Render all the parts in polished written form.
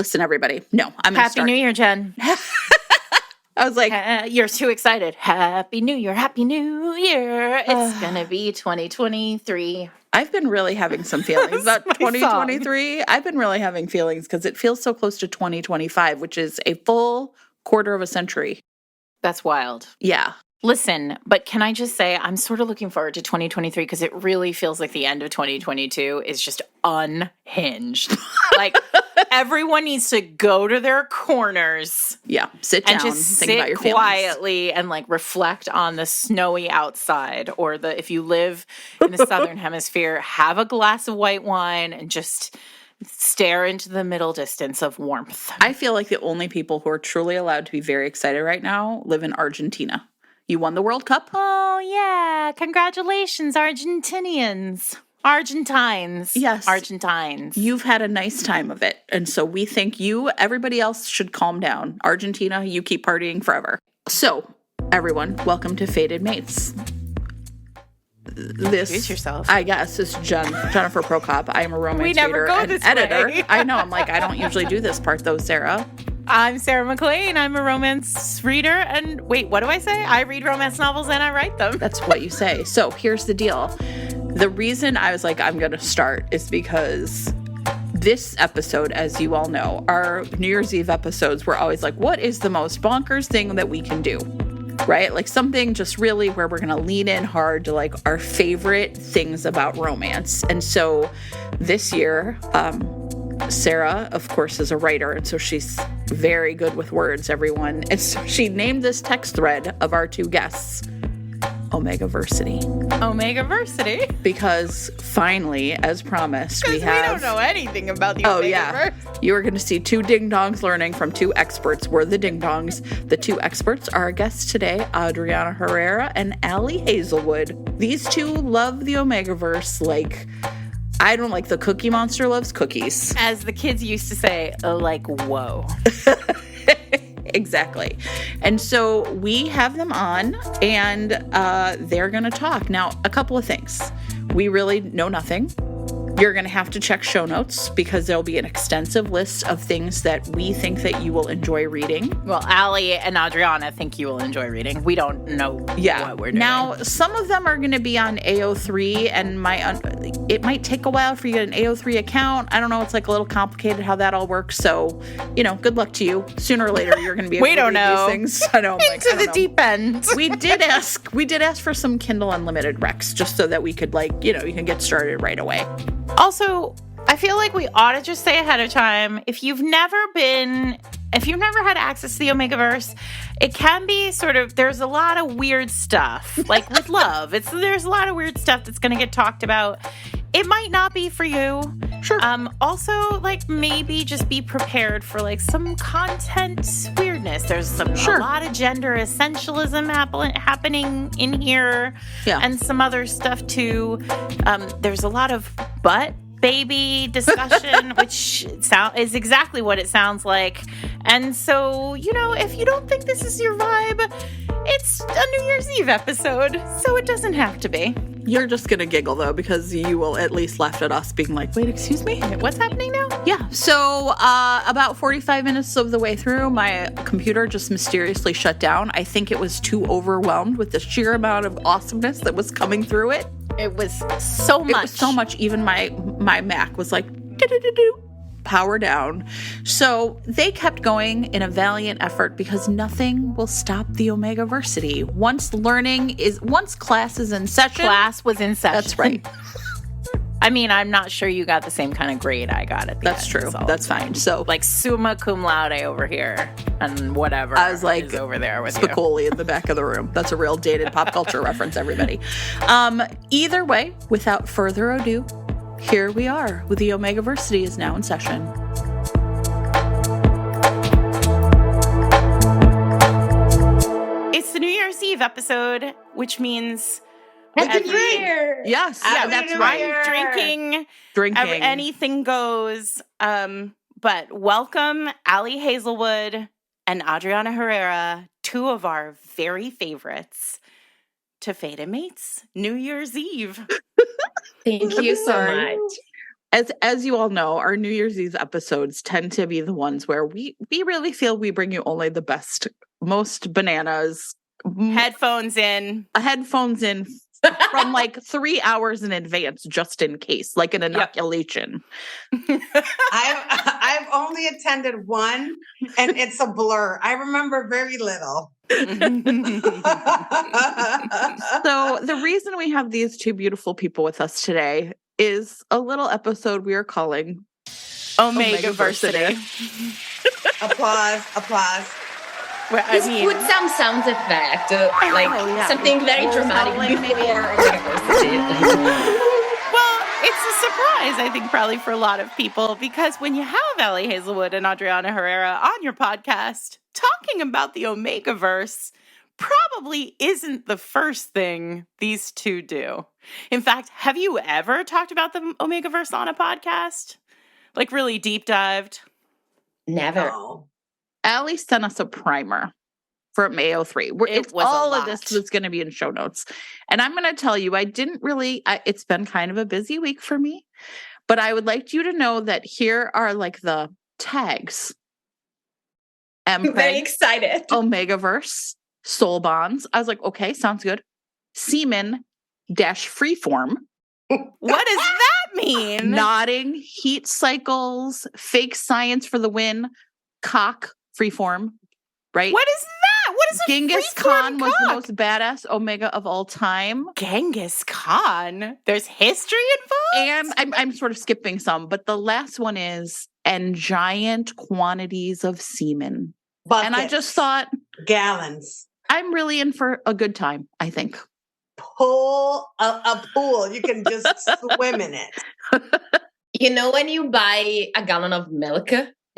Listen, everybody. No, I'm going to Happy start. New Year, Jen. I was like, You're too excited. Happy New Year. Happy New Year. It's going to be 2023. I've been really having some feelings about That's my 2023. I've been really having feelings because it feels so close to 2025, which is a full quarter of a century. That's wild. Yeah. Listen, but can I just say, I'm sort of looking forward to 2023 because it really feels like the end of 2022 is just unhinged. Like, everyone needs to go to their corners. Yeah. Sit down and just think about your sit feelings. quietly and like reflect on the snowy outside, or if you live in the Southern Hemisphere, have a glass of white wine and just stare into the middle distance of warmth. I feel like the only people who are truly allowed to be very excited right now live in Argentina. You won the World Cup? Oh, yeah. Congratulations, Argentinians. Argentines. Yes. Argentines. You've had a nice time of it. And so we think everybody else should calm down. Argentina, you keep partying forever. So, everyone, welcome to Fated Mates. Introduce yourself. I guess, is Jennifer Prokop. I am a romance reader and editor. Way. I know. I'm like, I don't usually do this part though, Sarah. I'm Sarah McLean. I'm a romance reader. And wait, what do I say? I read romance novels and I write them. That's what you say. So here's the deal. The reason I was like, I'm going to start is because this episode, as you all know, our New Year's Eve episodes were always like, what is the most bonkers thing that we can do? Right? Like something just really where we're going to lean in hard to like our favorite things about romance. And so this year, Sarah, of course, is a writer, and so she's very good with words, everyone. And so she named this text thread of our two guests Omegaversity. Omegaversity? Because finally, as promised, we don't know anything about the Omegaverse. Oh, yeah. You are going to see two ding-dongs learning from two experts. We're the ding-dongs. The two experts are our guests today, Adriana Herrera and Allie Hazelwood. These two love the Omegaverse like I don't like the Cookie Monster loves cookies. As the kids used to say, like, whoa. Exactly. And so we have them on, and they're going to talk. Now, a couple of things. We really know nothing. You're going to have to check show notes because there'll be an extensive list of things that we think that you will enjoy reading. Well, Allie and Adriana think you will enjoy reading. We don't know what we're doing. Now, some of them are going to be on AO3, and it might take a while for you to get an AO3 account. I don't know. It's like a little complicated how that all works. So, good luck to you. Sooner or later, you're going to be able to read these things. I know. Into the deep end. We did ask for some Kindle Unlimited recs just so that we could you can get started right away. Also, I feel like we ought to just say ahead of time, if you've never had access to the Omegaverse, it can be there's a lot of weird stuff, like with love. There's a lot of weird stuff that's going to get talked about. It might not be for you. Sure. Also, maybe just be prepared for some content weirdness. There's a lot of gender essentialism happening in here, and some other stuff too. There's a lot of butt baby discussion, which is exactly what it sounds like. And so, if you don't think this is your vibe, it's a New Year's Eve episode, so it doesn't have to be. You're just going to giggle, though, because you will at least laugh at us being like, wait, excuse me? What's happening now? Yeah. So about 45 minutes of the way through, my computer just mysteriously shut down. I think it was too overwhelmed with the sheer amount of awesomeness that was coming through it. It was so much. It was so much. Even my Mac was like, do-do-do-do. Power down. So they kept going in a valiant effort because nothing will stop the Omegaversity. Once class is in session. Class was in session. That's right. I mean, I'm not sure you got the same kind of grade I got at the end. That's true. So. That's fine. So summa cum laude over here and whatever I was like, is over there with Spicoli in the back of the room. That's a real dated pop culture reference, everybody. Either way, without further ado, here we are with the Omegaversity is now in session. It's the New Year's Eve episode, which means Happy New Year! Yes, that's right. Drinking. Anything goes. But welcome, Allie Hazelwood and Adriana Herrera, two of our very favorites, to Fated Mates New Year's Eve. Thank you so much. As you all know, our New Year's Eve episodes tend to be the ones where we really feel we bring you only the best, most bananas. Headphones in from like 3 hours in advance, just in case, like an inoculation. I've only attended one, and it's a blur. I remember very little. So the reason we have these two beautiful people with us today is a little episode we are calling Omegaversity. Applause. Well, put some sound effect, something very dramatic before Omegaversity. Well, it's a surprise, I think, probably for a lot of people, because when you have Hazelwood and Adriana Herrera on your podcast, talking about the Omegaverse probably isn't the first thing these two do. In fact, have you ever talked about the Omegaverse on a podcast? Like really deep dived? Never. No. Allie sent us a primer from AO3. It's all of this was going to be in show notes. And I'm going to tell you, I didn't really, it's been kind of a busy week for me, but I would like you to know that here are like the tags. I'm very excited. Omegaverse, soul bonds. I was like, okay, sounds good. Semen -freeform. What does that mean? Nodding, heat cycles, fake science for the win, cock, freeform, right? What is that? What is a Genghis Khan was the most badass Omega of all time. Genghis Khan? There's history involved? And I'm sort of skipping some, but the last one is, and giant quantities of semen. Buckets, and I just thought, gallons. I'm really in for a good time, I think. A pool. You can just swim in it. You know, when you buy a gallon of milk,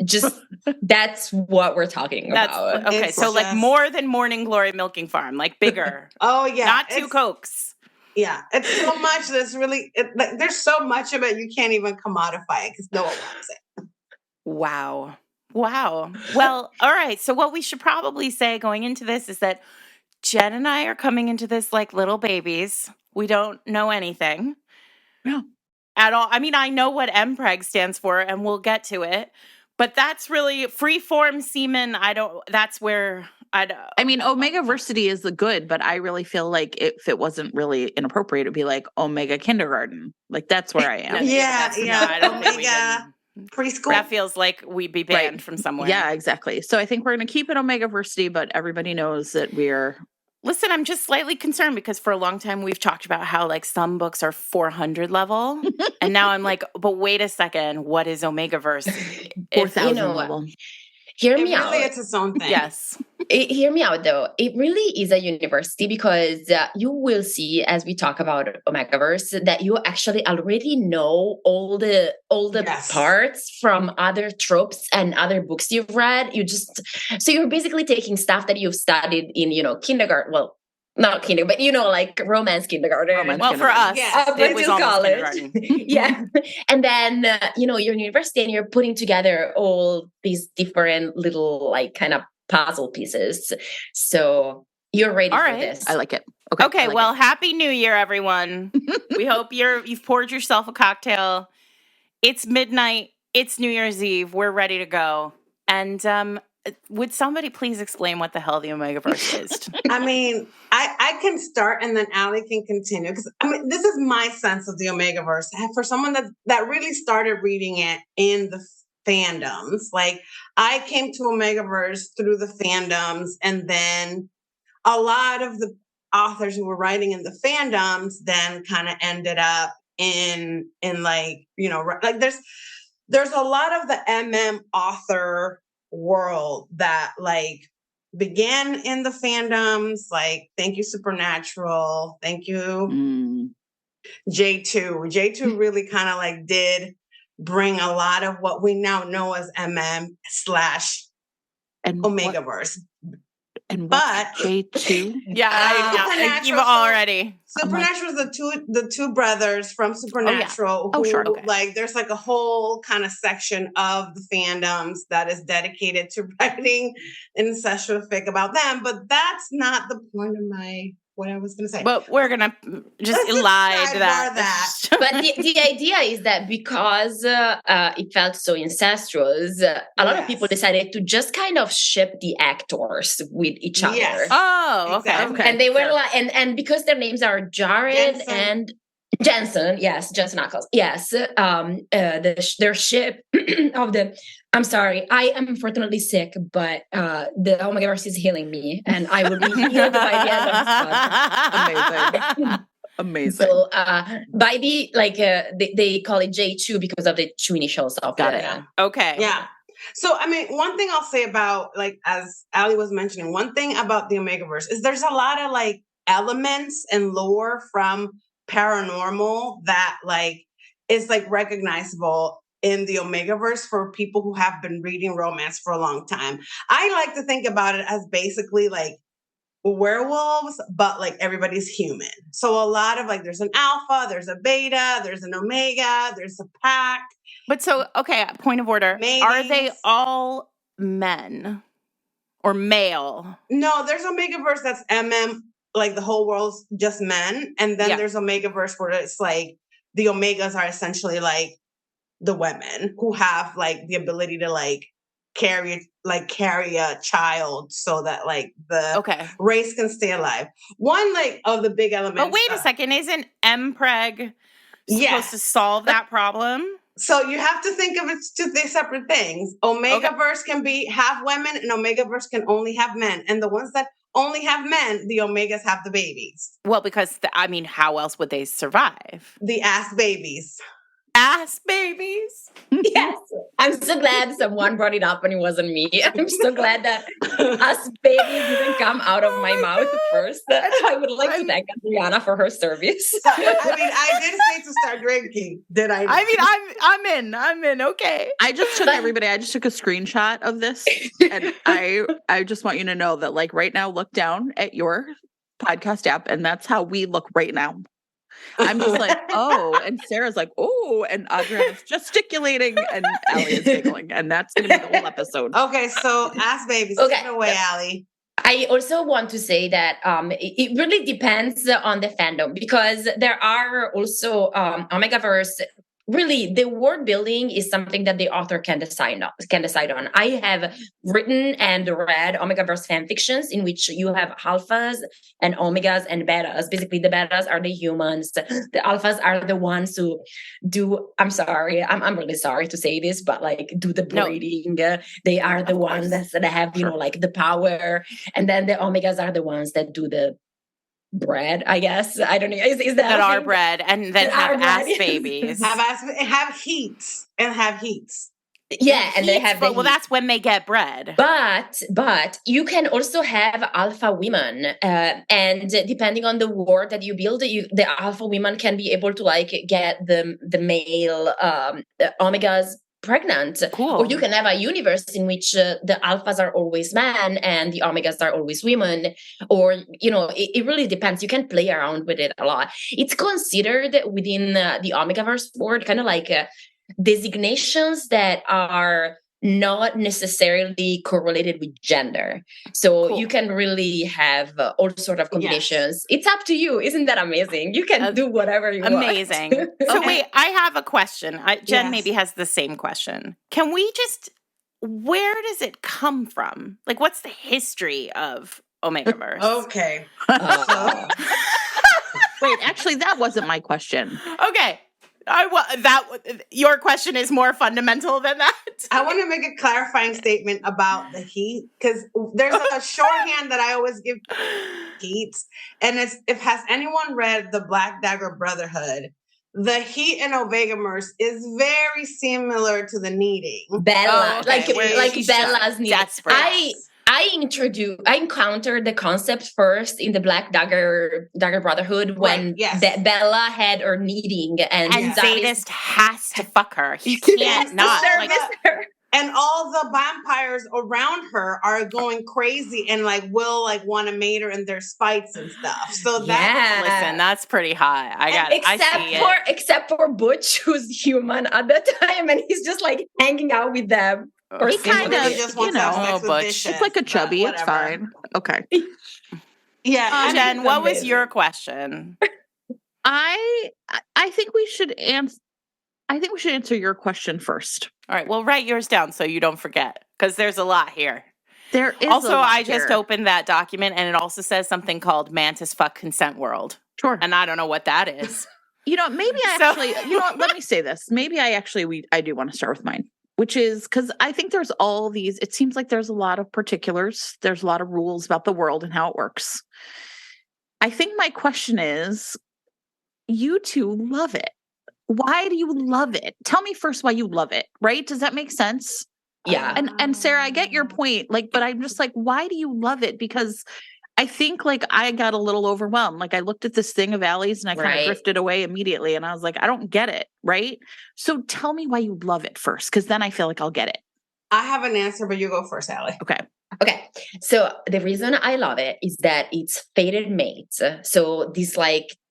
just that's what we're talking about. Okay, so just, like more than Morning Glory Milking Farm, like bigger. Oh yeah, not 2 Cokes. Yeah, it's so much. That's really there's so much of it you can't even commodify it because no one wants it. Wow. Well, all right. So what we should probably say going into this is that Jen and I are coming into this like little babies. We don't know anything. Yeah. At all. I mean, I know what MPreg stands for, and we'll get to it. But that's really freeform semen. That's where I don't. I mean, Omegaversity is the good, but I really feel like if it wasn't really inappropriate, it'd be like Omega Kindergarten. Like that's where I am. Yeah. I don't think Omega preschool. That feels like we'd be banned from somewhere. Yeah, exactly. So I think we're going to keep it Omegaversity, but everybody knows that we're. Listen, I'm just slightly concerned because for a long time we've talked about how like some books are 400 level. And now I'm like, but wait a second, what is Omegaverse? 4,000 level. Hear me out. It's its own thing. Yes. Hear me out, though. It really is a university because you will see, as we talk about Omegaverse, that you actually already know all the parts from other tropes and other books you've read. So you're basically taking stuff that you've studied in, kindergarten. Well, not kindergarten, but like romance kindergarten. For us, it was college. Yeah. And then, you're in university and you're putting together all these different little like kind of puzzle pieces. So you're ready for this. I like it. Okay. Well, Happy New Year, everyone. We hope you've poured yourself a cocktail. It's midnight. It's New Year's Eve. We're ready to go. And, would somebody please explain what the hell the Omegaverse is? I mean, I can start and then Allie can continue because this is my sense of the Omegaverse. For someone that really started reading it in the fandoms, like I came to Omegaverse through the fandoms, and then a lot of the authors who were writing in the fandoms then kind of ended up in like like there's a lot of the MM author world that like began in the fandoms, like thank you Supernatural, thank you J2 really kind of like did bring a lot of what we now know as MM / Omegaverse. But J2, you've already. Supernatural is the two brothers from Supernatural. Like there's like a whole kind of section of the fandoms that is dedicated to writing incestual fic about them. But that's not the point of my what I was going to say. But we're going to just elide that. But the idea is that because it felt so incestuous, a lot of people decided to just kind of ship the actors with each other. Oh, okay. And they were like, and because their names are Jared and Jensen, yes, Jensen Ackles, yes, their ship of the. I'm sorry, I am unfortunately sick, but the Omegaverse is healing me, and I will be healed by the end of this podcast. Amazing. So by the they call it J2 because of the two initials of Got it. Okay. Yeah. So I mean, one thing I'll say about, like, as Ali was mentioning, one thing about the Omegaverse is there's a lot of like elements and lore from paranormal that like is like recognizable in the Omegaverse for people who have been reading romance for a long time. I like to think about it as basically like werewolves, but like everybody's human. So a lot of like, there's an alpha, there's a beta, there's an omega, there's a pack. But so, okay, point of order. Maybes. Are they all men or male? No, there's Omegaverse that's MM, like the whole world's just men. And then there's Omegaverse where it's like the omegas are essentially like the women who have like the ability to like carry a child so that like the race can stay alive. One like of the big elements. But wait a second, isn't MPreg supposed to solve that problem? So you have to think of it two separate things. Omegaverse can be half women and Omegaverse can only have men. And the ones that only have men, the omegas have the babies. Well, because how else would they survive? The ass babies. Ass babies? Yes. I'm so glad someone brought it up and it wasn't me. I'm so glad that ass babies didn't come out of my mouth first. I would like to thank Adriana for her service. I mean, I did say to start drinking. Did I? I mean, I'm in. Okay. I just took a screenshot of this, and I just want you to know that, like, right now, look down at your podcast app, and that's how we look right now. I'm just like, oh, and Sarah's like, oh, and Adriana's gesticulating, and Ali is giggling, and that's going to be the whole episode. Okay, so ass babies, take it away, Ali. I also want to say that it really depends on the fandom, because there are also Omegaverse. Really, the world building is something that the author can decide on. I have written and read Omegaverse fan fictions in which you have alphas and omegas and betas. Basically, the betas are the humans. The alphas are the ones who do. I'm sorry, I'm really sorry to say this, but like do the breeding. No. They are the ones that have like the power, and then the omegas are the ones that do the bread, I guess. I don't know. Is that are bred and then have ass babies? have heats. Yeah, and they have well, that's when they get bred. But you can also have alpha women, and depending on the world that you build, the alpha women can be able to like get the male omegas pregnant. Cool. Or you can have a universe in which the alphas are always men and the omegas are always women, or it really depends. You can play around with it a lot. It's considered within the Omegaverse world kind of like designations that are not necessarily correlated with gender. So you can really have all sorts of combinations. Yes. It's up to you. Isn't that amazing? You can do whatever you want. Amazing. So wait, I have a question. Jen maybe has the same question. Can we where does it come from? Like, what's the history of Omegaverse? Okay. Wait, actually, that wasn't my question. Okay. Your question is more fundamental than that. I want to make a clarifying statement about the heat, because there's like a shorthand that I always give heats, and has anyone read the Black Dagger Brotherhood? The heat in Omegaverse is very similar to the kneading. Bella, like Bella's need. Desperate. I encountered the concept first in the Black Dagger Brotherhood when Bella had her kneading, and Zadist has to fuck her. He can't not service her. And all the vampires around her are going crazy and like will like want to mate her in their spites and stuff. So listen, that's pretty hot. Except for Butch, who's human at that time, and he's just like hanging out with them. He kind of just wants to have sex with Butch. It's like a chubby. It's fine. Okay. Yeah. Jen, what was your question? I think we should answer. I think we should answer your question first. All right. Well, write yours down so you don't forget, because there's a lot here. There is also, a lot I just opened that document, and it also says something called Mantis Fuck Consent World. Sure. And I don't know what that is. Maybe let me say this. Maybe I do want to start with mine, which is because I think there's all these, it seems like there's a lot of particulars. There's a lot of rules about the world and how it works. I think my question is, you two love it. Why do you love it? Tell me first why you love it, right? Does that make sense? Yeah. And Sarah, I get your point. But I'm just like, why do you love it? Because I think I got a little overwhelmed. I looked at this thing of Allie's and I kind of drifted away immediately. And I was like, I don't get it. Right. So tell me why you love it first, because then I feel like I'll get it. I have an answer, but you go first, Allie. Okay. So the reason I love it is that it's fated mates. So these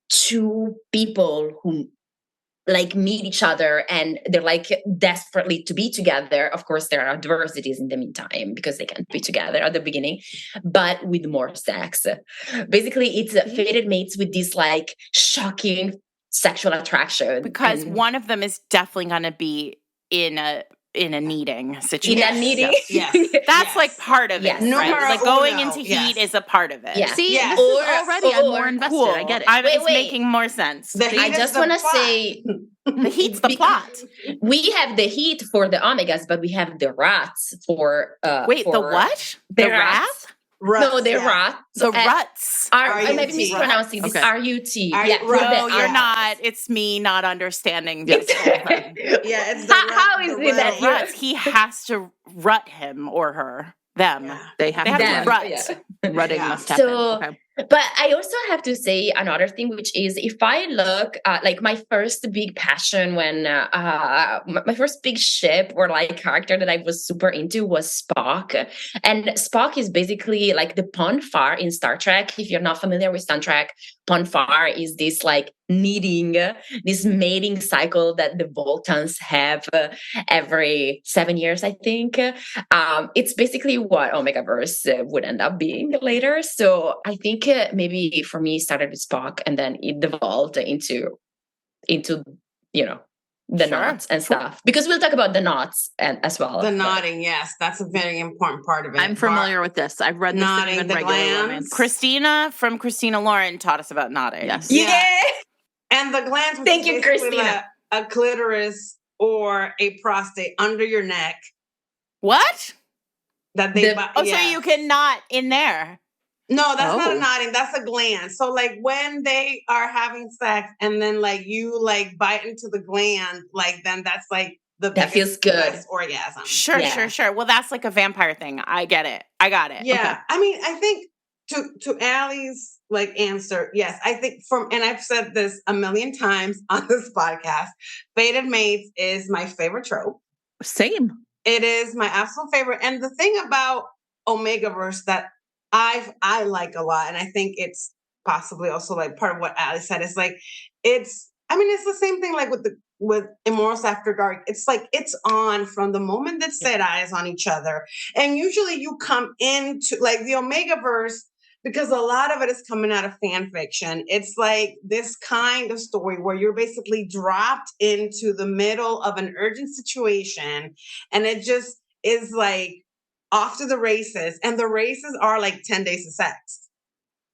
two people who meet each other and they're desperately to be together. Of course, there are adversities in the meantime because they can't be together at the beginning, but with more sex. Basically, it's fated mates with this shocking sexual attraction. Because one of them is definitely going to be in a needing situation. In a needing. Yes. That's part of it. No, right? Going into heat is a part of it. Yeah. See, this is already I'm more invested. Cool. I get it. It's making more sense. I just want to say the heat's the plot. We have the heat for the omegas, but we have the rats for Wait, the what? The rats? Ruts, no, they're rats. The ruts. I might be mispronouncing this. R-U-T. Yeah, no, you're not. It's me not understanding this. It's how is it that ruts? He has to rut him or her. Them. Yeah. They have to rut. Yeah. Rutting must happen. So, but I also have to say another thing, which is if I look my first big passion when my first big ship or character that I was super into was Spock. And Spock is basically the Pon farr in Star Trek. If you're not familiar with Star Trek, Pon farr is this this mating cycle that the Vulcans have every 7 years, I think. It's basically what Omegaverse would end up being later. So I think maybe for me it started with Spock and then it devolved into the knots and stuff, because we'll talk about the knots as well. The knotting, yes, that's a very important part of it. I'm familiar with this. I've read this knotting, in the regular glands. romance. Christina from Christina Lauren taught us about knotting. Yes. Yeah. And the glands. Thank you, Christina. A clitoris or a prostate under your neck. What? That they. So you can knot in there. No, that's not a knotting. That's a gland. So when they are having sex and then you bite into the gland, then that's that feels good orgasm. Sure. Well, that's a vampire thing. I get it. I got it. Yeah. Okay. I mean, I think to Allie's answer, yes, I think and I've said this a million times on this podcast, fated mates is my favorite trope. Same. It is my absolute favorite. And the thing about Omegaverse that I like a lot, and I think it's possibly also part of what Allie said, is it's the same thing with Immortals After Dark. It's it's on from the moment that set eyes on each other. And usually you come into the Omegaverse, because a lot of it is coming out of fan fiction. It's this kind of story where you're basically dropped into the middle of an urgent situation, and it just is off to the races, and the races are 10 days of sex.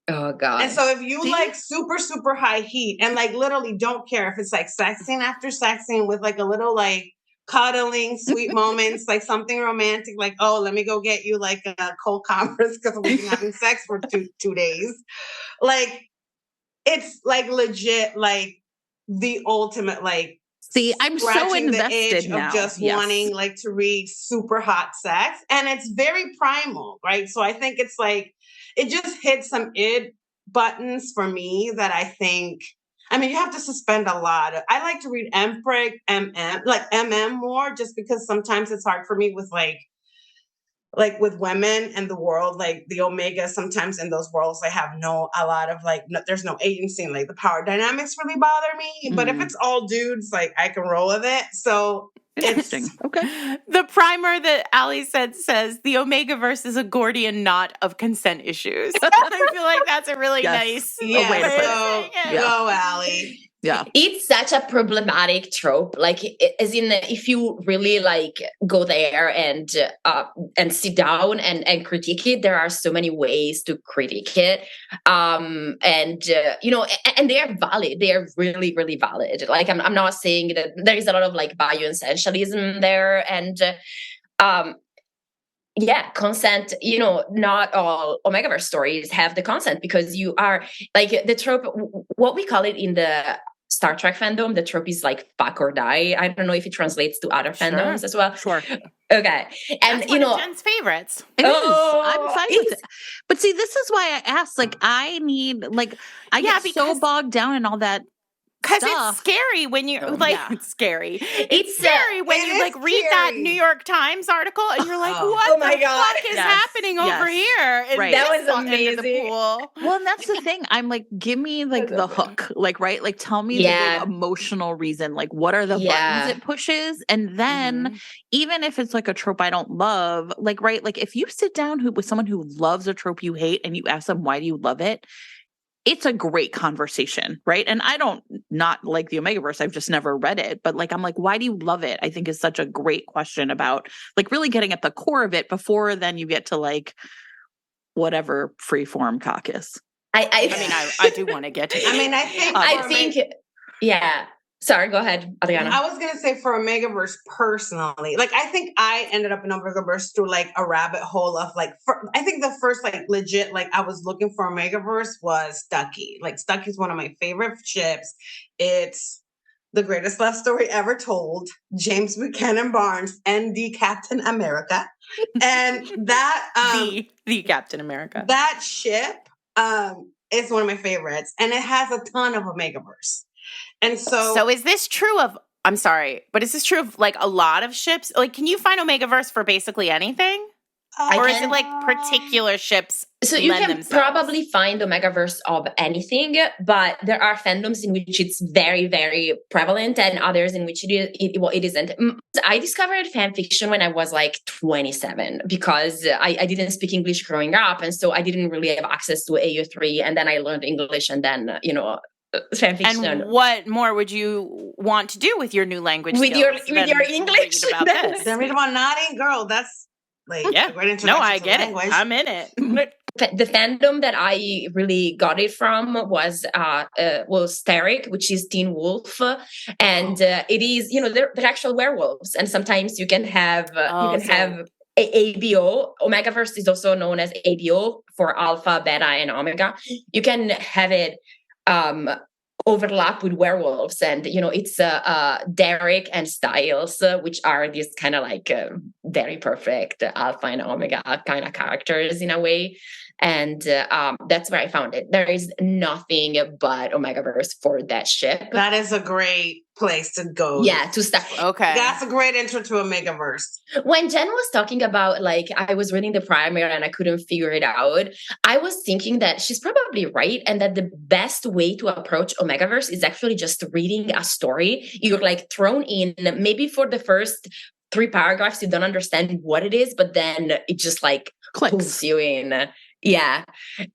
Oh God. And so if you super, super high heat and literally don't care if it's sex scene after sex scene with a little cuddling, sweet moments, something romantic, oh, let me go get you a cold compress because we've been having sex for two days. It's legit the ultimate See, I'm so invested now. Of just wanting to read super hot sex, and it's very primal, right? So I think it's it just hits some id buttons for me that I think. I mean, you have to suspend a lot. I like to read MPreg, MM more, just because sometimes it's hard for me with like with women and the world, like the Omega, sometimes in those worlds, they have there's no agency, and like the power dynamics really bother me. But if it's all dudes, like I can roll with it. So interesting. Okay. The primer that Ali says the Omegaverse is a Gordian knot of consent issues. I feel like that's a really nice way to put it. Go, Ali. Yeah. It's such a problematic trope. Like, as in, if you really like go there and sit down and critique it, there are so many ways to critique it. And they are valid. They are really, really valid. Like, I'm not saying that there is a lot of like bioessentialism there, and consent, not all Omegaverse stories have the consent, because you are like the trope, what we call it in the Star Trek fandom, the trope is like fuck or die. I don't know if it translates to other fandoms as well. Sure. Okay. And that's one of Jen's favorites. It is. I'm fine with it. But see, this is why I asked, like, I need, like, I get so bogged down in all that. Because it's scary when you it's scary. It's scary when you like read that New York Times article and you're like, what the fuck is happening over here? Right. That was amazing. The pool. Well, and that's the thing. I'm like, give me like the hook, like, right? Like, tell me the big emotional reason. Like, what are the buttons it pushes? And then even if it's like a trope I don't love, like, right? Like, if you sit down with someone who loves a trope you hate and you ask them, why do you love it? It's a great conversation, right? And I don't not like the Omegaverse. I've just never read it. But like, I'm like, why do you love it? I think is such a great question about like really getting at the core of it before then you get to like whatever freeform caucus. I do want to get to that. I think, Sorry, go ahead, Adriana. I was going to say for Omegaverse personally, like I think I ended up in Omegaverse through like a rabbit hole of like, I think the first like legit, like I was looking for Omegaverse was Stucky. Like Stucky's one of my favorite ships. It's the greatest love story ever told. James Buchanan Barnes and the Captain America. And that... the Captain America. That ship is one of my favorites. And it has a ton of Omegaverse. And so is this true of, I'm sorry, but is this true of like a lot of ships? Like, can you find Omegaverse for basically anything? Or is it like particular ships? So you can probably find Omegaverse of anything, but there are fandoms in which it's very, very prevalent and others in which it isn't. I discovered fan fiction when I was like 27 because I didn't speak English growing up. And so I didn't really have access to AU3. And then I learned English and then, fan fiction. And what more would you want to do with your new language with your English? About this? Then read about Naughty Girl. That's like a great introduction. No, I get language. it. I'm in it. The fandom that I really got it from was Steric, which is Teen Wolf, and it is they're actual werewolves, and sometimes you can have ABO. Omegaverse is also known as ABO for Alpha, Beta, and Omega. You can have it overlap with werewolves, and it's Derek and Styles, which are these kind of like very perfect Alpha and Omega kind of characters in a way. And that's where I found it. There is nothing but Omegaverse for that ship. That is a great place to go. Yeah, to start. Okay. That's a great intro to Omegaverse. When Jen was talking about, like, I was reading the primer and I couldn't figure it out, I was thinking that she's probably right, and that the best way to approach Omegaverse is actually just reading a story. You're like thrown in, maybe for the first 3 paragraphs, you don't understand what it is, but then it just like pulls you in. Yeah.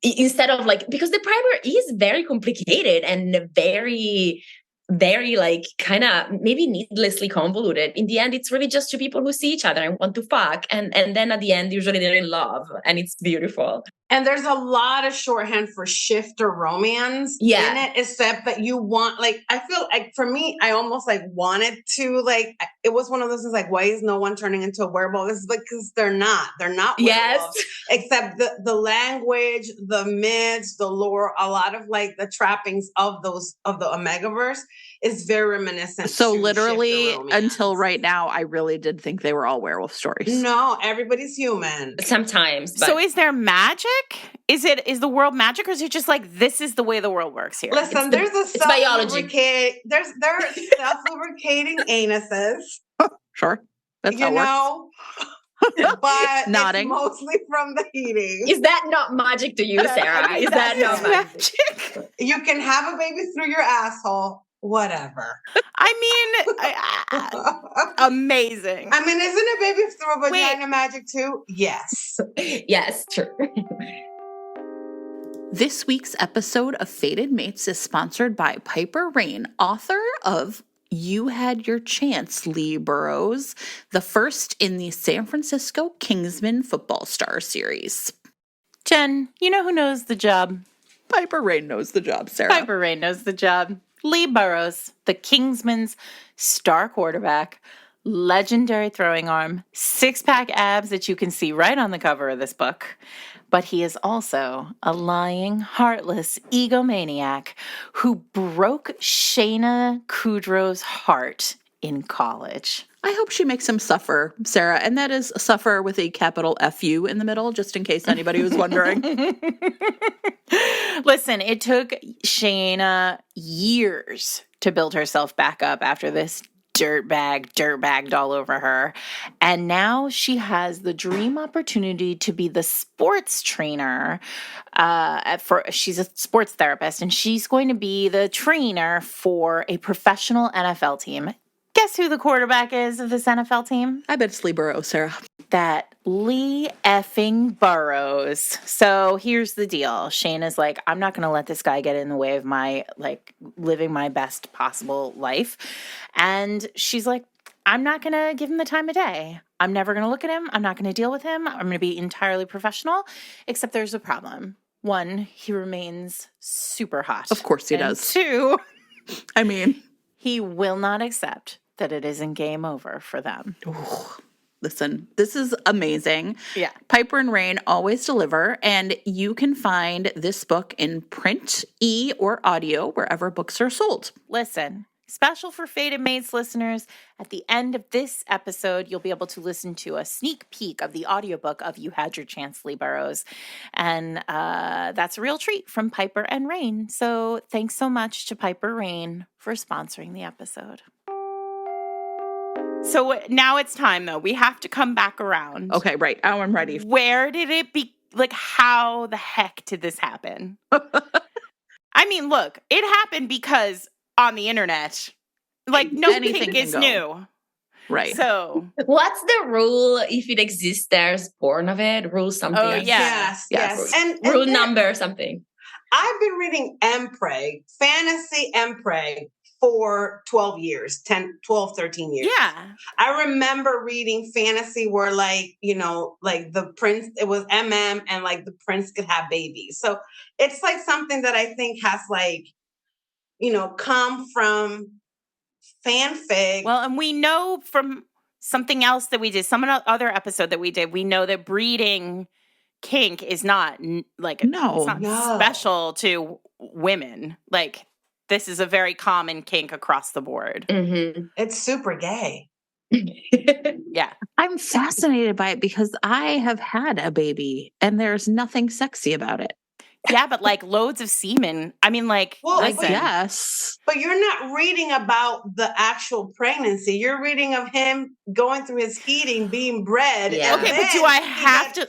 Instead of like, because the primer is very complicated and very, very like kind of maybe needlessly convoluted. In the end, it's really just 2 people who see each other and want to fuck. And then at the end, usually they're in love, and it's beautiful. And there's a lot of shorthand for shifter romance in it, except that you want, like, I feel like for me, I almost like wanted to, like, it was one of those things like, why is no one turning into a werewolf? It's because they're not werewolves. Yes. Except the language, the myths, the lore, a lot of like the trappings of the Omegaverse is very reminiscent. So literally until right now, I really did think they were all werewolf stories. No, everybody's human. Sometimes. So is there magic? Is the world magic, or is it just like this is the way the world works here? Listen, there are self-lubricating anuses. Sure. That's how it works. but Nodding. It's mostly from the heating. Is that not magic to you, Sarah? Is that not magic? You can have a baby through your asshole, whatever. Amazing. I mean, isn't a baby through a vagina magic too? Yes. Yes, true. This week's episode of Fated Mates is sponsored by Piper Rain, author of You Had Your Chance, Lee Burrows, the first in the San Francisco Kingsmen football star series. Jen, you know who knows the job? Piper Rain knows the job, Sarah. Piper Rain knows the job. Lee Burrows, the Kingsmen's star quarterback, legendary throwing arm, six-pack abs that you can see right on the cover of this book. But he is also a lying, heartless egomaniac who broke Shayna Kudrow's heart in college. I hope she makes him suffer, Sarah, and that is suffer with a capital F-U in the middle, just in case anybody was wondering. Listen, it took Shayna years to build herself back up after this dirtbagged all over her. And now she has the dream opportunity to be the sports trainer. She's a sports therapist, and she's going to be the trainer for a professional NFL team. Guess who the quarterback is of this NFL team? I bet it's Lee Burrows, Sarah. That Lee effing Burrows. So here's the deal. Shayna's like, I'm not going to let this guy get in the way of my, living my best possible life. And she's like, I'm not going to give him the time of day. I'm never going to look at him. I'm not going to deal with him. I'm going to be entirely professional, except there's a problem. One, he remains super hot. Of course he does. Two, he will not accept that it isn't game over for them. Ooh, listen, this is amazing. Yeah. Piper and Rain always deliver, and you can find this book in print, or audio, wherever books are sold. Listen, special for Fated Mates listeners, at the end of this episode, you'll be able to listen to a sneak peek of the audiobook of You Had Your Chance, Lee Burrows. And that's a real treat from Piper and Rain. So thanks so much to Piper Rain for sponsoring the episode. So now it's time, though. We have to come back around. Okay, right. Now I'm ready. Where did it be? How the heck did this happen? Look, it happened because on the internet, no kink is new. Right. So what's the rule if it exists? There's porn of it. Rule something. Oh, yeah. Yes. And rule number something. I've been reading MPreg, fantasy MPreg, for 12 years, 12, 13 years. Yeah. I remember reading fantasy where the prince, it was MM and the prince could have babies. So it's something that I think has come from fanfic. Well, and we know from something else that we did, some other episode that we did, we know that breeding kink is not it's not special to women. This is a very common kink across the board. Mm-hmm. It's super gay. Yeah. I'm fascinated by it because I have had a baby and there's nothing sexy about it. Yeah, but loads of semen. Listen. Yes. But you're not reading about the actual pregnancy. You're reading of him going through his heating, being bred. Yeah. Okay, but do I have to?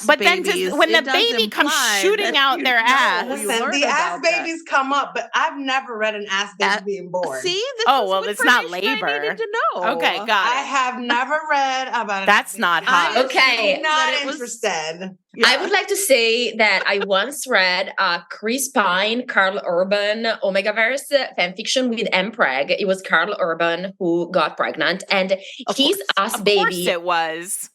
But then when the baby comes shooting out their ass. Listen, the ass babies come up, but I've never read an ass baby being born. See? It's not labor. I needed to know. Okay, got it. I have never read about it. That's not hot. Okay. I'm not interested. Yeah. I would like to say that I once read Chris Pine, Carl Urban, Omegaverse fanfiction with MPreg. It was Carl Urban who got pregnant, and his ass baby. Of course it was.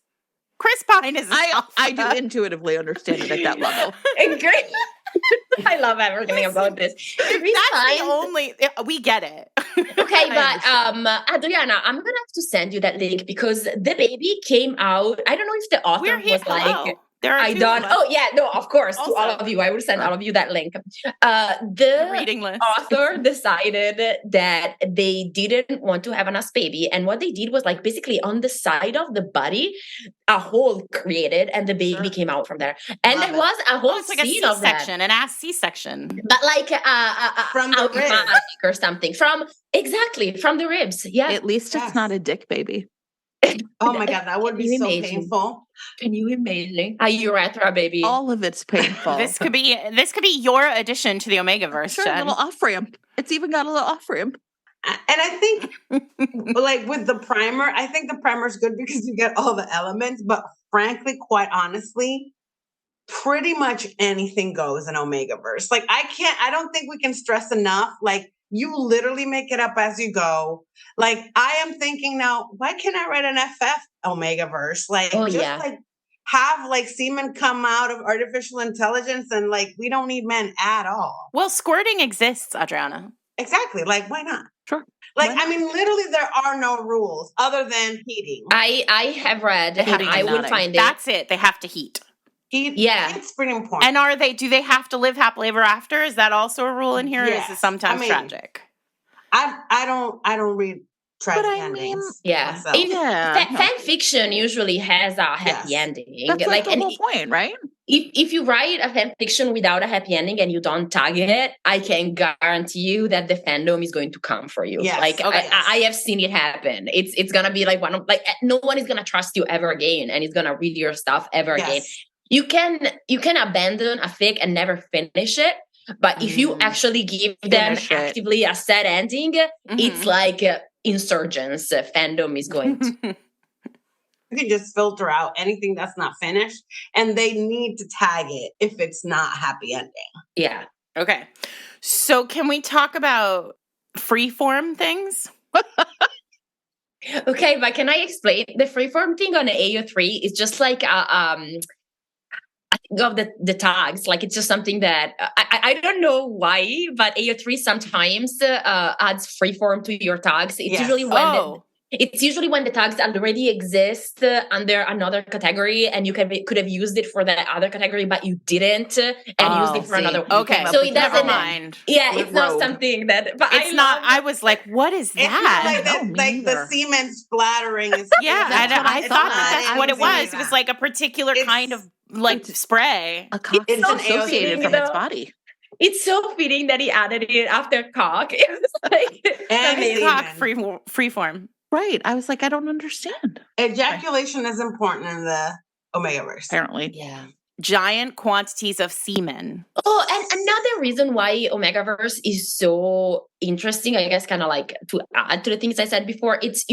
Chris Pine is. I do intuitively understand it at that level. Great. I love everything about this. That's the only. We get it. Okay, but Adriana, I'm gonna have to send you that link because the baby came out. I don't know if the author was like. I don't. Oh yeah, no, of course. Also, to all of you, I will send all of you that link. The reading list. Author decided that they didn't want to have an ass baby, and what they did was basically on the side of the body, a hole created, and the baby came out from there. And there was a whole scene of that. An ass C-section, but from the ribs or something from the ribs. Yeah, at least it's not a dick baby. Oh my God, that would be so imagine? painful. Can you imagine? A urethra, baby. All of it's painful. This could be your addition to the Omegaverse. Sure, a little off ramp. It's even got a little off ramp. And I think, like with the primer, I think the primer is good because you get all the elements. But frankly, quite honestly, pretty much anything goes in Omegaverse. Like I don't think we can stress enough. Like you literally make it up as you go. Like I am thinking now, why can't I write an FF Omegaverse? Like like have like semen come out of artificial intelligence and like we don't need men at all. Well, squirting exists, Adriana. Exactly. Like why not? Sure. Like, I mean, literally, there are no rules other than heating. I have read, and I would find it. That's it. They have to heat. It's pretty important. And do they have to live happily ever after? Is that also a rule in here? Yes. Or is it sometimes tragic? I don't read tragic endings. Fan fiction usually has a happy ending. That's like the whole point, right? If you write a fan fiction without a happy ending and you don't tag it, I can guarantee you that the fandom is going to come for you. Yes. Like I have seen it happen. It's gonna be like no one is gonna trust you ever again, and it's gonna read your stuff ever again. You can abandon a fic and never finish it, but if you actually give them actively a sad ending, it's like insurgents. Fandom is going to. You can just filter out anything that's not finished, and they need to tag it if it's not happy ending. Yeah. Okay. So can we talk about freeform things? Okay, but can I explain? The freeform thing on the AO3 is just like I think of the tags. Like it's just something that I don't know why, but AO3 sometimes adds freeform to your tags. It's usually when it's usually when the tags already exist under another category, and you could have used it for the other category, but you didn't, and used it for another. Okay, so it doesn't mind. Yeah, it's not something that. But it's not. I was like, what is that? It's not like the semen splattering. Is I thought that's what it was. It was like a particular kind of like spray. A cock is associated from its body. It's so fitting that he added it after cock. It was like cock freeform. Right. I was like, I don't understand. Ejaculation is important in the Omegaverse. Apparently. Yeah. Giant quantities of semen. Oh, and another reason why Omegaverse is so interesting, I guess, kind of like to add to the things I said before, it's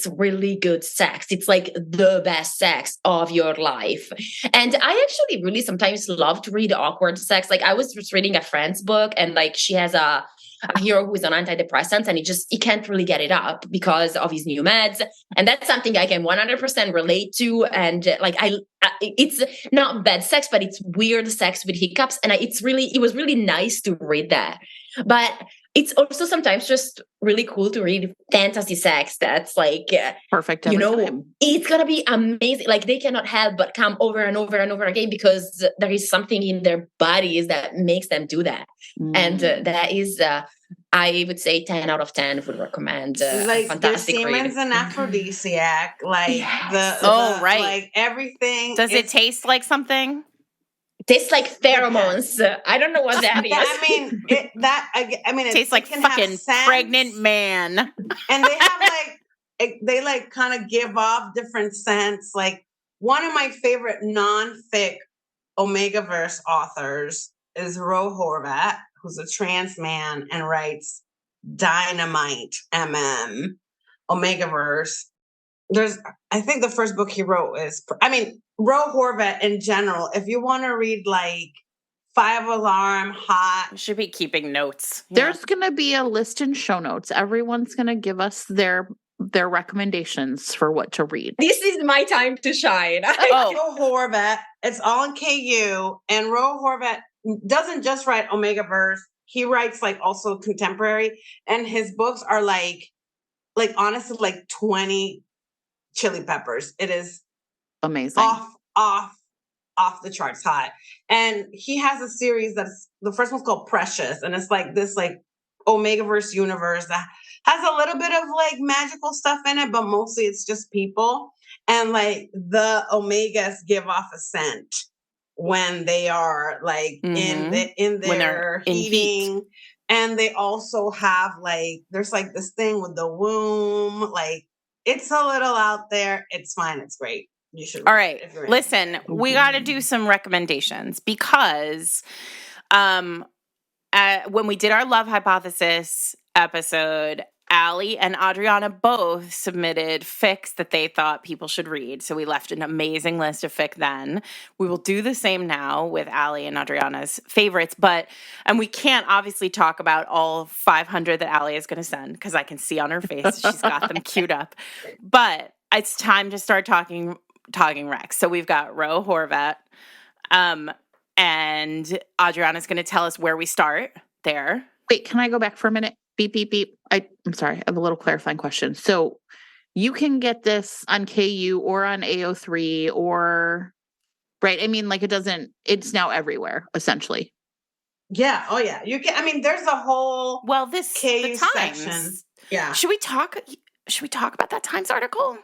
really good sex. It's like the best sex of your life. And I actually really sometimes love to read awkward sex. Like I was just reading a friend's book, and like she has a hero who is on antidepressants, and he can't really get it up because of his new meds. And that's something I can 100% relate to. And like, it's not bad sex, but it's weird sex with hiccups. And it was really nice to read that. But it's also sometimes just really cool to read fantasy sex that's like perfect every time. It's gonna be amazing. Like they cannot help but come over and over and over again because there is something in their bodies that makes them do that. And that is I would say 10 out of 10 would recommend like fantastic the semen's read. an aphrodisiac. Like yes. Right. Like everything. Does it taste like something? Tastes like pheromones. I don't know what that is. I mean, it tastes like fucking pregnant man. And they have they kind of give off different scents. Like one of my favorite non-fic Omegaverse authors is Ro Horvat, who's a trans man and writes Dynamite Omegaverse. I think the first book he wrote is, Ro Horvat in general, if you want to read like 5 Alarm, Hot. You should be keeping notes. There's going to be a list in show notes. Everyone's going to give us their recommendations for what to read. This is my time to shine. Ro Horvat, it's all in KU. And Ro Horvat doesn't just write Omegaverse. He writes like also contemporary. And his books are like honestly, like 20 Chili Peppers. It is amazing. Off the charts high. And he has a series the first one's called Precious. And it's like this like Omegaverse universe that has a little bit of like magical stuff in it, but mostly it's just people. And like the Omegas give off a scent when they are like in their heating. And they also have like, there's like this thing with the womb, like It's a little out there. It's fine. It's great. You should. All right. Listen, we got to do some recommendations because when we did our Love Hypothesis episode, Allie and Adriana both submitted fics that they thought people should read. So we left an amazing list of fic then. We will do the same now with Allie and Adriana's favorites. And we can't obviously talk about all 500 that Allie is going to send because I can see on her face she's got them queued up. But it's time to start talking Rex. So we've got Ro Horvat. And Adriana's going to tell us where we start there. Wait, can I go back for a minute? Beep, beep, beep. I'm sorry. I have a little clarifying question. So you can get this on KU or on AO3 or, right? I mean, like it's now everywhere, essentially. Yeah. Oh, yeah. You can. I mean, there's a whole KU section. Yeah. Should we talk about that Times article?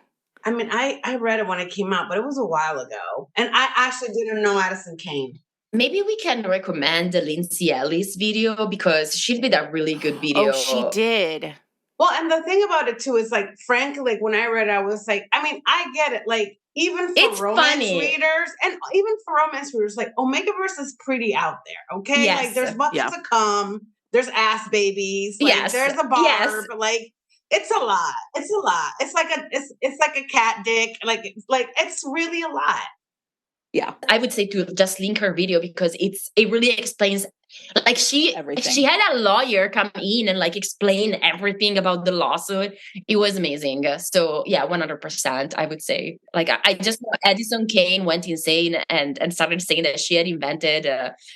I mean, I read it when it came out, but it was a while ago. And I actually didn't know Addison Kane. Maybe we can recommend the Lindsay Ellis video because she did a really good video. Oh, she did. Well, and the thing about it too is like, frankly, like when I read it, I was like, I mean, I get it. Like even for romance readers and even for romance readers, like Omegaverse is pretty out there. Okay. Yes. Like there's buckets of cum, there's ass babies, like there's a barb, like it's a lot. It's a lot. It's like a cat dick. Like it's really a lot. Yeah, I would say to just link her video because it really explains, like she had a lawyer come in and like explain everything about the lawsuit. It was amazing. So yeah, 100%. I would say like I just know Addison Kane went insane and started saying that she had invented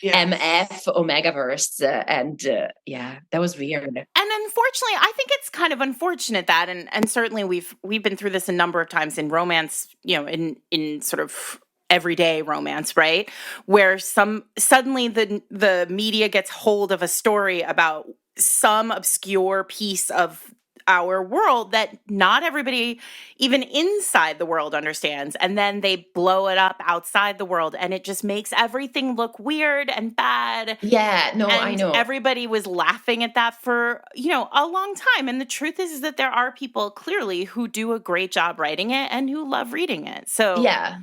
MF Omegaverse and that was weird. And unfortunately, I think it's kind of unfortunate that and certainly we've been through this a number of times in romance, in sort of everyday romance, right? Where suddenly the media gets hold of a story about some obscure piece of our world that not everybody, even inside the world, understands. And then they blow it up outside the world. And it just makes everything look weird and bad. Yeah, no, and I know. Everybody was laughing at that for, a long time. And the truth is that there are people clearly who do a great job writing it and who love reading it. So yeah.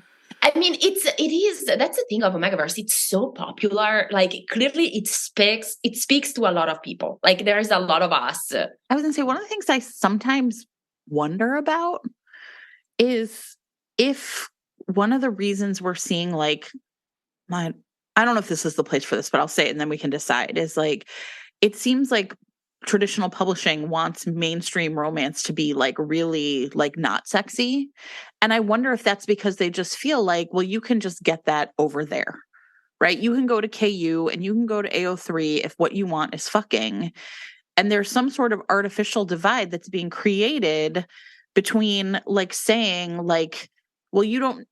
I mean, that's the thing of Omegaverse. It's so popular. Like clearly it speaks to a lot of people. Like there's a lot of us. I was gonna say, one of the things I sometimes wonder about is if one of the reasons we're seeing like, I don't know if this is the place for this, but I'll say it and then we can decide, is like, it seems like traditional publishing wants mainstream romance to be like really like not sexy. And I wonder if that's because they just feel like, well, you can just get that over there, right? You can go to KU and you can go to AO3 if what you want is fucking. And there's some sort of artificial divide that's being created between like saying like, well, you don't,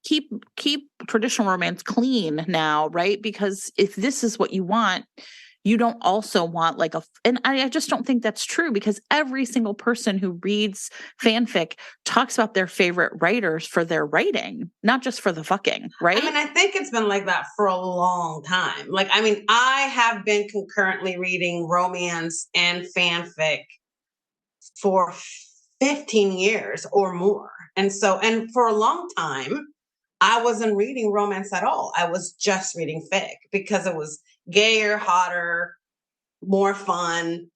keep traditional romance clean now, right? Because if this is what you want, you don't also want like and I just don't think that's true because every single person who reads fanfic talks about their favorite writers for their writing, not just for the fucking, right? I mean, I think it's been like that for a long time. Like, I mean, I have been concurrently reading romance and fanfic for 15 years or more. And for a long time, I wasn't reading romance at all. I was just reading fic because it was gayer, hotter, more fun.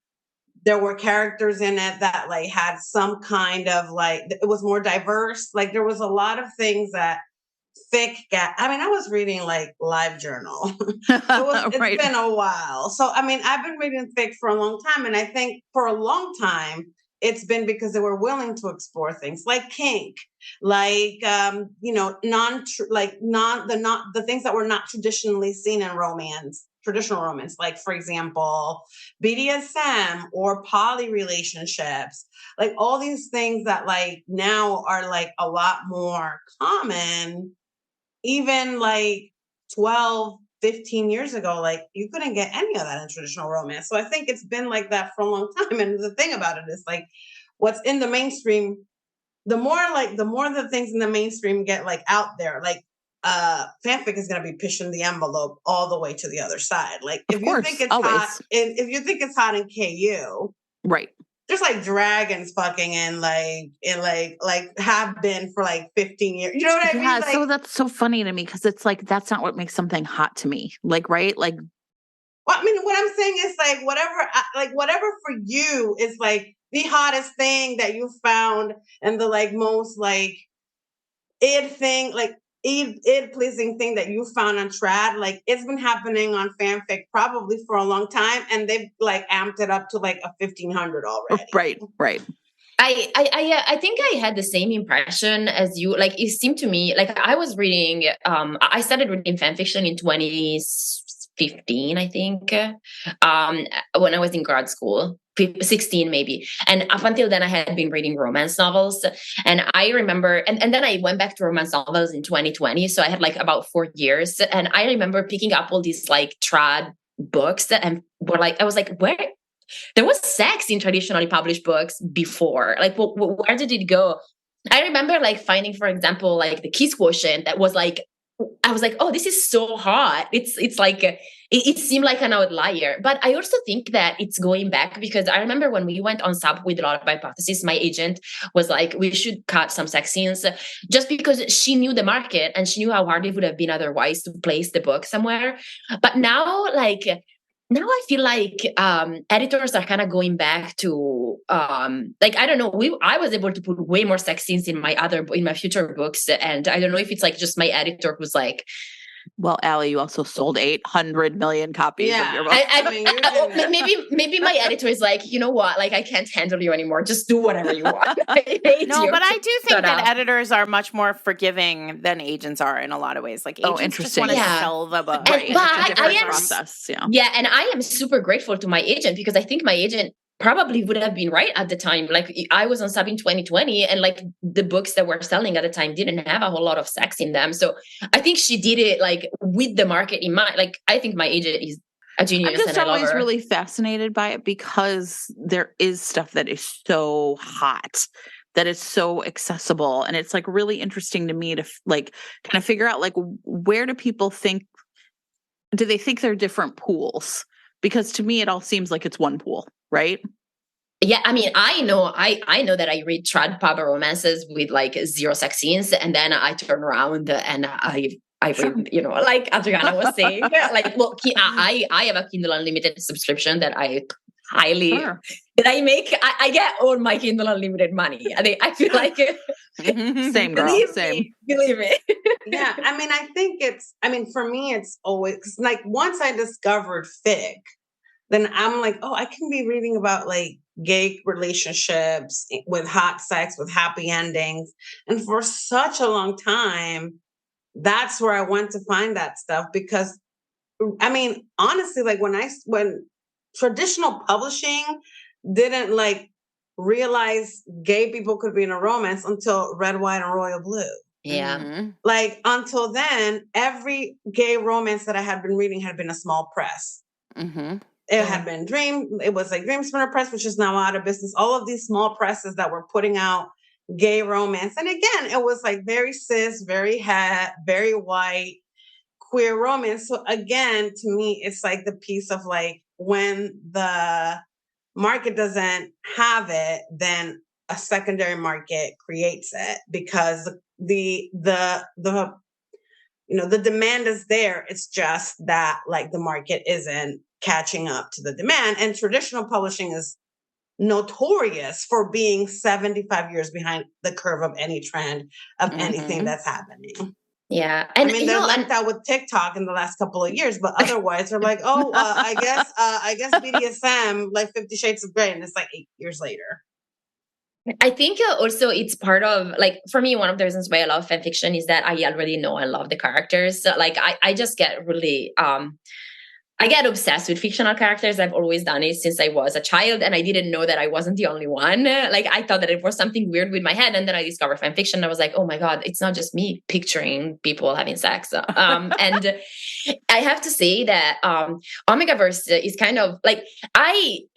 There were characters in it that like had some kind of like, it was more diverse. Like there was a lot of things that fic got. I mean, I was reading like LiveJournal. It's right. Been a while. So, I mean, I've been reading fic for a long time. And I think for a long time, it's been because they were willing to explore things like kink, like the things that were not traditionally seen in traditional romance, like for example, BDSM or poly relationships, like all these things that like now are like a lot more common, even like 12, 15 years ago, like you couldn't get any of that in traditional romance. So I think it's been like that for a long time. And the thing about it is like what's in the mainstream, the more the things in the mainstream get like out there, like fanfic is going to be pushing the envelope all the way to the other side. Like if you think it's hot in KU, right, there's like dragons fucking in have been for like 15 years. You know what I mean? Yeah, so that's so funny to me because it's like that's not what makes something hot to me. Like, right? Like, well, I mean, what I'm saying is like whatever for you is like the hottest thing that you found and the like most like id thing, like id pleasing thing that you found on trad, like it's been happening on fanfic probably for a long time, and they've like amped it up to like a 1500 already. Right. I think I had the same impression as you. Like it seemed to me like I was reading. I started reading fanfiction in 2015, I think, when I was in grad school. 16 maybe, and up until then I had been reading romance novels, and I remember and then I went back to romance novels in 2020, so I had like about 4 years, and I remember picking up all these like trad books and were like, I was like, where there was sex in traditionally published books before, like where did it go? I remember like finding, for example, like the Kiss Quotient that was like, I was like, oh, this is so hot. It's like, it seemed like an outlier. But I also think that it's going back because I remember when we went on sub with a lot of hypotheses, my agent was like, we should cut some sex scenes just because she knew the market and she knew how hard it would have been otherwise to place the book somewhere. But now, now I feel like editors are kind of going back to like, I don't know, I was able to put way more sex scenes in my future books, and I don't know if it's like just my editor who's like, well, Allie, you also sold 800 million copies of your book. Maybe my editor is like, you know what, like I can't handle you anymore. Just do whatever you want. No, but I do think that editors are much more forgiving than agents are in a lot of ways. Like agents just want to sell the book. But and I am super grateful to my agent because I think my agent probably would have been right at the time. Like I was on sub in 2020 and like the books that were selling at the time didn't have a whole lot of sex in them. So I think she did it like with the market in mind. Like I think my agent is a genius. I'm just always really fascinated by it because there is stuff that is so hot, that is so accessible. And it's like really interesting to me to like kind of figure out like where do people think, do they think they're different pools? Because to me, it all seems like it's one pool, right? Yeah, I mean, I know that I read trad pub romances with like 0 sex scenes, and then I turn around and I read, you know, like Adriana was saying, like, well, I have a Kindle Unlimited subscription that I highly that I make. I get all my Kindle Unlimited money. I feel like same girl, believe me. Yeah, I mean, for me, it's always like once I discovered fic, then I'm like, oh, I can be reading about like gay relationships with hot sex, with happy endings. And for such a long time, that's where I went to find that stuff. Because I mean, honestly, like when traditional publishing didn't like realize gay people could be in a romance until Red, White, and Royal Blue. Yeah. Mm-hmm. Like until then, every gay romance that I had been reading had been a small press. Mm-hmm. It had been it was like Dream Spinner Press, which is now out of business. All of these small presses that were putting out gay romance. And again, it was like very cis, very very white, queer romance. So again, to me, it's like the piece of like when the market doesn't have it, then a secondary market creates it because the demand is there. It's just that like the market isn't catching up to the demand. And traditional publishing is notorious for being 75 years behind the curve of any trend of anything that's happening. Yeah. And I mean, they're left out with TikTok in the last couple of years, but otherwise they're like, oh, I guess BDSM, like 50 Shades of Grey. And it's like 8 years later. I think also it's part of, like, for me, one of the reasons why I love fanfiction is that I already know I love the characters. So, like, I just get really, I get obsessed with fictional characters. I've always done it since I was a child, and I didn't know that I wasn't the only one. Like, I thought that it was something weird with my head, and then I discovered fan fiction. I was like, oh my God, it's not just me picturing people having sex. And I have to say that Omegaverse is kind of like,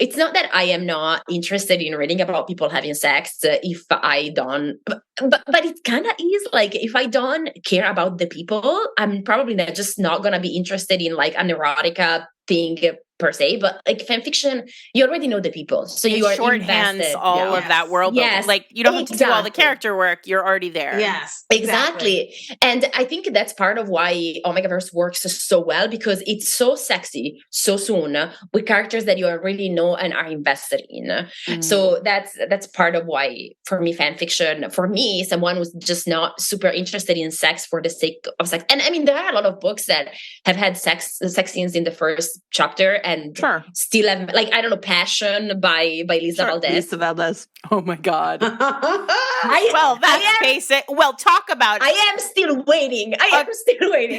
it's not that I am not interested in reading about people having sex if I don't, but it kind of is like, if I don't care about the people, I'm probably just not going to be interested in like an erotica thing per se, but like fan fiction, you already know the people, so you are shorthands invested. all of that world building. Like you don't have to do all the character work; you're already there. Yes, exactly. And I think that's part of why Omegaverse works so well, because it's so sexy so soon with characters that you already know and are invested in. So that's part of why, for me, fan fiction, for me, someone who's just not super interested in sex for the sake of sex. And I mean, there are a lot of books that have had sex scenes in the first chapter and still have, like, I don't know, Passion by Lisa Valdez. Lisa Valdez. Oh my God. That's basic. Well, talk about. I am still waiting.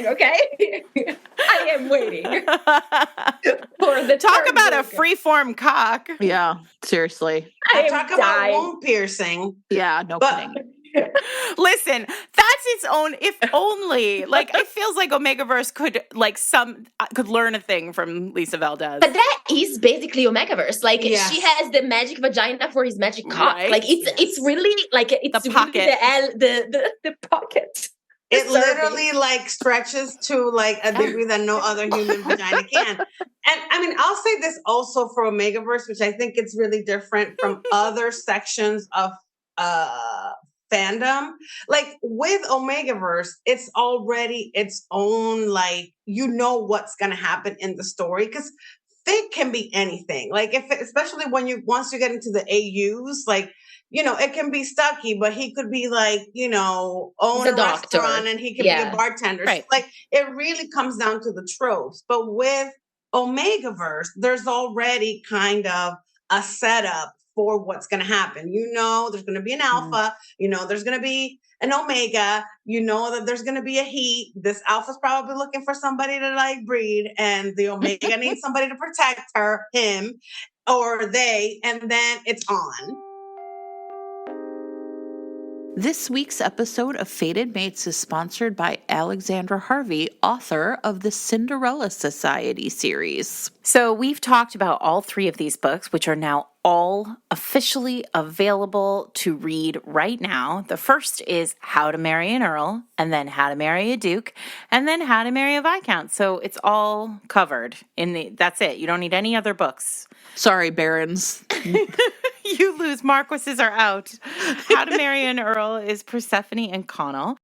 Okay. I am waiting for the talk about a freeform cock. Yeah, seriously. I talk about womb piercing. Yeah, no kidding. Listen, that's its own. If only, like, it feels like Omegaverse could learn a thing from Lisa Valdez. But that is basically Omegaverse. Like, she has the magic vagina for his magic cock. Right? Like, it's really like it's the pocket. Really the pocket. It literally like stretches to like a degree that no other human vagina can. And I mean, I'll say this also for Omegaverse, which I think it's really different from other sections of fandom. Like with Omegaverse, it's already its own, like, you know what's going to happen in the story, because fic can be anything. Like especially once you get into the AUs, like, you know, it can be Stucky, but he could be like, you know, own a restaurant and he could be a bartender. Right. So like it really comes down to the tropes. But with Omegaverse, there's already kind of a setup for what's going to happen. You know, there's going to be an alpha, you know, there's going to be an omega, you know that there's going to be a heat. This alpha's probably looking for somebody to like breed, and the omega needs somebody to protect him or they, and then it's on. This week's episode of Fated Mates is sponsored by Alexandra Harvey, author of the Cinderella Society series. So we've talked about all three of these books, which are now all officially available to read right now. The first is How to Marry an Earl, and then How to Marry a Duke, and then How to Marry a Viscount. So it's all covered that's it. You don't need any other books. Sorry, barons. You lose. Marquises are out. How to Marry an Earl is Persephone and Connell.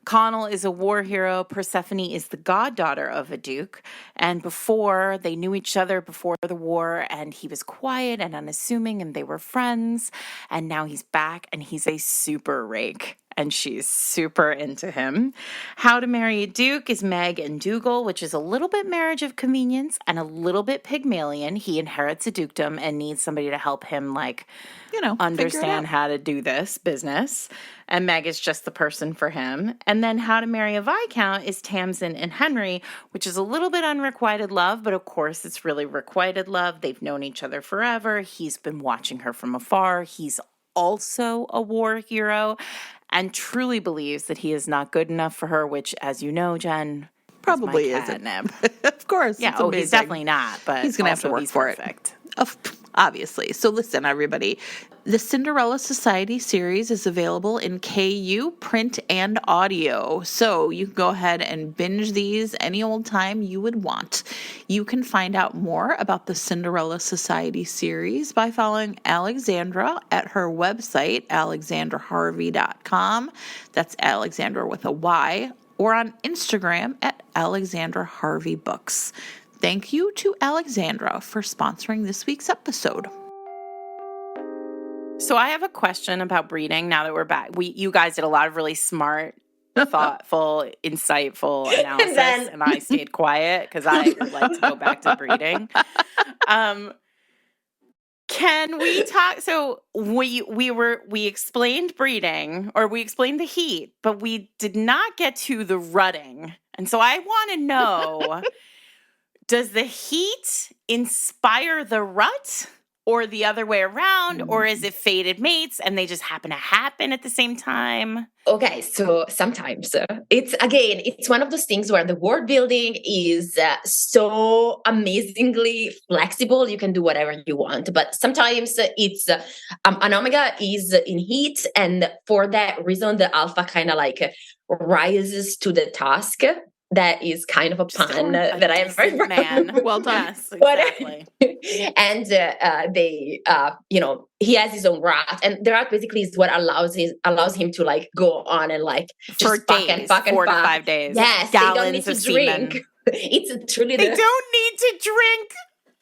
Connell is a war hero. Persephone is the goddaughter of a duke. And before, they knew each other before the war, and he was quiet and unassuming, and they were friends. And now he's back, and he's a super rake, and she's super into him. How to Marry a Duke is Meg and Dougal, which is a little bit Marriage of Convenience and a little bit Pygmalion. He inherits a dukedom and needs somebody to help him, like, you know, understand how to do this business. And Meg is just the person for him. And then How to Marry a Viscount is Tamsin and Henry, which is a little bit unrequited love, but of course it's really requited love. They've known each other forever. He's been watching her from afar. He's also a war hero and truly believes that he is not good enough for her, which, as you know, Jen, probably isn't. Of course. Yeah, he's definitely not, but he's going to have to work for it. Obviously. So listen, everybody, the Cinderella Society series is available in KU, print, and audio. So you can go ahead and binge these any old time you would want. You can find out more about the Cinderella Society series by following Alexandra at her website, alexandraharvey.com. That's Alexandra with a Y, or on Instagram at Alexandra Harvey Books. Thank you to Alexandra for sponsoring this week's episode. So I have a question about breeding now that we're back. You guys did a lot of really smart, thoughtful, insightful analysis, and I stayed quiet because I would like to go back to breeding. Can we talk? So we explained breeding, or we explained the heat, but we did not get to the rutting. And so I want to know, does the heat inspire the rut, or the other way around, or is it fated mates and they just happen to happen at the same time? Okay, so sometimes it's one of those things where the world building is so amazingly flexible. You can do whatever you want, but sometimes it's an omega is in heat, and for that reason, the alpha kind of like rises to the task. That is kind of a pun that I am very proud man. Well done. Yes, exactly. And they, he has his own rat, and the rat basically is what allows him to like go on and like just for fuck days, and fuck 4 and to fuck. 5 days. Yes, gallons they don't need to of drink. Semen. It's truly they don't need to drink.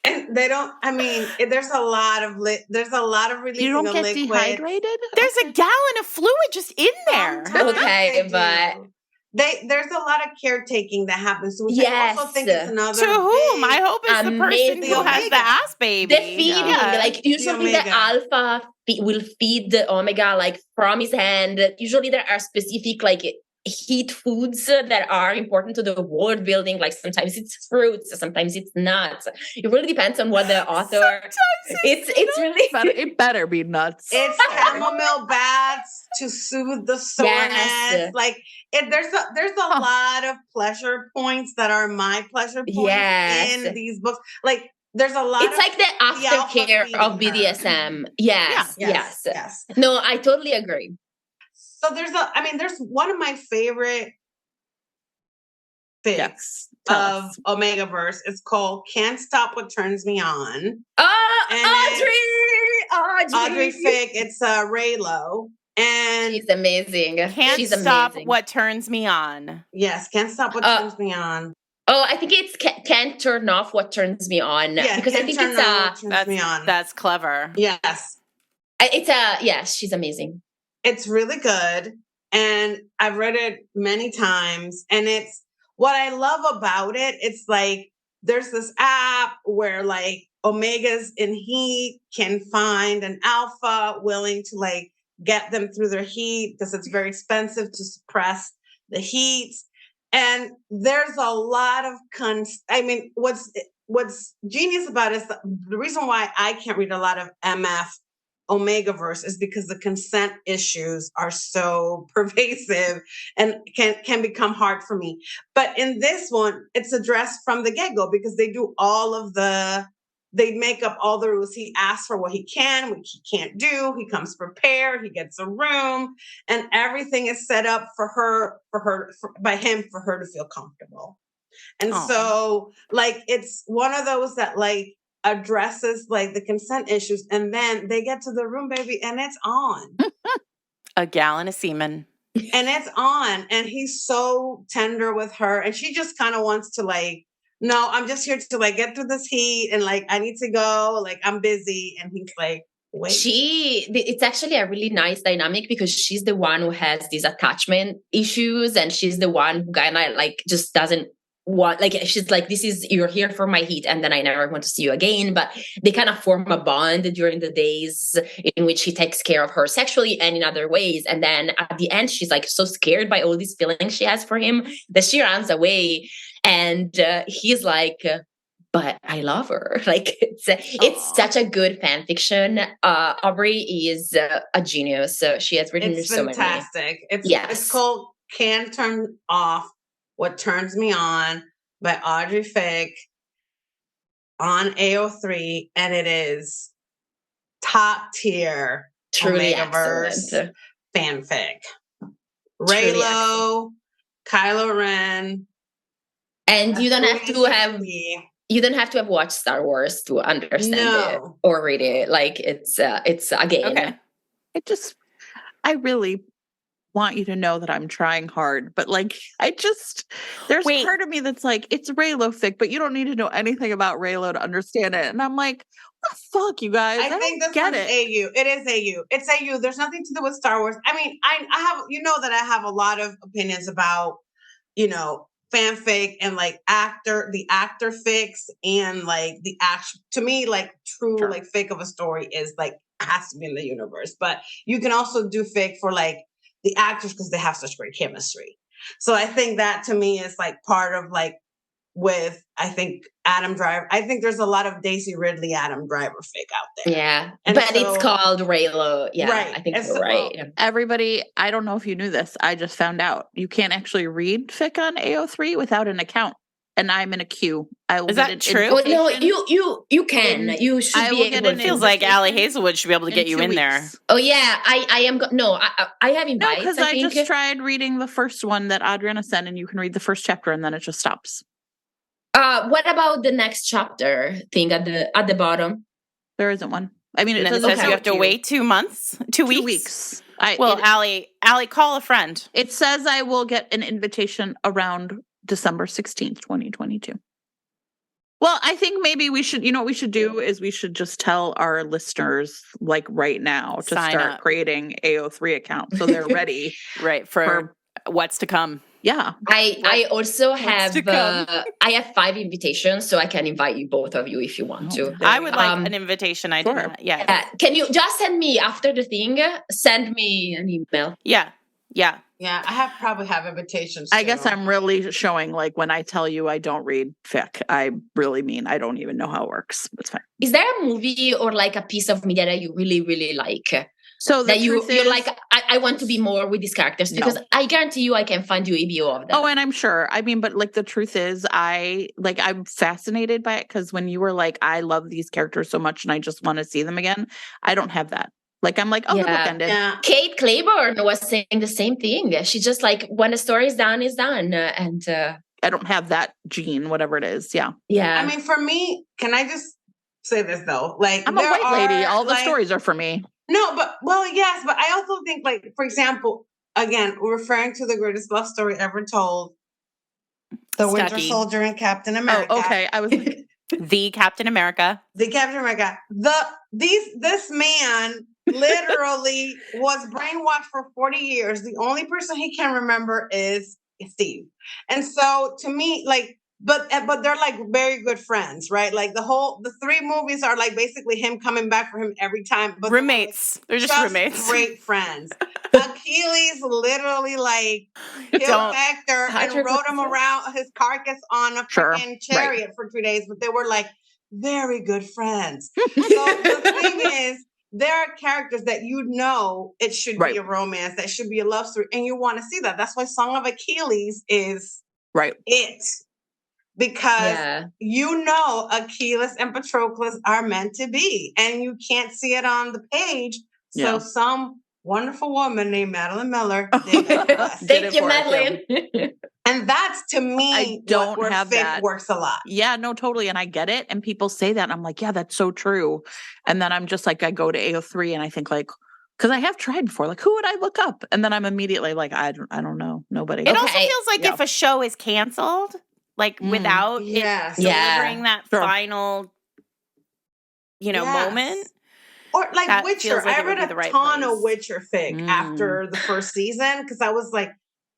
And they don't. I mean, there's a lot of releasing. You don't get liquid. dehydrated. There's a gallon of fluid just in there. Okay, but there's a lot of caretaking that happens. Which yes. I also think it's another. To whom? I hope it's the person who has the ass baby. The feeding, like usually the alpha will feed the omega like from his hand. Usually there are specific like heat foods that are important to the world building. Like sometimes it's fruits, sometimes it's nuts. It really depends on what the author. It's really it better be nuts. It's chamomile baths to soothe the soreness. Yes. Like there's a lot of pleasure points that are my pleasure points in these books. Like there's a lot. It's like the aftercare of BDSM. Yes. No, I totally agree. So there's one of my favorite fics of Omegaverse. It's called Can't Stop What Turns Me On. Audrey fic. It's Raylo. And she's amazing. Can't stop what turns me on. Yes, can't stop what turns me on. Oh, I think it's can't turn off what turns me on. Yeah, because I think that's clever. Yes. She's amazing. It's really good. And I've read it many times. And it's what I love about it. It's like there's this app where like omegas in heat can find an alpha willing to like get them through their heat because it's very expensive to suppress the heat. And there's a lot of what's genius about it is the reason why I can't read a lot of MF Omegaverse is because the consent issues are so pervasive and can become hard for me. But in this one, it's addressed from the get-go because they do they make up all the rules. He asks for what he can, what he can't do. He comes prepared. He gets a room, and everything is set up by him for her to feel comfortable. And so, like, it's one of those that like addresses like the consent issues, and then they get to the room, baby, and it's on. A gallon of semen. And it's on, and he's so tender with her, and she just kind of wants to like, no, I'm just here to like get through this heat, and like I need to go, like I'm busy, and he's like, wait. It's actually a really nice dynamic because she's the one who has these attachment issues, and she's the one who kind of like just doesn't want, like she's like, you're here for my heat, and then I never want to see you again. But they kind of form a bond during the days in which he takes care of her sexually and in other ways. And then at the end, she's like so scared by all these feelings she has for him that she runs away. And he's like, but I love her. Like it's such a good fan fiction. Aubrey is a genius. So she has written so many. It's fantastic. It's called Can't Turn Off What Turns Me On by Audrey Fick on AO3, and it is top tier truly Omegaverse fanfic. Raylo, Kylo Ren, and you don't have to have watched Star Wars to understand it or read it. Like it's a game. Okay. I really want you to know that I'm trying hard, but like there's part of me that's like, it's Raylo fic, but you don't need to know anything about Raylo to understand it. And I'm like, what the fuck, you guys? I think this one's AU. It is AU. It's AU. There's nothing to do with Star Wars. I mean, I have, that I have a lot of opinions about, fanfic and like the actor fics, and like the actual, to me, like true like fic of a story is like has to be in the universe. But you can also do fic for like the actors because they have such great chemistry. So I think that to me is like part of like with, I think, Adam Driver. I think there's a lot of Daisy Ridley, Adam Driver fic out there. Yeah. But it's called Raylo. Yeah. Right. I think you're right. Everybody, I don't know if you knew this. I just found out you can't actually read fic on AO3 without an account. and I'm in a queue. I will Is that true? Oh, no, you can. You should be able to. It feels like Allie Hazelwood should be able to get you in there. Oh, yeah. I am. I have invites. No, because I just tried reading the first one that Adriana sent, and you can read the first chapter, and then it just stops. What about the next chapter thing at the bottom? There isn't one. I mean, it says you have to wait 2 months, 2 weeks. 2 weeks. Allie, call a friend. It says I will get an invitation around December 16th, 2022. Well, I think maybe we should, what we should do is we should just tell our listeners, like right now, to start creating AO3 accounts so they're ready. Right, for what's to come. Yeah. I also have I have 5 invitations, so I can invite you, both of you, if you want to. I would like an invitation. I do. Yeah. Can you just send me after the thing? Send me an email. Yeah. Yeah, I probably have invitations. I guess I'm really showing, like, when I tell you I don't read fic, I really mean I don't even know how it works. It's fine. Is there a movie or like a piece of media that you really, really like? So that you're like, I want to be more with these characters, because I guarantee you I can find you ABO of them. Oh, and I'm sure. I mean, but like the truth is I'm fascinated by it, because when you were like, I love these characters so much and I just want to see them again, I don't have that. Like, I'm like, the book ended. Yeah. Kate Claiborne was saying the same thing. She's just like, when the story is done, it's done. And I don't have that gene, whatever it is. Yeah. Yeah. I mean, for me, can I just say this though? Like, I'm a white lady. All the stories are for me. No, but yes, but I also think, like, for example, again, referring to the greatest love story ever told, The Winter Soldier and Captain America. Oh, okay. I was like, the Captain America. The Captain America. This man literally was brainwashed for 40 years. The only person he can remember is Steve. And so to me, like, but they're like very good friends, right? Like the 3 movies are like basically him coming back for him every time. But roommates. They're just roommates. Great friends. Achilles literally like killed Hector and rode him around his carcass on a freaking chariot for 2 days. But they were like very good friends. So the thing is, there are characters that it should be a romance, that should be a love story, and you want to see that. That's why Song of Achilles is it. Because Achilles and Patroclus are meant to be, and you can't see it on the page. So some wonderful woman named Madeline Miller did it. Thank you, Madeline. And that's, to me, I don't where have fic that. Works a lot. Yeah, no, totally. And I get it. And people say that. And I'm like, yeah, that's so true. And then I'm just like, I go to AO3 and I think like, because I have tried before, like, who would I look up? And then I'm immediately like, I don't know. Nobody. It also feels like if a show is canceled, like without it delivering that final, moment. Or like Witcher. I read a ton of Witcher fic after the first season, because I was like,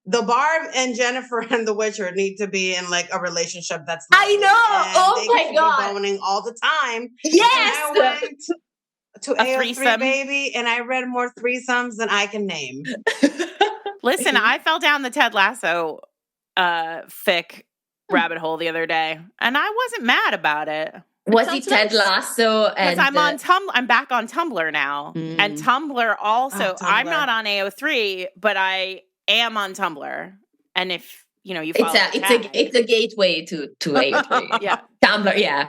the Barb and Jennifer and the Witcher need to be in like a relationship that's I know. Oh my God. Boning all the time. Yes. And I went to AO3, baby, and I read more threesomes than I can name. Listen, I fell down the Ted Lasso fic rabbit hole the other day, and I wasn't mad about it. Was it Ted Lasso? Because I'm on I'm back on Tumblr now, and Tumblr also. I'm not on AO3, but I am on Tumblr, and if you follow it's a gateway to AO3. Yeah, Tumblr. Yeah.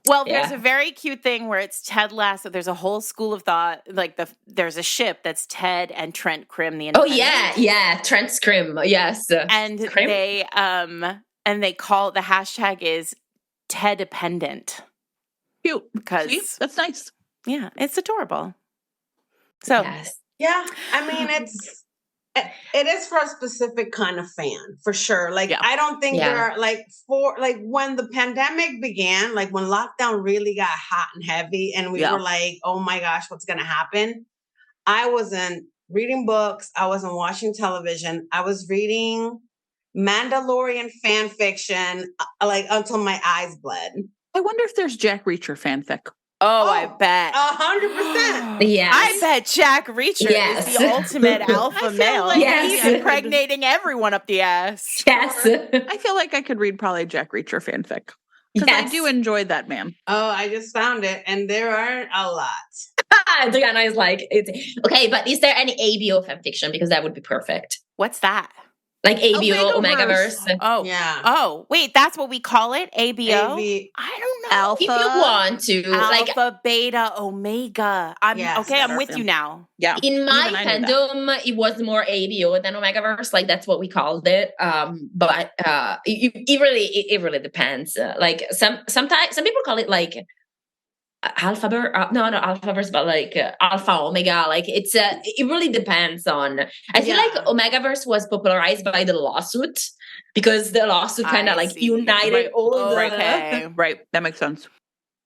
Well, there's a very cute thing where it's Ted Lasso. There's a whole school of thought, like there's a ship that's Ted and Trent Krim. Oh yeah, Trent Krim. Yes, and they call the hashtag is Ted dependent. Cute, because that's nice. Yeah, it's adorable. So yeah, I mean it is for a specific kind of fan, for sure. Like, I don't think there are when the pandemic began, like when lockdown really got hot and heavy and we were like, oh my gosh, what's going to happen? I wasn't reading books. I wasn't watching television. I was reading Mandalorian fan fiction, like until my eyes bled. I wonder if there's Jack Reacher fanfic. Oh, I bet 100%. Yeah, I bet Jack Reacher is the ultimate alpha male. Like he's impregnating everyone up the ass. Yes, I feel like I could read probably Jack Reacher fanfic because I do enjoy that man. Oh, I just found it, and there aren't a lot. Adriana is like, okay, but is there any ABO fanfiction? Because that would be perfect. What's that? Like ABO, Omegaverse. Oh, yeah. Oh, wait, that's what we call it? ABO? I don't know. Alpha. If you want to. Alpha, beta, omega. I'm with you now. Yeah. In my fandom, it was more ABO than Omegaverse. Like that's what we called it. But it really depends. Like sometimes some people call it like Alphaverse. No, Alphaverse, but like Alpha Omega. Like it really depends on. I feel like Omegaverse was popularized by the lawsuit because the lawsuit kind of like united all the. Okay, right. That makes sense.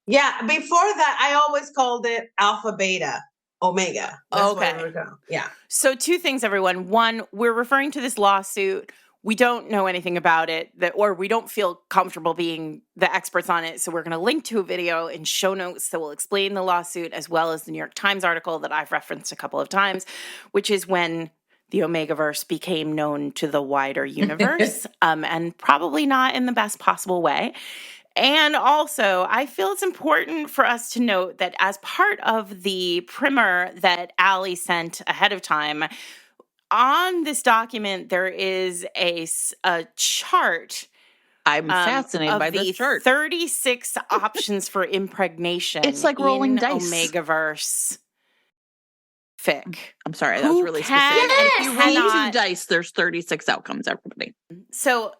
Yeah. Before that, I always called it Alpha, Beta, Omega. That's what we were. Yeah. So 2 things, everyone. One, we're referring to this lawsuit. We don't know anything about it, or we don't feel comfortable being the experts on it. So we're going to link to a video in show notes that will explain the lawsuit, as well as the New York Times article that I've referenced a couple of times, which is when the Omegaverse became known to the wider universe, and probably not in the best possible way. And also, I feel it's important for us to note that as part of the primer that Allie sent ahead of time, on this document, there is a chart. I'm fascinated by this chart. 36 options for impregnation. It's like rolling dice. Omegaverse fic. I'm sorry, that was really specific. Yes, if you roll 2 dice, there's 36 outcomes, everybody. So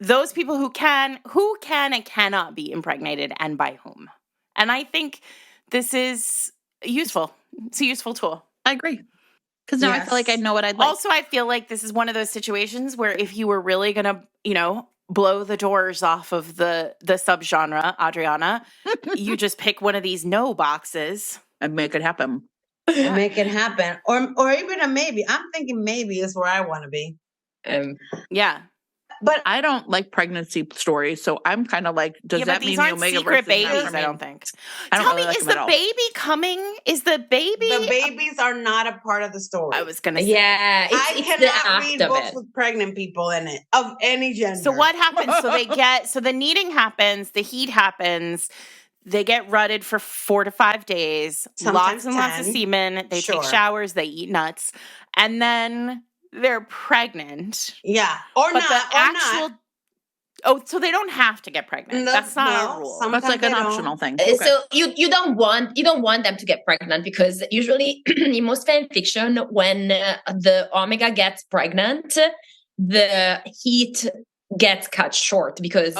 those people who can and cannot be impregnated, and by whom. And I think this is useful. It's a useful tool. I agree. Because now I feel like I know what I'd like. Also, I feel like this is one of those situations where if you were really going to, blow the doors off of the subgenre, Adriana, you just pick one of these no boxes. And make it happen. Make it happen. Or even a maybe. I'm thinking maybe is where I want to be. Yeah. But I don't like pregnancy stories, so I'm kind of like, does that mean the Omegaverse secret babies? I don't think. Tell me, is the baby coming? Is the baby? The babies are not a part of the story. I was going to say. Yeah, I cannot read books with pregnant people in it of any gender. So what happens? So the kneading happens, the heat happens. They get rutted for 4 to 5 days. Sometimes lots and lots of semen. They take showers. They eat nuts, and then they're pregnant. Yeah. Or not. Oh, so they don't have to get pregnant. That's not a rule. That's like an optional thing. Okay. So you don't want them to get pregnant, because usually in most fan fiction, when the Omega gets pregnant, the heat gets cut short because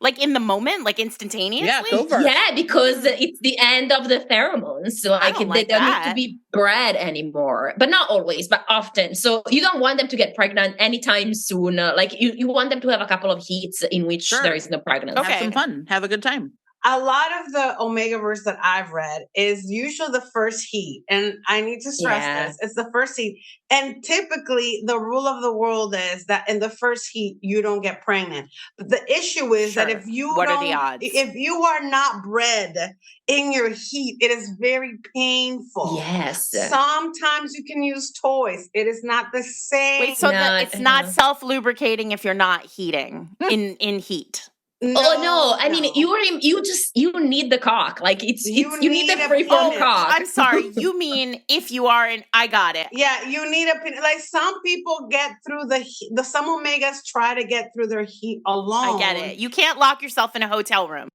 like in the moment, like instantaneously? Yeah, go for it. Yeah, because it's the end of the pheromones. So they don't need to be bred anymore. But not always, but often. So you don't want them to get pregnant anytime soon. Like you want them to have a couple of heats in which there is no pregnancy. Okay. Have some fun. Have a good time. A lot of the Omegaverse that I've read is usually the first heat. And I need to stress this. It's the first heat. And typically the rule of the world is that in the first heat, you don't get pregnant. But the issue is that if you are the odds? If you are not bred in your heat, it is very painful. Yes. Sometimes you can use toys. It is not the same. Wait, so it's not self-lubricating if you're not heating in heat. No. I mean, you need the cock. Like you need the freeform cock. I'm sorry. You mean if you are I got it. Yeah, you need like some people get through some Omegas try to get through their heat alone. I get it. You can't lock yourself in a hotel room.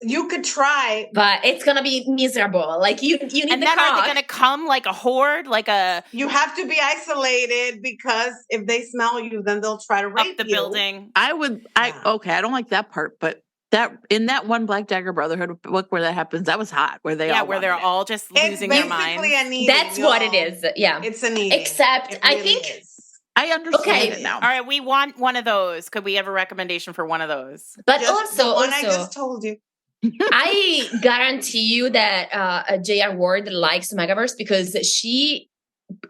You could try, but it's gonna be miserable. Like you need and the then cock. Are they gonna come like a horde? You have to be isolated, because if they smell you, then they'll try to rape the building. I don't like that part, but that in that one Black Dagger Brotherhood book where that happens, that was hot. Where they're all just losing their minds. That's what it is. Yeah, it's a need. Except I think. I understand it now. All right, we want one of those. Could we have a recommendation for one of those? But the one I just told you. I guarantee you that J.R. Ward likes Omegaverse because she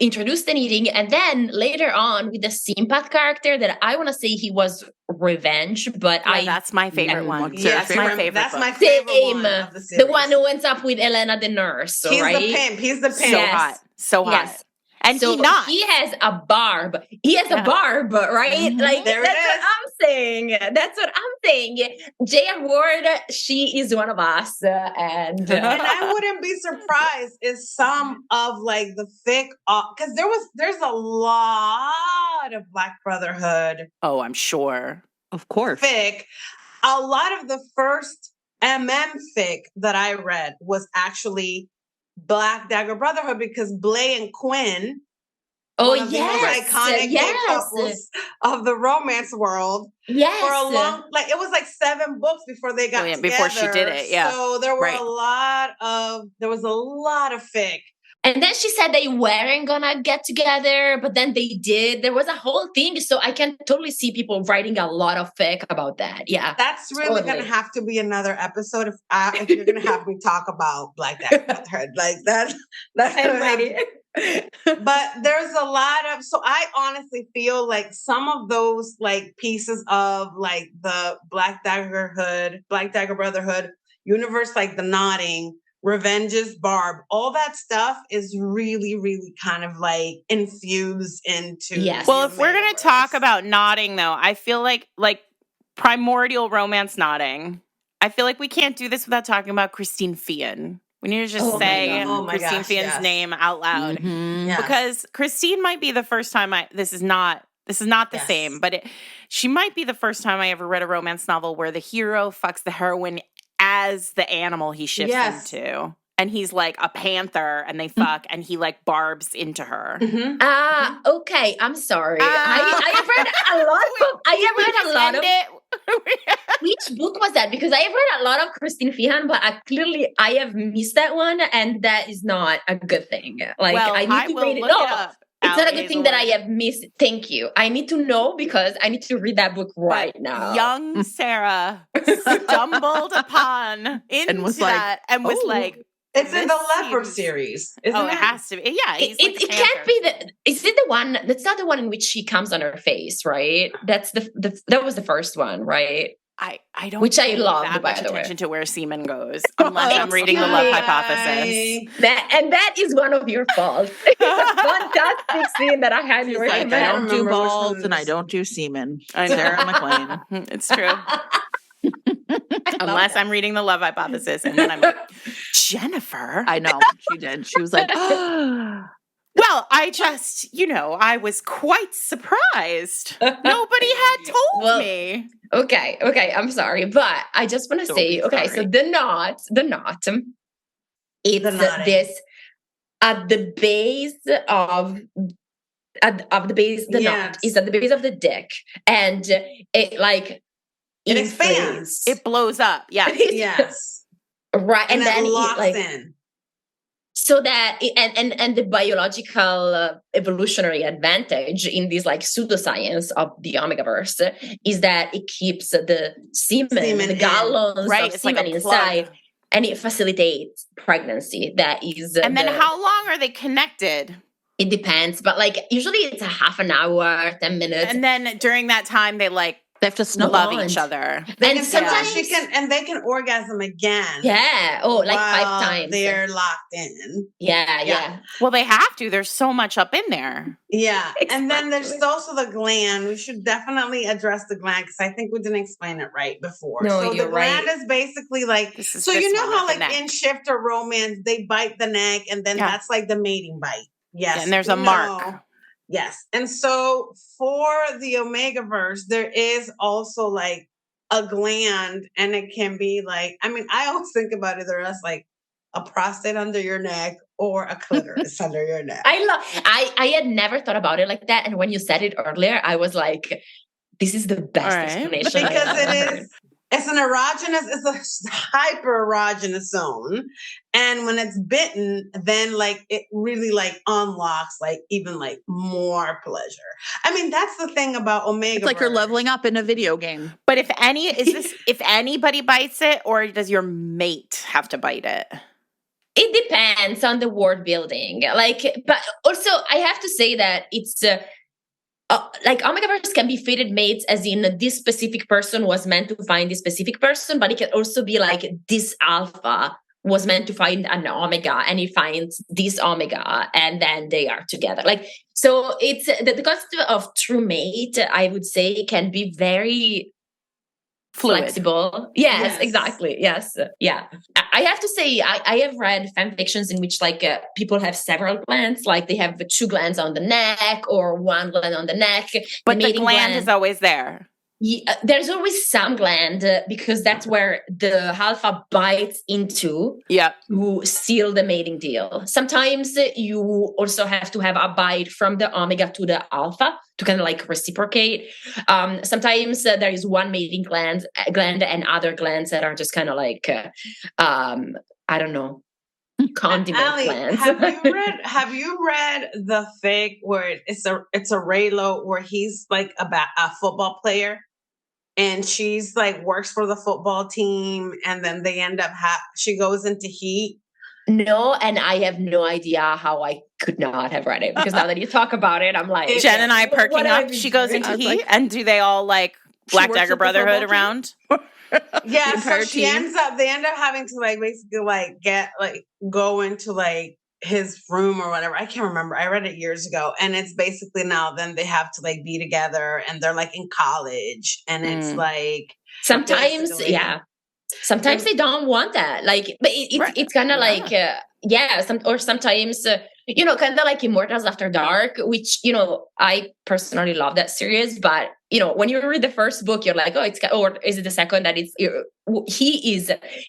introduced the knitting, and then later on with the Sympath character that I want to say he was revenge, but that's my favorite one. That's my favorite. That's my favorite one of the series. The one who ends up with Elena the nurse. He's right? the pimp. He's the pimp. So hot. Yes. And so he has a barb. He has a barb, right? Mm-hmm. Like that's what I'm saying. That's what I'm thing. J.R. Ward, she is one of us. And I wouldn't be surprised if some of like the fic, because there's a lot of Black Brotherhood. Oh, I'm sure. Of course. Fic. A lot of the first fic that I read was actually Black Dagger Brotherhood because Blay and Quinn, one of the most iconic gay couples of the romance world. Yes. For a long, like it was like 7 books before they got together. Before she did it, yeah. So there were there was a lot of fic. And then she said they weren't gonna get together, but then they did. There was a whole thing. So I can totally see people writing a lot of fic about that. Yeah. That's really gonna have to be another episode if you're gonna have me talk about Black Dagger Brotherhood. Like that's I'm ready. But there's a lot of, so I honestly feel like some of those like pieces of like the Black Dagger Brotherhood universe, like the Nodding, Revenge's Barb, all that stuff is really, really kind of like infused into. Yes. Well, if we're going to talk about Nodding though, I feel like primordial romance Nodding, I feel like we can't do this without talking about Christine Fian. We need to just say Christine Fian's name out loud because Christine might be the first time this is not the same, but she might be the first time I ever read a romance novel where the hero fucks the heroine as the animal he shifts into. And he's like a panther and they fuck and he like barbs into her. Okay. I'm sorry. I have read a lot of which book was that? Because I have read a lot of Christine Fian, but I have missed that one, and that is not a good thing. Like I need to read it. No, it's not a good thing that I have missed. Thank you. I need to know because I need to read that book right now. Young Sarah stumbled upon into that and was like, it's in the Leopard series. Isn't it? It has to be. Yeah. It can't be is it the one, that's not the one in which she comes on her face, right? That's that was the first one, right? I don't which I love that by much the way. attention to where semen goes unless I'm reading the Love Hypothesis. That is one of your faults. Fantastic scene that I had. Like, I don't do balls and I don't do semen. Sarah McLean. It's true. Unless I'm reading the Love Hypothesis and then I'm like, Jennifer. I know. She did. She was like, well, I just, I was quite surpized. Nobody had told me. Okay. I'm sorry. But I just want to say, so the knot, it's this at the base of the base, the knot is at the base of the dick. And it like, it expands. It blows up. Yeah. Yes. Right. And then it locks in. So that, and the biological evolutionary advantage in this like pseudoscience of the Omegaverse is that it keeps the semen the gallons of semen inside, and it facilitates pregnancy. That is. And then how long are they connected? It depends, but like usually it's a half an hour, 10 minutes. And then during that time, they have to love each other. And sometimes they can orgasm again. Yeah. Oh, like 5 times. They're locked in. Yeah. Well, they have to. There's so much up in there. Yeah. And then there's also the gland. We should definitely address the gland because I think we didn't explain it right before. No, so you're the gland is basically like, how like in Shifter romance, they bite the neck and then that's like the mating bite. Yes. And there's a mark. Yes. And so for the Omegaverse, there is also like a gland and it can be like, I always think about it as like a prostate under your neck or a clitoris under your neck. I had never thought about it like that. And when you said it earlier, I was like, this is the best explanation. Because it's a hyper erogenous zone. And when it's bitten, then like it really like unlocks like even like more pleasure. That's the thing about Omegaverse. It's like you're leveling up in a video game. But if anybody bites it, or does your mate have to bite it? It depends on the world building. But also I have to say that it's like Omegaverse can be fated mates as in this specific person was meant to find this specific person, but it can also be like this alpha was meant to find an omega and he finds this omega and then they are together. So it's the concept of true mate, I would say, can be very flexible. Yes, exactly. Yes. Yeah. I have to say, I have read fan fictions in which like people have several glands, like they have 2 glands on the neck or 1 gland on the neck. But the gland is always there. There's always some gland because that's where the alpha bites into to seal the mating deal. Sometimes you also have to have a bite from the omega to the alpha to kind of like reciprocate. Sometimes there is one mating gland and other glands that are just kind of like, I don't know, condiment glands. Have you read the fic where it's a Raylo where he's like a football player and she's like works for the football team and then they end up she goes into heat? No, and I have no idea how I could not have read it because now that you talk about it, I'm like Jen and I perking up. She goes into heat, and do they all like Black Dagger Brotherhood around? Yeah, so they end up having to like basically like go into like his room or whatever. I can't remember. I read it years ago, and it's basically now then they have to like be together, and they're like in college, and it's like sometimes sometimes they don't want that, like, but it's kind of like sometimes you know, kind of like Immortals After Dark, which, you know, I personally love that series, but you know, when you read the first book, you're like, oh, or is it the second that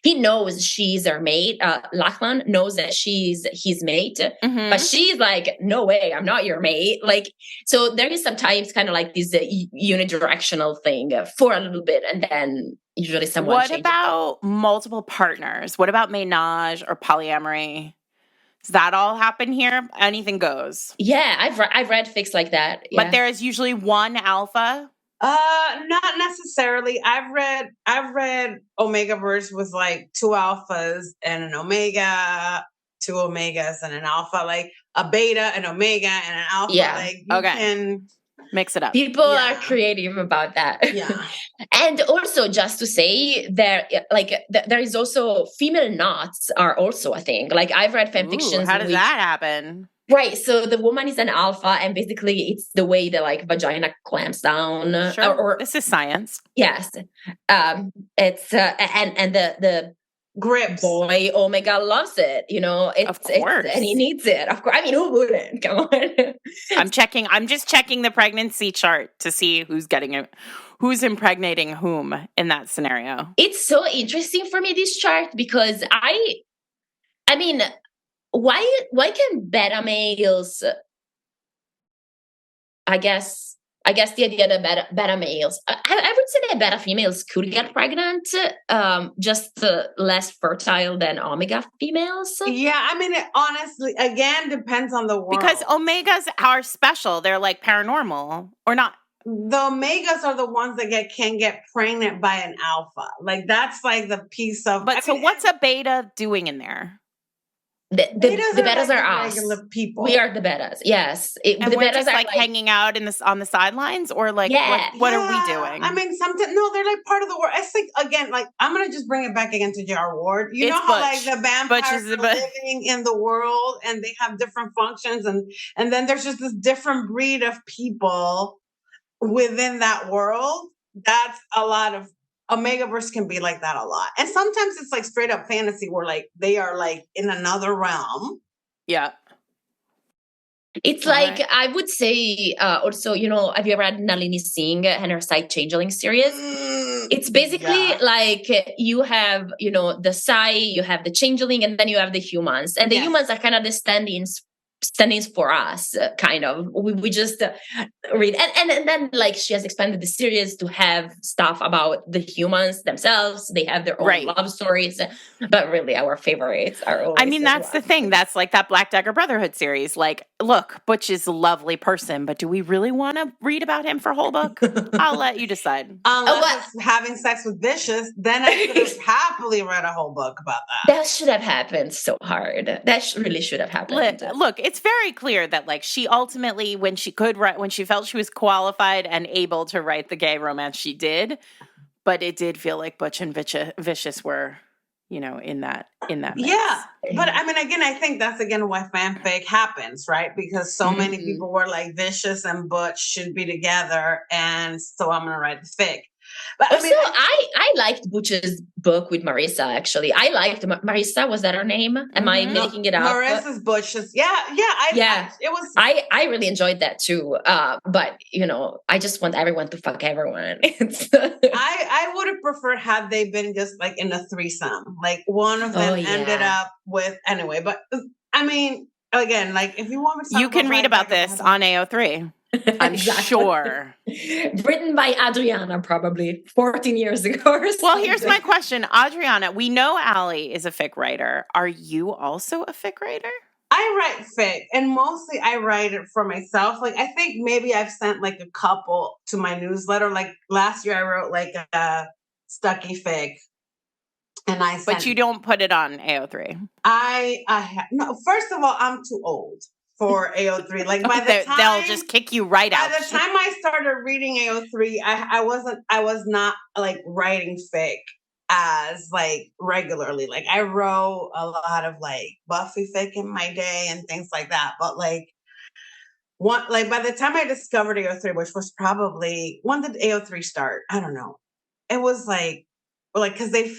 he knows she's her mate. Lachlan knows that she's his mate, but she's like, no way, I'm not your mate. Like, so there is sometimes kind of like this unidirectional thing for a little bit, and then usually someone. What about multiple partners? What about ménage or polyamory? Does that all happen here? Anything goes. Yeah, I've read fics like that. Yeah. But there is usually one alpha. Not necessarily. I've read Omegaverse with like 2 alphas and an omega, 2 omegas and an alpha, like a beta, an omega, and an alpha. Yeah. Like you can mix it up. People are creative about that. Yeah. And also, just to say, there is also female knots are also a thing. Like I've read fan fictions. How does that happen? Right. So the woman is an alpha, and basically it's the way the like vagina clamps down. Sure. Or this is science. Yes. It's and the grips boy Omega loves it. You know, of course, and he needs it. Of course. I mean, who wouldn't? Come on. I'm just checking the pregnancy chart to see who's getting it. Who's impregnating whom in that scenario? It's so interesting for me, this chart, because I mean, why can beta males? I guess the idea that beta males, I would say that beta females could get pregnant, just less fertile than omega females. Yeah, I mean, it honestly, again, depends on the world. Because omegas are special. They're like paranormal or not. The omegas are the ones that can get pregnant by an alpha. Like that's like the piece of. But what's a beta doing in there? The betas are us. Regular people. We are the betas. Yes, and the betas are like hanging out on the sidelines, or like what are we doing? I mean, they're like part of the world. It's like, again, like I'm gonna just bring it back again to J.R. Ward. You know how like the vampires are living in the world and they have different functions, and then there's just this different breed of people within that world. That's a lot of. Omegaverse can be like that a lot. And sometimes it's like straight up fantasy where like they are like in another realm. Yeah. It's like, I would say also, you know, have you ever read Nalini Singh and her Psy Changeling series? It's basically like you have, you know, the Psy, you have the Changeling, and then you have the humans. And the humans are kind of the stand-ins for us, kind of. We just read, and then like she has expanded the series to have stuff about the humans themselves. They have their own love stories, but really our favorites are always. I mean, that's the thing. That's like that Black Dagger Brotherhood series. Like, look, Butch is a lovely person, but do we really want to read about him for a whole book? I'll let you decide. Unless it's having sex with Vicious, then I could have happily read a whole book about that. That should have happened so hard. That really should have happened. Look, it's very clear that like she ultimately, when she felt she was qualified and able to write the gay romance, she did. But it did feel like Butch and Vicious were, you know, in that mix. Yeah, but I mean, again, I think that's again why fanfic happens, right? Because so many people were like, Vicious and Butch should be together, and so I'm gonna write the fic. But also, I liked Butch's book with Marissa, actually. I liked Marissa. Was that her name? Am I making it up? Marissa's Butch's. Yeah. I really enjoyed that too. But, I just want everyone to fuck everyone. I would have preferred had they been just like in a threesome. Like one of them ended up with, anyway. But I mean, again, like if you want me to talk you can read about this on AO3. I'm sure. Written by Adriana, probably 14 years ago or something. Well, here's my question. Adriana, we know Allie is a fic writer. Are you also a fic writer? I write fic, and mostly I write it for myself. Like, I think maybe I've sent like a couple to my newsletter. Like last year I wrote like a Stucky fic. And but you don't put it on AO3. No, first of all, I'm too old for AO3. Like by the time they'll just kick you right out. By the time I started reading AO3, I was not like writing fic as like regularly. Like I wrote a lot of like Buffy fic in my day and things like that. But like by the time I discovered AO3, which was probably, when did AO3 start? I don't know. It was like because they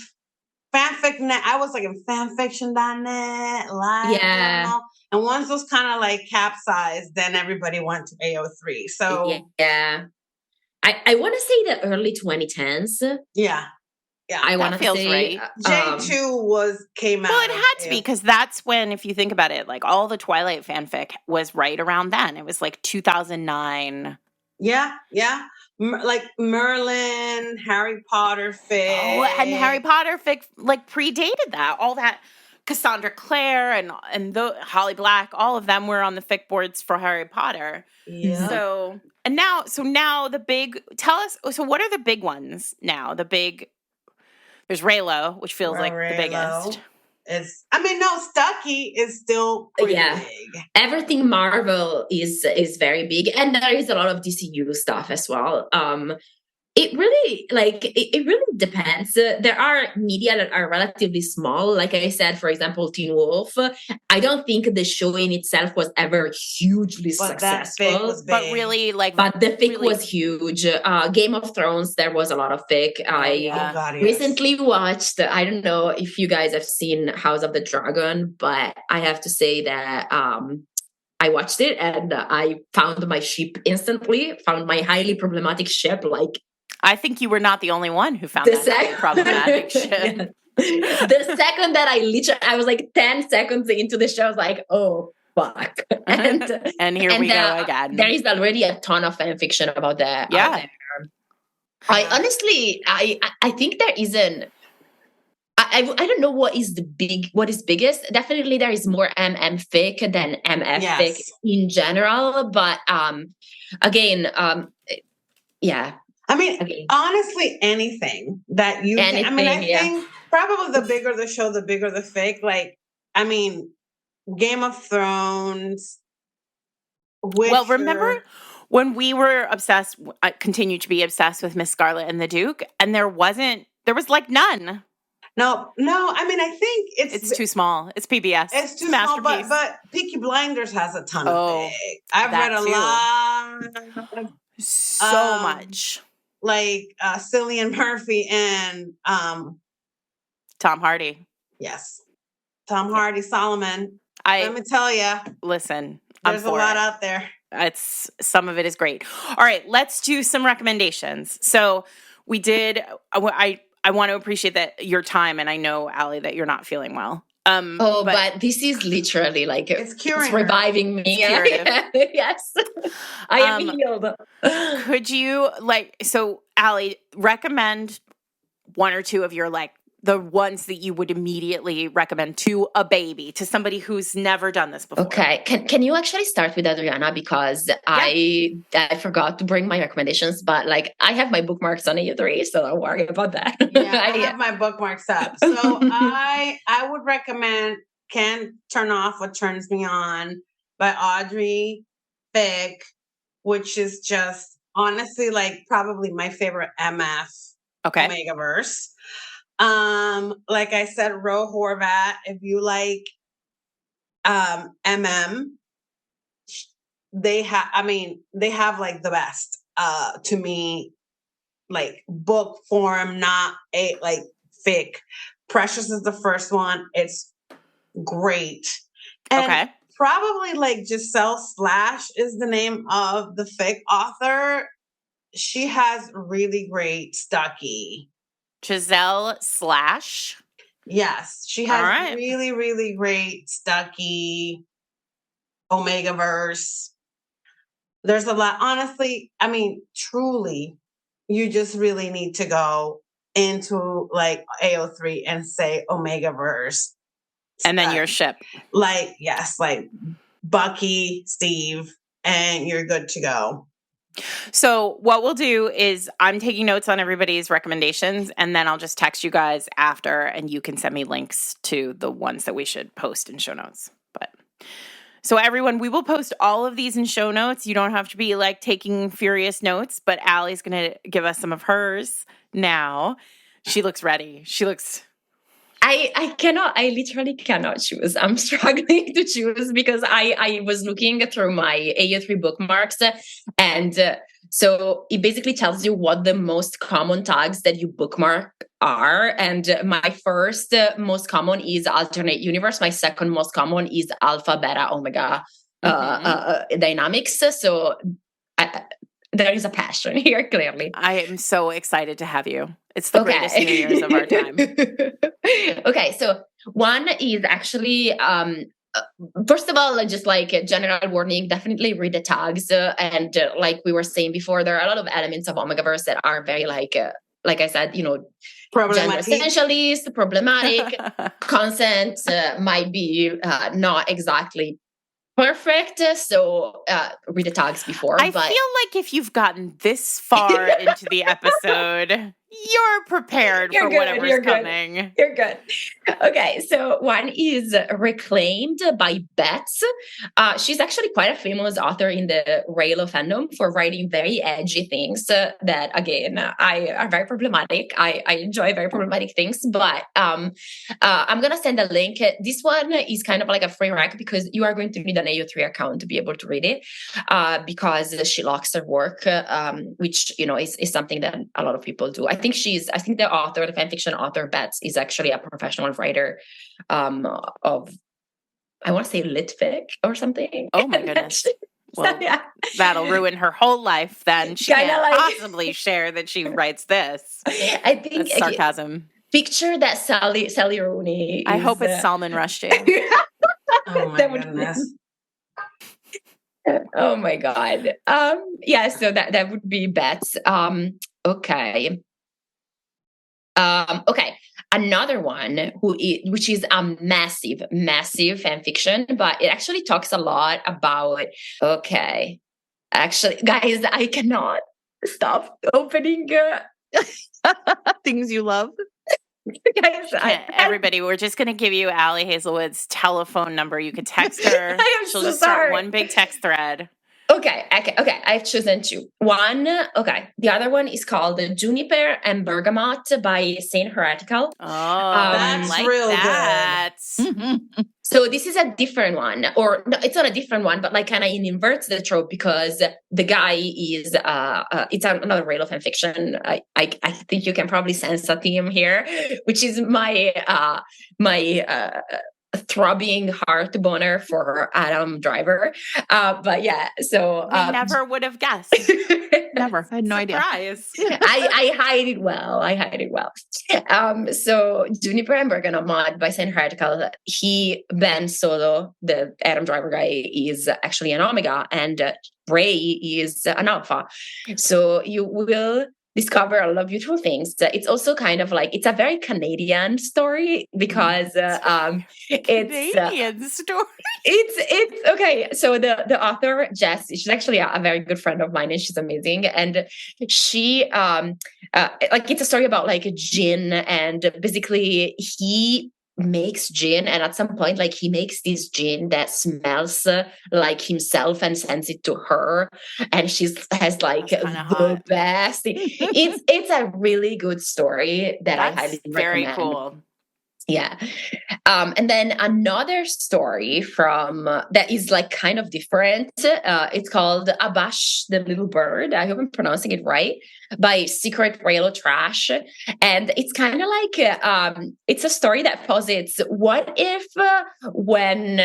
fanfic.net. I was like in fanfiction.net, live journal. And once those kind of like capsized, then everybody went to AO3. So I want to say the early 2010s. Yeah. I want to say right. J2 came out. Well, it had to be, because that's when, if you think about it, like all the Twilight fanfic was right around then. It was like 2009. Yeah. Like Merlin, Harry Potter fic. Oh, and Harry Potter fic like predated that. All that Cassandra Clare and the Holly Black, all of them were on the fic boards for Harry Potter. Yeah. So now the big, tell us, so what are the big ones now? There's Raylo, which feels like the biggest. Stucky is still pretty big. Everything Marvel is very big, and there is a lot of DCU stuff as well. It really depends. There are media that are relatively small. Like I said, for example, Teen Wolf. I don't think the show in itself was ever hugely successful. But really, but the fic was huge. Game of Thrones, there was a lot of fic. I recently watched, I don't know if you guys have seen House of the Dragon, but I have to say that I watched it and I found my ship instantly, found my highly problematic ship, I think you were not the only one who found that problematic shit. Yeah. The second that I was like 10 seconds into the show, I was like, oh, fuck. And here we go again. There is already a ton of fan fiction about that. Yeah. I honestly, I think there isn't, I don't know what is biggest. Definitely there is more MM fic than MF fic in general. But again, yeah. I mean, honestly, anything that you can. I mean, I think probably the bigger the show, the bigger the fic. Like, I mean, Game of Thrones. Witcher. Well, remember when we were obsessed, I continued to be obsessed with Miss Scarlet and the Duke, and there was like none. No. I mean, I think it's too small. It's PBS. It's too small, but Peaky Blinders has a ton of fic. I've read a lot. So much. Like Cillian Murphy and Tom Hardy. Yes. Tom Hardy, Solomon. Let me tell you. Listen, there's a lot out there. Some of it is great. All right, let's do some recommendations. So we did. I want to appreciate that your time, and I know, Allie, that you're not feeling well. But this is literally like it's reviving me. Yes, I am healed. Could you Allie, recommend one or two of your the ones that you would immediately recommend to a baby, to somebody who's never done this before? Okay, can you actually start with Adriana, because I forgot to bring my recommendations, but I have my bookmarks on AO3, so don't worry about that. Yeah, I have my bookmarks up. So I would recommend Can't Turn Off What Turns Me On by Audrey Fick, which is just honestly probably my favorite MF Omegaverse. Like I said, Ro Horvat, if you like MM, they have the best to me like book form, not a like fic. Precious is the first one. It's great. And probably like Giselle Slash is the name of the fic author. She has really great Stucky. Giselle Slash? Yes. She has really, really great Stucky, Omegaverse. There's a lot. Honestly, I mean, truly, you just really need to go into like AO3 and say Omegaverse. And then your ship. Like, yes, like Bucky, Steve, and you're good to go. So what we'll do is I'm taking notes on everybody's recommendations, and then I'll just text you guys after, and you can send me links to the ones that we should post in show notes. But so everyone, we will post all of these in show notes. You don't have to be like taking furious notes, but Allie's going to give us some of hers now. She looks ready. She looks... I literally cannot choose. I'm struggling to choose because I was looking through my AO3 bookmarks, and so it basically tells you what the most common tags that you bookmark are. And my first most common is alternate universe. My second most common is alpha, beta, omega dynamics. So there is a passion here, clearly. I am so excited to have you. It's the greatest New Year's of our time. Okay, so one is actually, first of all, just like a general warning, definitely read the tags. And like we were saying before, there are a lot of elements of Omegaverse that are very like I said, you know, gender essentialist, problematic. Consent might be not exactly perfect. So read the tags before. I feel like if you've gotten this far into the episode, you're prepared for whatever's coming. You're good. Okay, so one is Reclaimed by Bets. She's actually quite a famous author in the Raylo fandom for writing very edgy things that, again, are very problematic. I enjoy very problematic things, but I'm going to send a link. This one is kind of like a free rec because you are going to need an AO3 account to be able to read it because she locks her work, which, you know, is something that a lot of people do. I think the author, the fanfiction author, Bets, is actually a professional writer of, I want to say litfic or something. Oh my goodness. Well, yeah. That'll ruin her whole life then. She can't possibly share that she writes this. I think that's sarcasm. Picture that Sally Rooney. I hope it's Salman Rushdie. Oh my goodness. Oh my God. Yeah, so that would be Bets. Okay. Okay. Another one which is a massive, massive fan fiction, but it actually talks a lot about, actually, guys, I cannot stop opening things you love. Guys, everybody, we're just going to give you Allie Hazelwood's telephone number. You could text her. She'll just start one big text thread. Okay. I've chosen two. One, the other one is called Juniper and Bergamot by Saint Heretical. Oh, that's like real that. Good. So this is a different one, or no, it's not a different one, but like kind of inverts the trope because the guy is it's another Raylo fan fiction. I think you can probably sense a theme here, which is my throbbing heart boner for Adam Driver. But yeah, so we never would have guessed. Never. I had no idea. I hide it well. So Juniper and Bergamot by Saint Heretical. Ben Solo, the Adam Driver guy, is actually an Omega, and Ray is an Alpha. So you will discover a lot of beautiful things. It's also kind of like, it's a very Canadian story because Canadian story. It's okay. So the author, Jess, she's actually a very good friend of mine and she's amazing. And she, like, it's a story about like a gin, and basically he makes gin, and at some point like he makes this gin that smells like himself and sends it to her, and she has like the best. It's a really good story that I highly recommend. Very cool. Yeah. And then another story from that is like kind of different. It's called Abash the Little Bird. I hope I'm pronouncing it right. By Secret Railroad Trash. And it's kind of like it's a story that posits what if when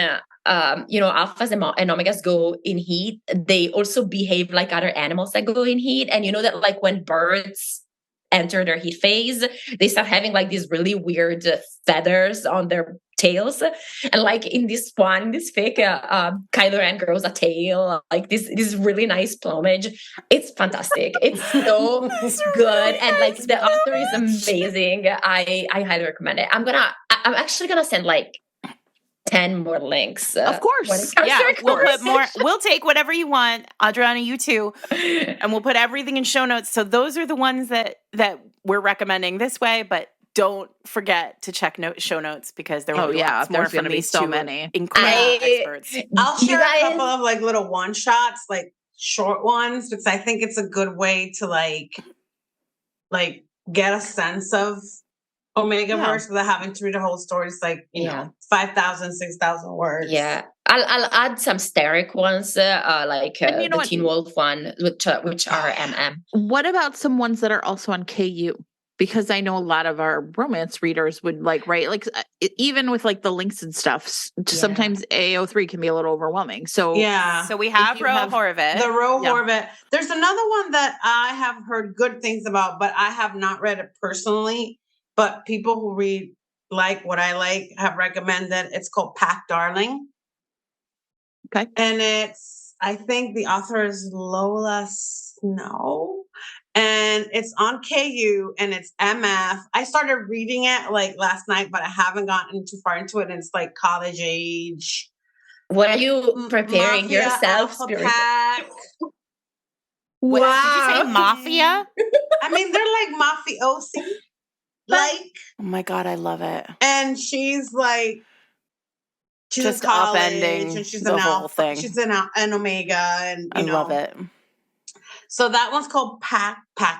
alphas and omegas go in heat, they also behave like other animals that go in heat. And you know that like when birds enter their heat phase, they start having like these really weird feathers on their tails. And like in this fake Kylo Ren grows a tail, like this really nice plumage. It's fantastic. It's so good. And like the author is amazing. I highly recommend it. I'm actually gonna send like 10 more links. Of course. We'll take whatever you want. Adriana, you too. And we'll put everything in show notes. So those are the ones that we're recommending this way, but don't forget to check show notes because there will be lots more from these so many incredible experts. I'll share a couple of like little one shots, like short ones, because I think it's a good way to like get a sense of Omegaverse without having to read the whole story. It's like, 5,000, 6,000 words. Yeah. I'll add some steric ones, like the Teen Wolf one, which are MM. What about some ones that are also on KU? Because I know a lot of our romance readers would like write, like even with like the links and stuff, sometimes AO3 can be a little overwhelming. So So we have Ro Horvat. The Ro Horvat. There's another one that I have heard good things about, but I have not read it personally. But people who read like what I like have recommended. It's called Pack Darling. Okay. And I think the author is Lola Snow. And it's on KU and it's MF. I started reading it like last night, but I haven't gotten too far into it. And it's like college age. What are you preparing yourself? Pack. Wow. Did you say mafia? I mean, they're like mafiosi. Like, oh my God, I love it. And she's like, she's just in college, upending and she's the whole thing. She's an Omega, and I love it. So that one's called Pack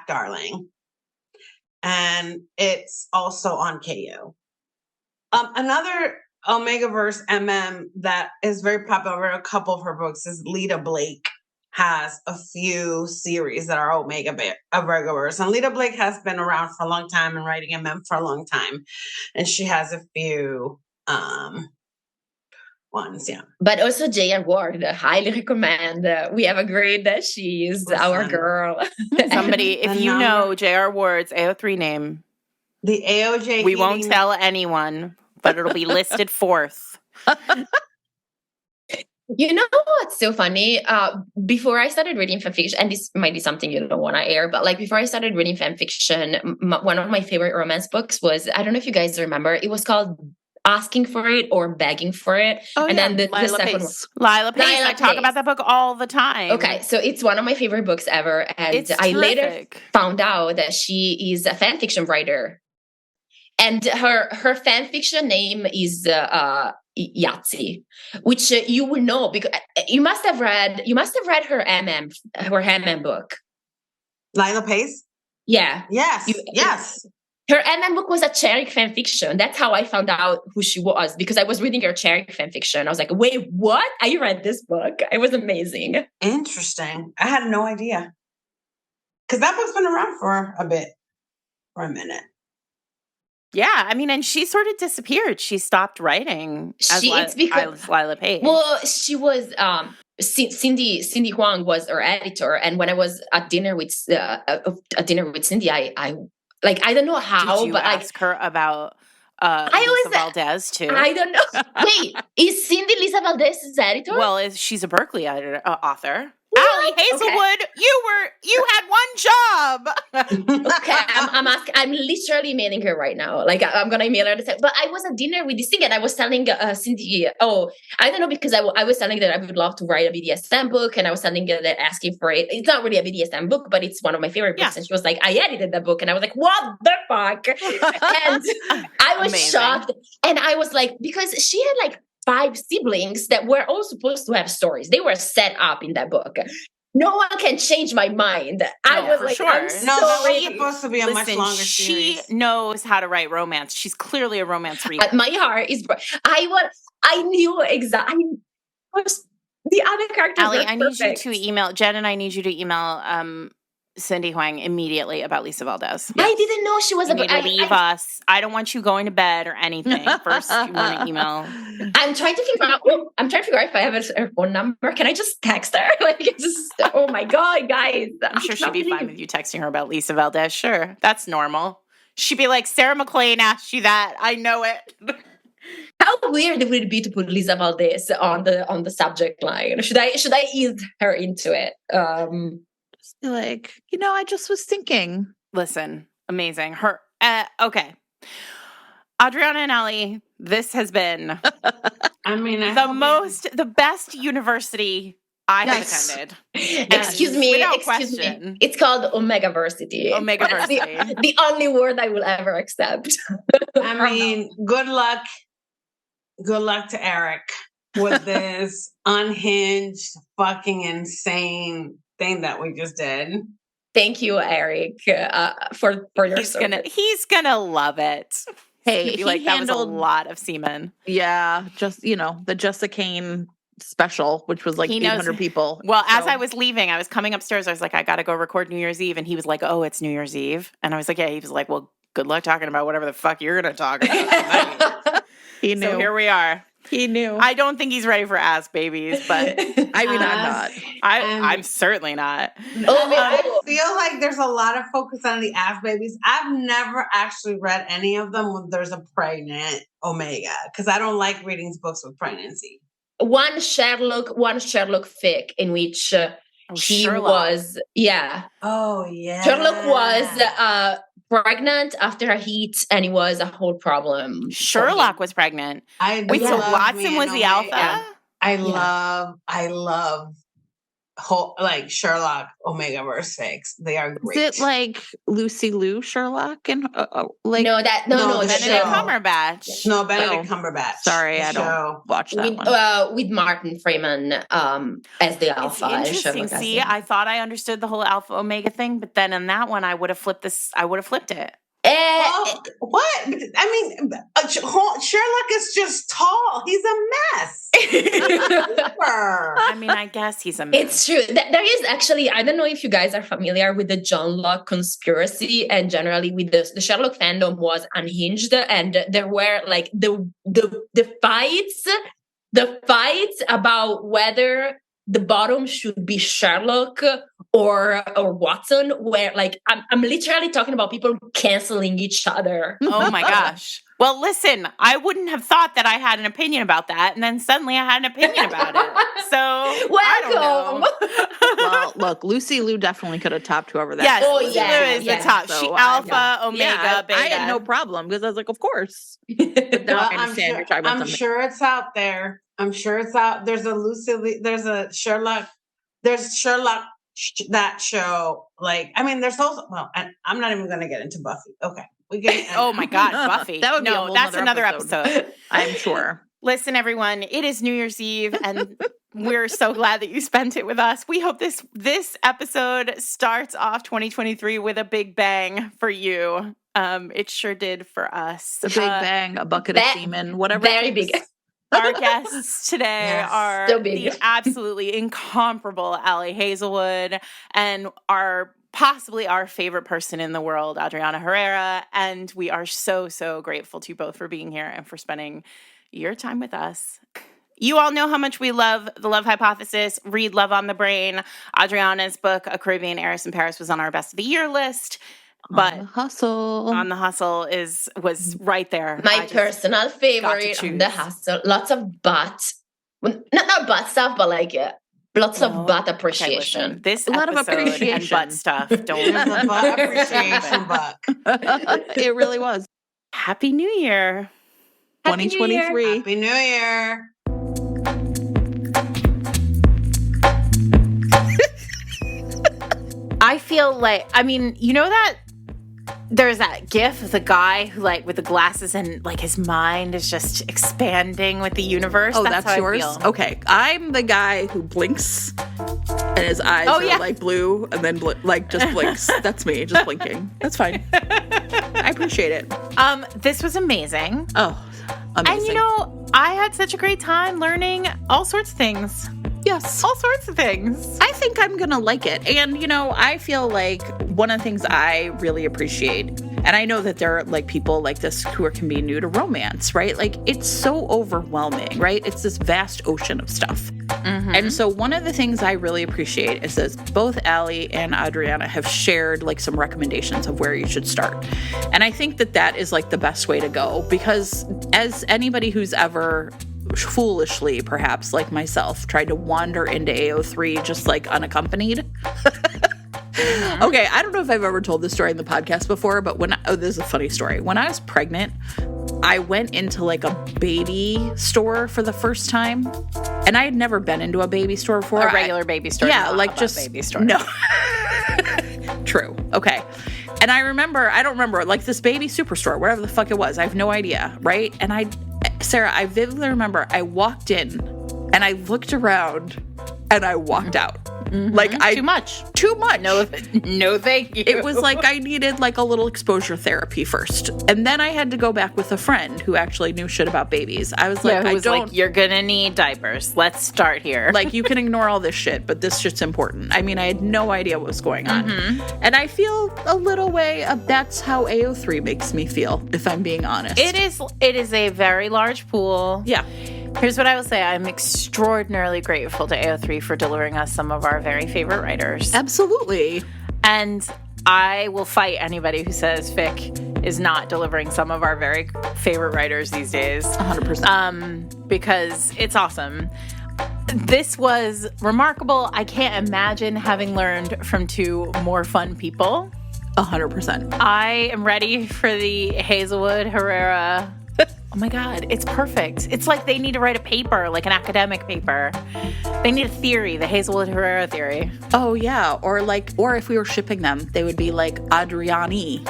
Darling, and it's also on KU. Another Omegaverse MM that is very popular. A couple of her books is Lita Blake. Has a few series that are Omegaverse. And Lita Blake has been around for a long time and writing MM for a long time. And she has a few ones, But also J.R. Ward, highly recommend. We have agreed that she is our girl. Somebody, if you know J.R. Ward's AO3 name. The AOJ. We won't tell anyone, but it'll be listed forth. You know what's so funny? Before I started reading fanfiction, and this might be something you don't want to air, but like before I started reading fanfiction, one of my favorite romance books was, I don't know if you guys remember, it was called Asking for It or Begging for It. And then the second one. Lila Pace. I talk about that book all the time. Okay, so it's one of my favorite books ever. And I later found out that she is a fanfiction writer. And her fanfiction name is Yahtzee, which you will know because you must have read her MM book. Lila Pace? Yeah. Yes. Her MM book was a Cherry fanfiction. That's how I found out who she was, because I was reading her Cherry fanfiction. I was like, wait, what? I read this book. It was amazing. Interesting. I had no idea. Because that book's been around for a minute. Yeah, I mean, and she sort of disappeared. She stopped writing as Lila Pace. Well, she was Cindy Huang was her editor, and when I was at dinner with Cindy, I don't know how, did you but ask her about Lisa Valdez too. I don't know. Wait, is Cindy Lisa Valdez's editor? Well, she's a Berkeley author. Allie Hazelwood, okay. You had one job. Okay, I'm literally emailing her right now. Like I'm gonna email her. But I was at dinner with this thing, and I was telling Cindy, I don't know, because I was telling that I would love to write a BDSM book, and I was telling her that asking for it. It's not really a BDSM book, but it's one of my favorite books. And she was like, I edited that book, and I was like, what the fuck? And I was shocked, and I was like, because she had like 5 siblings that were all supposed to have stories. They were set up in that book. no one can change my mind. I was like, sure. I'm it's supposed to be a much longer she series. knows how to write romance. She's clearly a romance reader. My heart is. I knew exactly. The other characters. Allie, I need you to email Jen, and I need you to email Cindy Huang immediately about Lisa Valdez. Yes. I didn't know she was about to leave us. I don't want you going to bed or anything. First, you want to email. I'm trying to figure out. I'm trying to figure out if I have her phone number. Can I just text her? Oh my god, guys! I'm sure she'd be fine with you texting her about Lisa Valdez. Sure, that's normal. She'd be like, Sarah McLean asked you that. I know it. How weird would it be to put Lisa Valdez on the subject line? Should I ease her into it? Just be like, I just was thinking. Listen, amazing. Okay. Adriana and Allie, this has been the best university I have attended. Excuse me. It's called Omegaversity. Omegaversity. The only word I will ever accept. I mean, good luck. Good luck to Eric with this unhinged, fucking insane thing that we just did. Thank you, Eric, for your service. He's gonna love it. Hey, he that was a lot of semen. Yeah, just the Jessica Kane special, which was like 800 people. Well, as I was leaving, I was coming upstairs. I was like, I got to go record New Year's Eve, and he was like, "Oh, it's New Year's Eve," and I was like, "Yeah." He was like, "Well, good luck talking about whatever the fuck you're gonna talk about." He knew. So here we are. He knew. I don't think he's ready for ass babies, but I mean, I'm not. I'm certainly not. I feel like there's a lot of focus on the ass babies. I've never actually read any of them when there's a pregnant Omega, because I don't like reading books with pregnancy. One Sherlock fic in which he was, Oh yeah. Sherlock was pregnant after a heat, and it was a whole problem. Sherlock was pregnant. So Watson was the alpha? Yeah. I love whole Sherlock Omegaverse fics. They are great. Is it like Lucy Liu Sherlock and no Benedict Cumberbatch. No, Benedict Cumberbatch. Sorry, I don't watch that one. With Martin Freeman as the alpha. It's interesting. See, I thought I understood the whole alpha omega thing, but then in that one, I would have flipped it. What? I mean, Sherlock is just tall. He's a mess. I mean, I guess he's a mess. It's true. There is actually, I don't know if you guys are familiar with the John Locke conspiracy, and generally with the Sherlock fandom was unhinged, and there were like the fights about whether the bottom should be Sherlock or Watson, where I'm literally talking about people canceling each other. Oh my gosh. Well, listen, I wouldn't have thought that I had an opinion about that, and then suddenly I had an opinion about it. So welcome. I don't know. Well, look, Lucy Liu definitely could have topped whoever that. Yes, Lucy Liu is the top. So she alpha, omega, beta. I had no problem because I was like, of course. I'm sure it's out there. There's a Lucy Liu, there's a Sherlock. There's Sherlock. That show, there's also and I'm not even going to get into Buffy. Okay, we get. Oh my God, Buffy! That would be that's another episode. I'm sure. Listen, everyone, it is New Year's Eve, and we're so glad that you spent it with us. We hope this episode starts off 2023 with a big bang for you. It sure did for us. A big bang, a bucket of semen, whatever. Very big. Our guests today are the absolutely incomparable Allie Hazelwood and possibly our favorite person in the world, Adriana Herrera. And we are so, so grateful to you both for being here and for spending your time with us. You all know how much we love The Love Hypothesis. Read Love on the Brain. Adriana's book, A Caribbean Heiress in Paris, was on our Best of the Year list. But On the Hustle was right there. My personal favorite on The Hustle. Lots of butt. Not butt stuff, but lots of butt appreciation. This a lot of appreciation and butt stuff. Don't butt appreciation, buck. It really was. Happy New Year. 2023. Happy New Year. I feel like, you know that There's that gif of the guy who, like, with the glasses and, like, his mind is just expanding with the universe. Oh, that's yours? Okay. I'm the guy who blinks and his eyes are, like, blue and then, just blinks. That's me, just blinking. That's fine. I appreciate it. This was amazing. Oh, amazing. And, I had such a great time learning all sorts of things. Yes. All sorts of things. I think I'm going to like it. And, I feel like one of the things I really appreciate, and I know that there are, like, people like this who can be new to romance, right? Like, it's so overwhelming, right? It's this vast ocean of stuff. Mm-hmm. And so one of the things I really appreciate is that both Allie and Adriana have shared, like, some recommendations of where you should start. And I think that is, like, the best way to go, because as anybody who's ever foolishly, perhaps like myself, tried to wander into AO3 just, like, unaccompanied. Okay, I don't know if I've ever told this story in the podcast before, but this is a funny story. When I was pregnant, I went into, like, a baby store for the first time, and I had never been into a baby store before. A regular baby store. Yeah, like, just baby store. No. True. Okay. And I don't remember, like, this baby superstore, whatever the fuck it was. I have no idea, right? And Sarah, I vividly remember I walked in and I looked around and I walked out. Mm-hmm. Like, Too much. No, thank you. It was like I needed, like, a little exposure therapy first. And then I had to go back with a friend who actually knew shit about babies. I was like, you're gonna need diapers. Let's start here. Like, you can ignore all this shit, but this shit's important. I mean, I had no idea what was going on. Mm-hmm. And I feel a little way that's how AO3 makes me feel, if I'm being honest. It is a very large pool. Yeah. Here's what I will say. I'm extraordinarily grateful to AO3 for delivering us some of our very favorite writers. Absolutely. And I will fight anybody who says Fic is not delivering some of our very favorite writers these days. 100%. Because it's awesome. This was remarkable. I can't imagine having learned from two more fun people. 100%. I am ready for the Hazelwood Herrera. Oh my God, it's perfect. It's like they need to write a paper, like an academic paper. They need a theory, the Hazelwood Herrera theory. Oh yeah, or if we were shipping them, they would be like Adriani.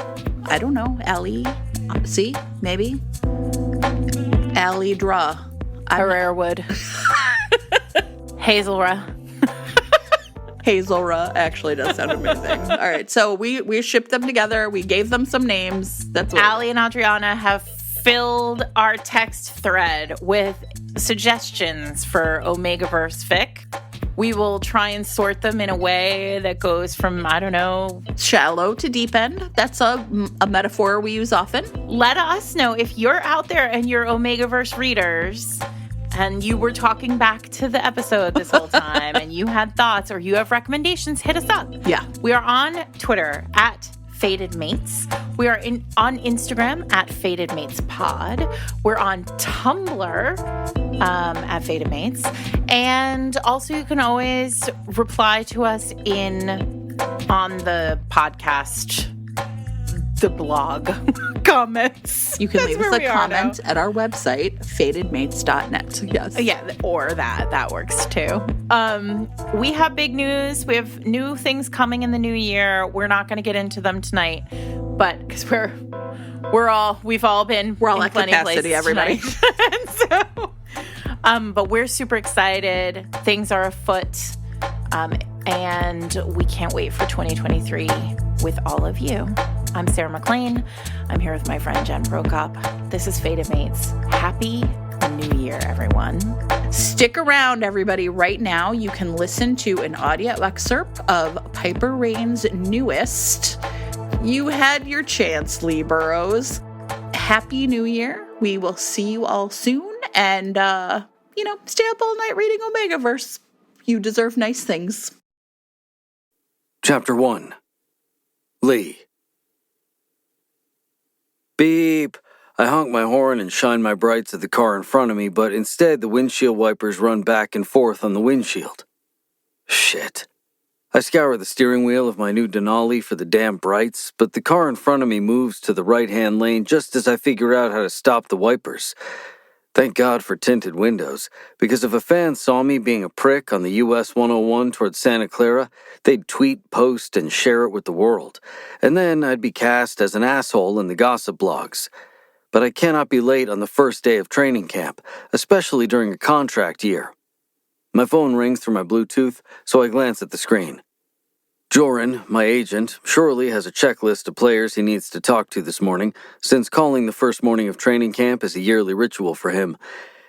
I don't know, Allie. See, maybe Allie Dra. Herrera Wood. Hazelra. Hazelra actually does sound amazing. All right, so we shipped them together. We gave them some names. That's what Allie and Adriana have filled our text thread with suggestions for Omegaverse fic. We will try and sort them in a way that goes from, I don't know, shallow to deep end. That's a metaphor we use often. Let us know if you're out there and you're Omegaverse readers and you were talking back to the episode this whole time and you had thoughts or you have recommendations, hit us up. Yeah. We are on Twitter at Fated Mates. We are on Instagram at Fated Mates Pod. We're on Tumblr at Fated Mates. And also you can always reply to us on the podcast, the blog comments. You can leave us a comment at our website, fatedmates.net. Yes. Yeah, or that works too. We have big news. We have new things coming in the new year. We're not going to get into them tonight, but because we're all at capacity, everybody. So, but we're super excited. Things are afoot, and we can't wait for 2023 with all of you. I'm Sarah McLean. I'm here with my friend Jen Prokop. This is Fated Mates. Happy New Year, everyone. Stick around, everybody. Right now, you can listen to an audio excerpt of Piper Rain's newest. You had your chance, Lee Burrows. Happy New Year. We will see you all soon. And, stay up all night reading Omegaverse. You deserve nice things. Chapter 1. Lee. Beep. I honk my horn and shine my brights at the car in front of me, but instead the windshield wipers run back and forth on the windshield. Shit. I scour the steering wheel of my new Denali for the damn brights, but the car in front of me moves to the right-hand lane just as I figure out how to stop the wipers. Thank God for tinted windows, because if a fan saw me being a prick on the US 101 towards Santa Clara, they'd tweet, post, and share it with the world. And then I'd be cast as an asshole in the gossip blogs. But I cannot be late on the first day of training camp, especially during a contract year. My phone rings through my Bluetooth, so I glance at the screen. Joran, my agent, surely has a checklist of players he needs to talk to this morning, since calling the first morning of training camp is a yearly ritual for him.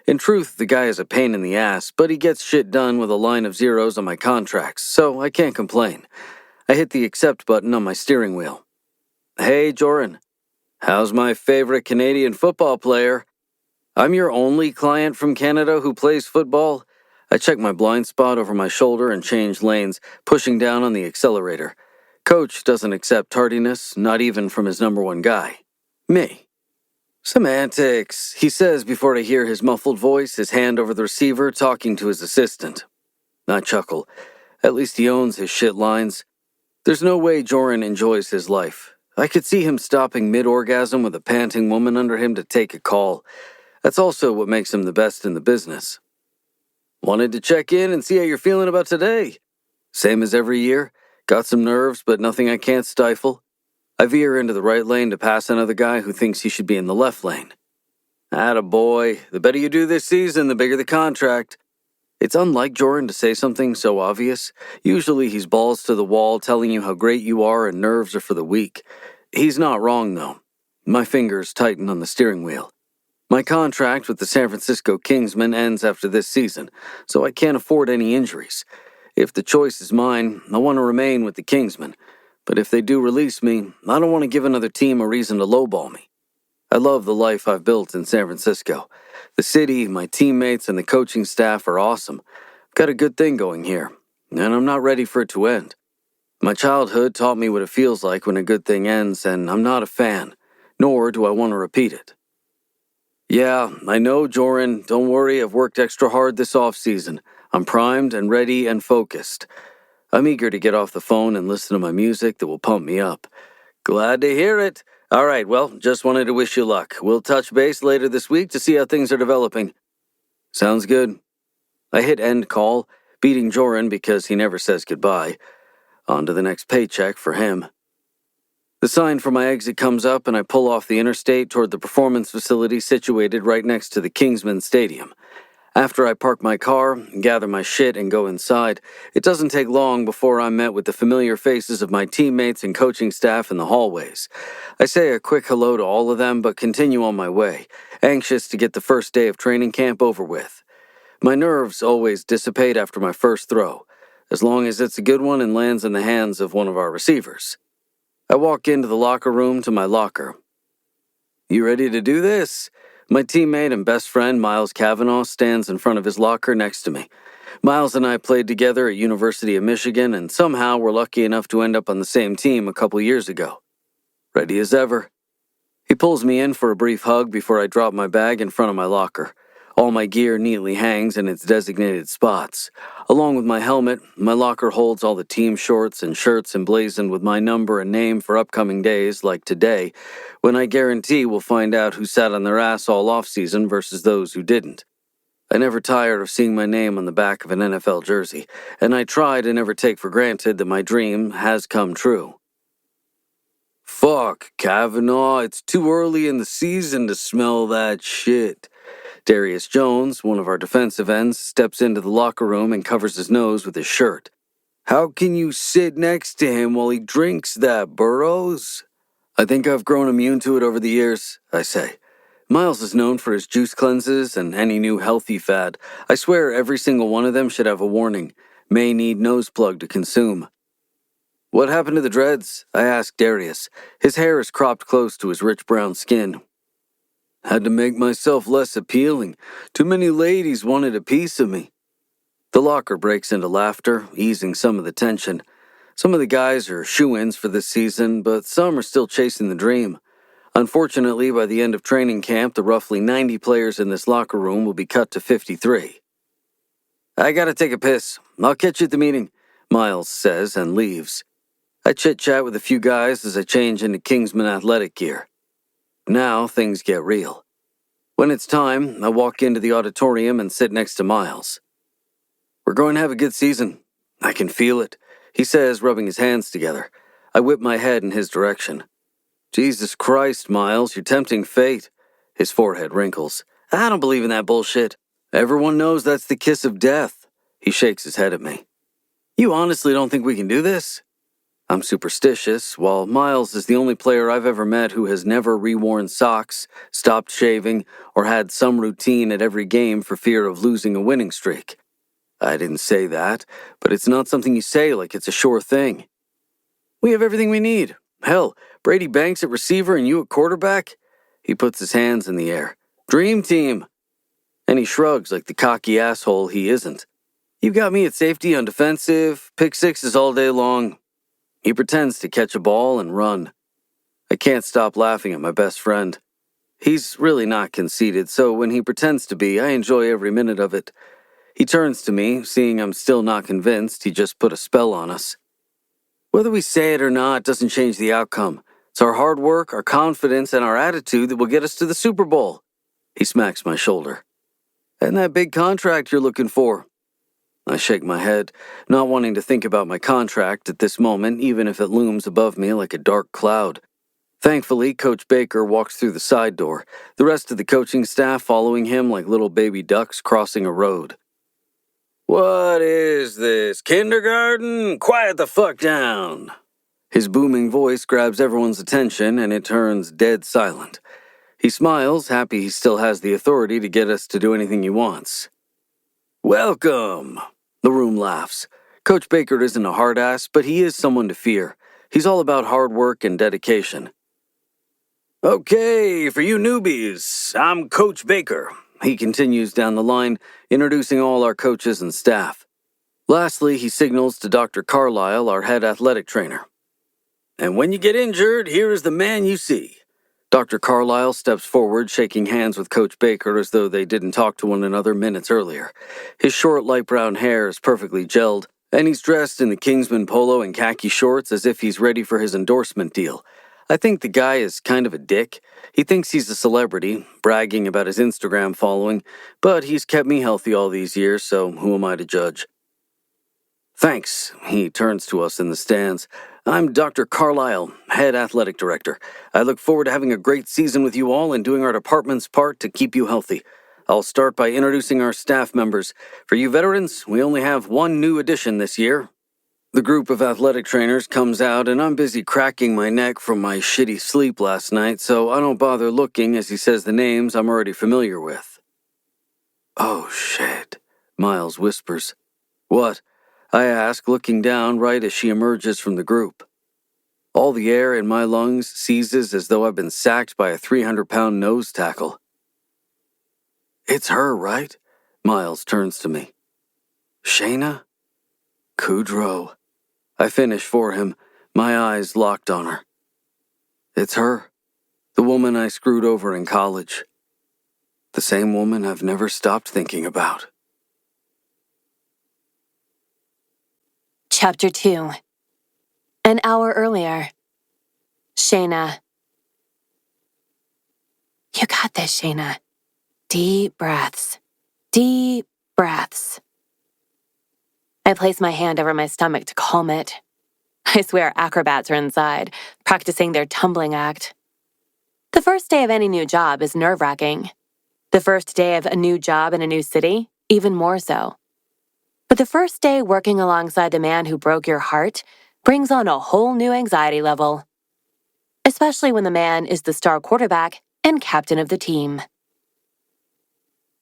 In truth, the guy is a pain in the ass, but he gets shit done with a line of zeros on my contracts, so I can't complain. I hit the accept button on my steering wheel. Hey, Joran. How's my favorite Canadian football player? I'm your only client from Canada who plays football. I check my blind spot over my shoulder and change lanes, pushing down on the accelerator. Coach doesn't accept tardiness, not even from his number one guy. Me. Semantics, he says before I hear his muffled voice, his hand over the receiver, talking to his assistant. I chuckle. At least he owns his shit lines. There's no way Joran enjoys his life. I could see him stopping mid-orgasm with a panting woman under him to take a call. That's also what makes him the best in the business. Wanted to check in and see how you're feeling about today. Same as every year. Got some nerves, but nothing I can't stifle. I veer into the right lane to pass another guy who thinks he should be in the left lane. Attaboy. The better you do this season, the bigger the contract. It's unlike Joran to say something so obvious. Usually he's balls to the wall telling you how great you are and nerves are for the weak. He's not wrong, though. My fingers tighten on the steering wheel. My contract with the San Francisco Kingsmen ends after this season, so I can't afford any injuries. If the choice is mine, I want to remain with the Kingsmen. But if they do release me, I don't want to give another team a reason to lowball me. I love the life I've built in San Francisco. The city, my teammates, and the coaching staff are awesome. I've got a good thing going here, and I'm not ready for it to end. My childhood taught me what it feels like when a good thing ends, and I'm not a fan, nor do I want to repeat it. Yeah, I know, Joran. Don't worry, I've worked extra hard this off-season. I'm primed and ready and focused. I'm eager to get off the phone and listen to my music that will pump me up. Glad to hear it. All right, well, just wanted to wish you luck. We'll touch base later this week to see how things are developing. Sounds good. I hit end call, beating Joran because he never says goodbye. On to the next paycheck for him. The sign for my exit comes up and I pull off the interstate toward the performance facility situated right next to the Kingsmen Stadium. After I park my car, gather my shit, and go inside, it doesn't take long before I'm met with the familiar faces of my teammates and coaching staff in the hallways. I say a quick hello to all of them, but continue on my way, anxious to get the first day of training camp over with. My nerves always dissipate after my first throw, as long as it's a good one and lands in the hands of one of our receivers. I walk into the locker room to my locker. You ready to do this? My teammate and best friend, Miles Cavanaugh, stands in front of his locker next to me. Miles and I played together at University of Michigan, and somehow were lucky enough to end up on the same team a couple years ago. Ready as ever. He pulls me in for a brief hug before I drop my bag in front of my locker. All my gear neatly hangs in its designated spots. Along with my helmet, my locker holds all the team shorts and shirts emblazoned with my number and name for upcoming days like today, when I guarantee we'll find out who sat on their ass all off-season versus those who didn't. I never tire of seeing my name on the back of an NFL jersey, and I try to never take for granted that my dream has come true. Fuck, Cavanaugh, it's too early in the season to smell that shit. Darius Jones, one of our defensive ends, steps into the locker room and covers his nose with his shirt. How can you sit next to him while he drinks that, Burrows? I think I've grown immune to it over the years, I say. Miles is known for his juice cleanses and any new healthy fad. I swear every single one of them should have a warning. May need nose plug to consume. What happened to the dreads? I asked Darius. His hair is cropped close to his rich brown skin. Had to make myself less appealing. Too many ladies wanted a piece of me. The locker breaks into laughter, easing some of the tension. Some of the guys are shoo-ins for this season, but some are still chasing the dream. Unfortunately, by the end of training camp, the roughly 90 players in this locker room will be cut to 53. I gotta take a piss. I'll catch you at the meeting, Miles says and leaves. I chit-chat with a few guys as I change into Kingsman athletic gear. Now things get real. When it's time, I walk into the auditorium and sit next to Miles. "We're going to have a good season. I can feel it," he says, rubbing his hands together. I whip my head in his direction. "Jesus Christ, Miles, you're tempting fate." His forehead wrinkles. "I don't believe in that bullshit. Everyone knows that's the kiss of death." He shakes his head at me. "You honestly don't think we can do this?" I'm superstitious, while Miles is the only player I've ever met who has never reworn socks, stopped shaving, or had some routine at every game for fear of losing a winning streak. I didn't say that, but it's not something you say like it's a sure thing. "We have everything we need. Hell, Brady Banks at receiver and you at quarterback?" He puts his hands in the air. "Dream team." And he shrugs like the cocky asshole he isn't. "You've got me at safety on defensive, pick sixes all day long." He pretends to catch a ball and run. I can't stop laughing at my best friend. He's really not conceited, so when he pretends to be, I enjoy every minute of it. He turns to me, seeing I'm still not convinced he just put a spell on us. "Whether we say it or not doesn't change the outcome. It's our hard work, our confidence, and our attitude that will get us to the Super Bowl." He smacks my shoulder. "And that big contract you're looking for?" I shake my head, not wanting to think about my contract at this moment, even if it looms above me like a dark cloud. Thankfully, Coach Baker walks through the side door, the rest of the coaching staff following him like little baby ducks crossing a road. "What is this, kindergarten? Quiet the fuck down." His booming voice grabs everyone's attention and it turns dead silent. He smiles, happy he still has the authority to get us to do anything he wants. "Welcome." The room laughs. Coach Baker isn't a hard ass, but he is someone to fear. He's all about hard work and dedication. "Okay, for you newbies, I'm Coach Baker." He continues down the line, introducing all our coaches and staff. Lastly, he signals to Dr. Carlisle, our head athletic trainer. "And when you get injured, here is the man you see." Dr. Carlisle steps forward, shaking hands with Coach Baker as though they didn't talk to one another minutes earlier. His short, light brown hair is perfectly gelled, and he's dressed in the Kingsman polo and khaki shorts as if he's ready for his endorsement deal. I think the guy is kind of a dick. He thinks he's a celebrity, bragging about his Instagram following, but he's kept me healthy all these years, so who am I to judge? "Thanks," he turns to us in the stands. "I'm Dr. Carlisle, head athletic director. I look forward to having a great season with you all and doing our department's part to keep you healthy. I'll start by introducing our staff members. For you veterans, we only have one new addition this year." The group of athletic trainers comes out, and I'm busy cracking my neck from my shitty sleep last night, so I don't bother looking as he says the names I'm already familiar with. "Oh, shit," Miles whispers. "What?" I ask, looking down right as she emerges from the group. All the air in my lungs seizes as though I've been sacked by a 300-pound nose tackle. "It's her, right?" Miles turns to me. "Shayna?" "Kudrow." I finish for him, my eyes locked on her. "It's her. The woman I screwed over in college. The same woman I've never stopped thinking about." Chapter 2. An hour earlier. Shayna. "You got this, Shayna. Deep breaths. Deep breaths." I place my hand over my stomach to calm it. I swear acrobats are inside, practicing their tumbling act. The first day of any new job is nerve-wracking. The first day of a new job in a new city, even more so. But the first day working alongside the man who broke your heart brings on a whole new anxiety level. Especially when the man is the star quarterback and captain of the team.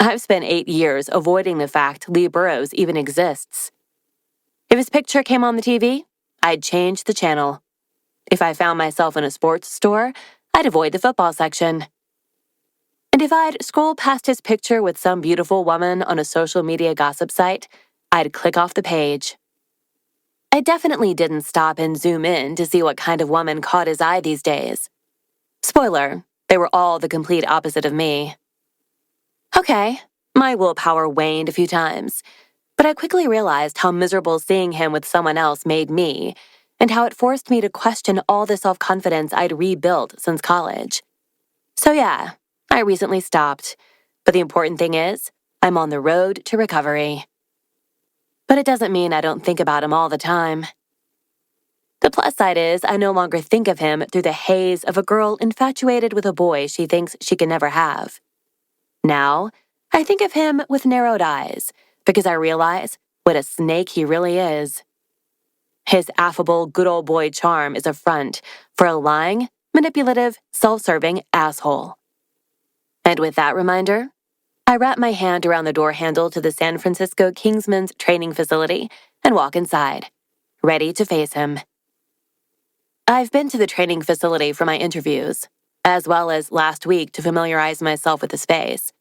I've spent 8 years avoiding the fact Lee Burrows even exists. If his picture came on the TV, I'd change the channel. If I found myself in a sports store, I'd avoid the football section. And if I'd scroll past his picture with some beautiful woman on a social media gossip site, I'd click off the page. I definitely didn't stop and zoom in to see what kind of woman caught his eye these days. Spoiler, they were all the complete opposite of me. Okay, my willpower waned a few times, but I quickly realized how miserable seeing him with someone else made me, and how it forced me to question all the self-confidence I'd rebuilt since college. So yeah, I recently stopped, but the important thing is, I'm on the road to recovery. But it doesn't mean I don't think about him all the time. The plus side is I no longer think of him through the haze of a girl infatuated with a boy she thinks she can never have. Now, I think of him with narrowed eyes because I realize what a snake he really is. His affable, good old boy charm is a front for a lying, manipulative, self-serving asshole. And with that reminder, I wrap my hand around the door handle to the San Francisco Kingsmen's training facility and walk inside, ready to face him. I've been to the training facility for my interviews, as well as last week to familiarize myself with the space,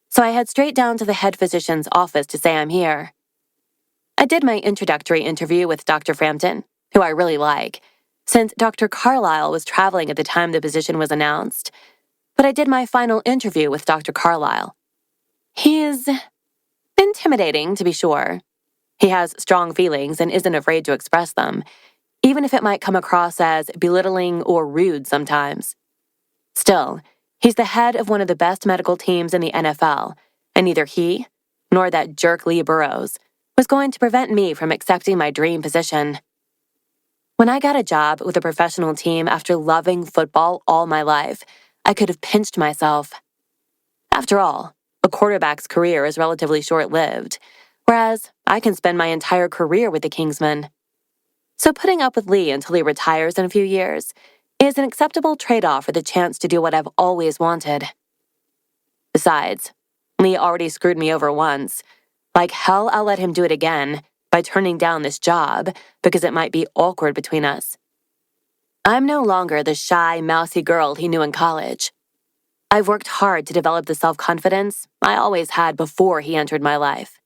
so I head straight down to the head physician's office to say I'm here. I did my introductory interview with Dr. Frampton, who I really like, since Dr. Carlisle was traveling at the time the position was announced, but I did my final interview with Dr. Carlisle. He's intimidating, to be sure. He has strong feelings and isn't afraid to express them, even if it might come across as belittling or rude sometimes. Still, he's the head of one of the best medical teams in the NFL, and neither he nor that jerk Lee Burrows was going to prevent me from accepting my dream position. When I got a job with a professional team after loving football all my life, I could have pinched myself. After all, a quarterback's career is relatively short-lived, whereas I can spend my entire career with the Kingsmen. So putting up with Lee until he retires in a few years is an acceptable trade-off for the chance to do what I've always wanted. Besides, Lee already screwed me over once. Like hell, I'll let him do it again by turning down this job because it might be awkward between us. I'm no longer the shy, mousy girl he knew in college. I've worked hard to develop the self-confidence I always had before he entered my life.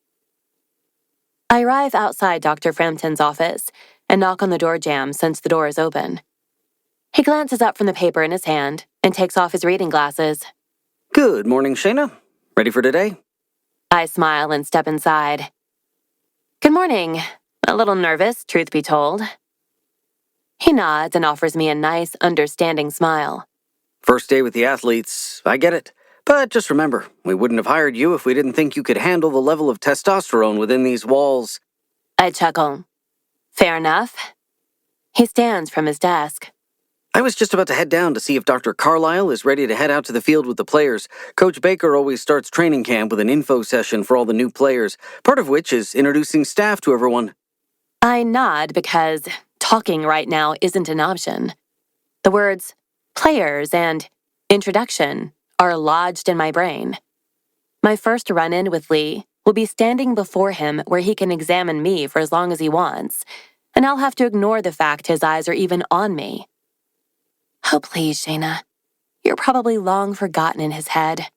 I arrive outside Dr. Frampton's office and knock on the door jamb since the door is open. He glances up from the paper in his hand and takes off his reading glasses. Good morning, Shayna. Ready for today? I smile and step inside. Good morning. A little nervous, truth be told. He nods and offers me a nice, understanding smile. First day with the athletes, I get it. But just remember, we wouldn't have hired you if we didn't think you could handle the level of testosterone within these walls. I chuckle. Fair enough. He stands from his desk. I was just about to head down to see if Dr. Carlisle is ready to head out to the field with the players. Coach Baker always starts training camp with an info session for all the new players, part of which is introducing staff to everyone. I nod because talking right now isn't an option. The words players and introduction are lodged in my brain. My first run-in with Lee will be standing before him where he can examine me for as long as he wants, and I'll have to ignore the fact his eyes are even on me. Oh, please, Shayna. You're probably long forgotten in his head.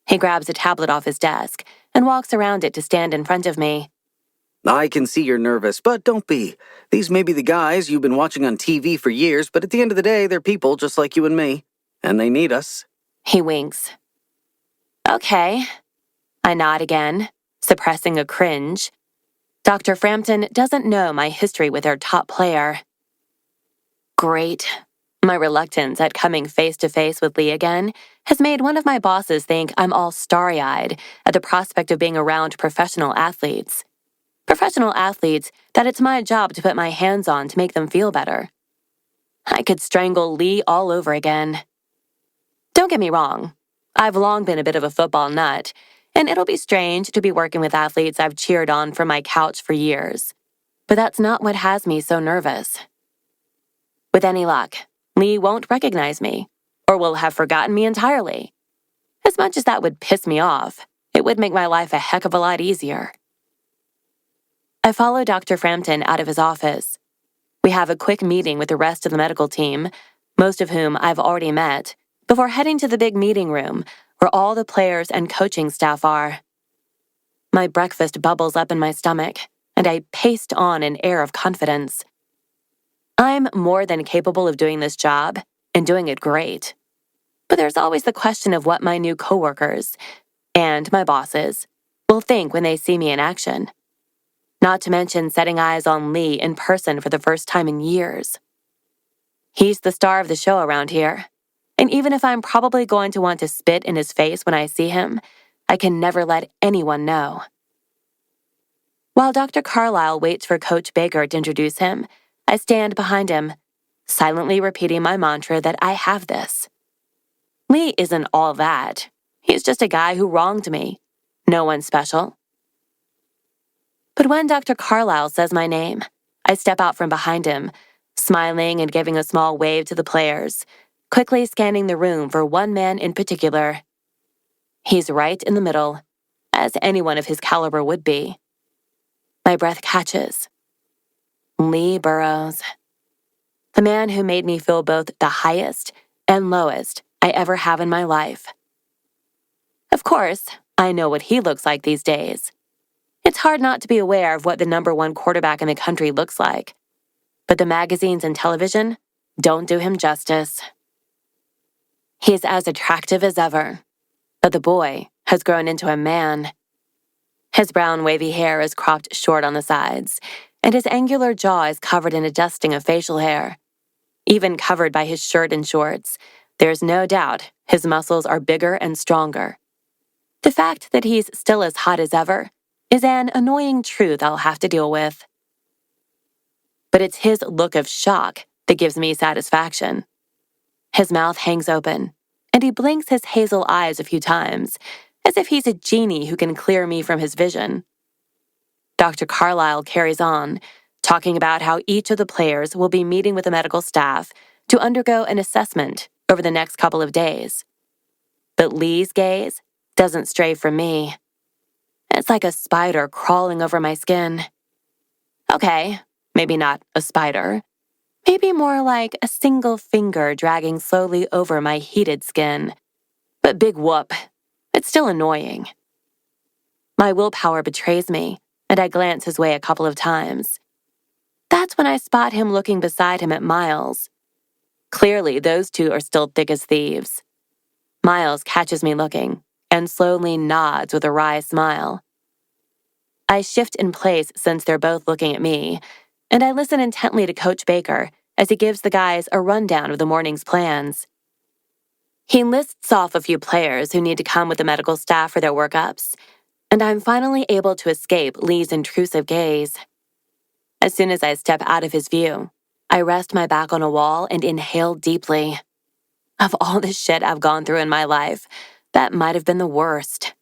He grabs a tablet off his desk and walks around it to stand in front of me. I can see you're nervous, but don't be. These may be the guys you've been watching on TV for years, but at the end of the day, they're people just like you and me. And they need us. He winks. Okay. I nod again, suppressing a cringe. Dr. Frampton doesn't know my history with our top player. Great. My reluctance at coming face-to-face with Lee again has made one of my bosses think I'm all starry-eyed at the prospect of being around professional athletes. Professional athletes that it's my job to put my hands on to make them feel better. I could strangle Lee all over again. Don't get me wrong. I've long been a bit of a football nut, and it'll be strange to be working with athletes I've cheered on from my couch for years. But that's not what has me so nervous. With any luck, Lee won't recognize me, or will have forgotten me entirely. As much as that would piss me off, it would make my life a heck of a lot easier. I follow Dr. Frampton out of his office. We have a quick meeting with the rest of the medical team, most of whom I've already met, before heading to the big meeting room where all the players and coaching staff are. My breakfast bubbles up in my stomach, and I paste on an air of confidence. I'm more than capable of doing this job, and doing it great. But there's always the question of what my new coworkers, and my bosses, will think when they see me in action. Not to mention setting eyes on Lee in person for the first time in years. He's the star of the show around here, And even if I'm probably going to want to spit in his face when I see him, I can never let anyone know. While Dr. Carlisle waits for Coach Baker to introduce him, I stand behind him, silently repeating my mantra that I have this. Lee isn't all that. He's just a guy who wronged me. No one special. But when Dr. Carlisle says my name, I step out from behind him, smiling and giving a small wave to the players, quickly scanning the room for one man in particular. He's right in the middle, as anyone of his caliber would be. My breath catches. Lee Burrows. The man who made me feel both the highest and lowest I ever have in my life. Of course, I know what he looks like these days. It's hard not to be aware of what the #1 quarterback in the country looks like. But the magazines and television don't do him justice. He's as attractive as ever, but the boy has grown into a man. His brown wavy hair is cropped short on the sides, and his angular jaw is covered in a dusting of facial hair. Even covered by his shirt and shorts, there's no doubt his muscles are bigger and stronger. The fact that he's still as hot as ever is an annoying truth I'll have to deal with. But it's his look of shock that gives me satisfaction. His mouth hangs open, and he blinks his hazel eyes a few times, as if he's a genie who can clear me from his vision. Dr. Carlisle carries on, talking about how each of the players will be meeting with the medical staff to undergo an assessment over the next couple of days. But Lee's gaze doesn't stray from me. It's like a spider crawling over my skin. Okay, maybe not a spider. Maybe more like a single finger dragging slowly over my heated skin. But big whoop, it's still annoying. My willpower betrays me, and I glance his way a couple of times. That's when I spot him looking beside him at Miles. Clearly, those two are still thick as thieves. Miles catches me looking and slowly nods with a wry smile. I shift in place since they're both looking at me, and I listen intently to Coach Baker as he gives the guys a rundown of the morning's plans. He lists off a few players who need to come with the medical staff for their workups, and I'm finally able to escape Lee's intrusive gaze. As soon as I step out of his view, I rest my back on a wall and inhale deeply. Of all the shit I've gone through in my life, that might have been the worst.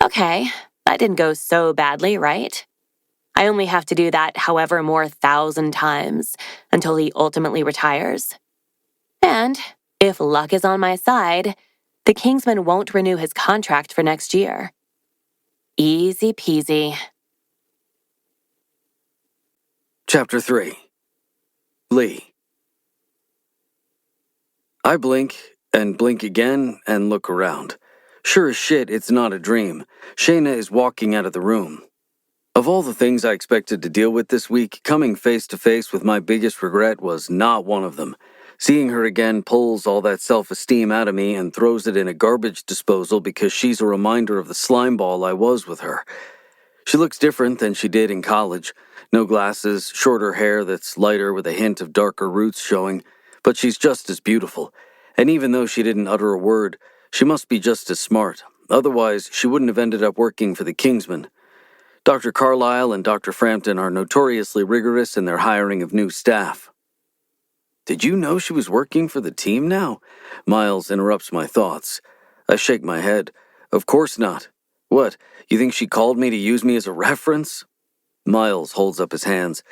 Okay, that didn't go so badly, right? I only have to do that however more 1,000 times until he ultimately retires. And if luck is on my side, the Kingsman won't renew his contract for next year. Easy peasy. Chapter 3. Lee. I blink and blink again and look around. Sure as shit, it's not a dream. Shayna is walking out of the room. Of all the things I expected to deal with this week, coming face to face with my biggest regret was not one of them. Seeing her again pulls all that self-esteem out of me and throws it in a garbage disposal because she's a reminder of the slimeball I was with her. She looks different than she did in college. No glasses, shorter hair that's lighter with a hint of darker roots showing, but she's just as beautiful. And even though she didn't utter a word, she must be just as smart. Otherwise, she wouldn't have ended up working for the Kingsman. Dr. Carlisle and Dr. Frampton are notoriously rigorous in their hiring of new staff. Did you know she was working for the team now? Miles interrupts my thoughts. I shake my head. Of course not. What, you think she called me to use me as a reference? Miles holds up his hands.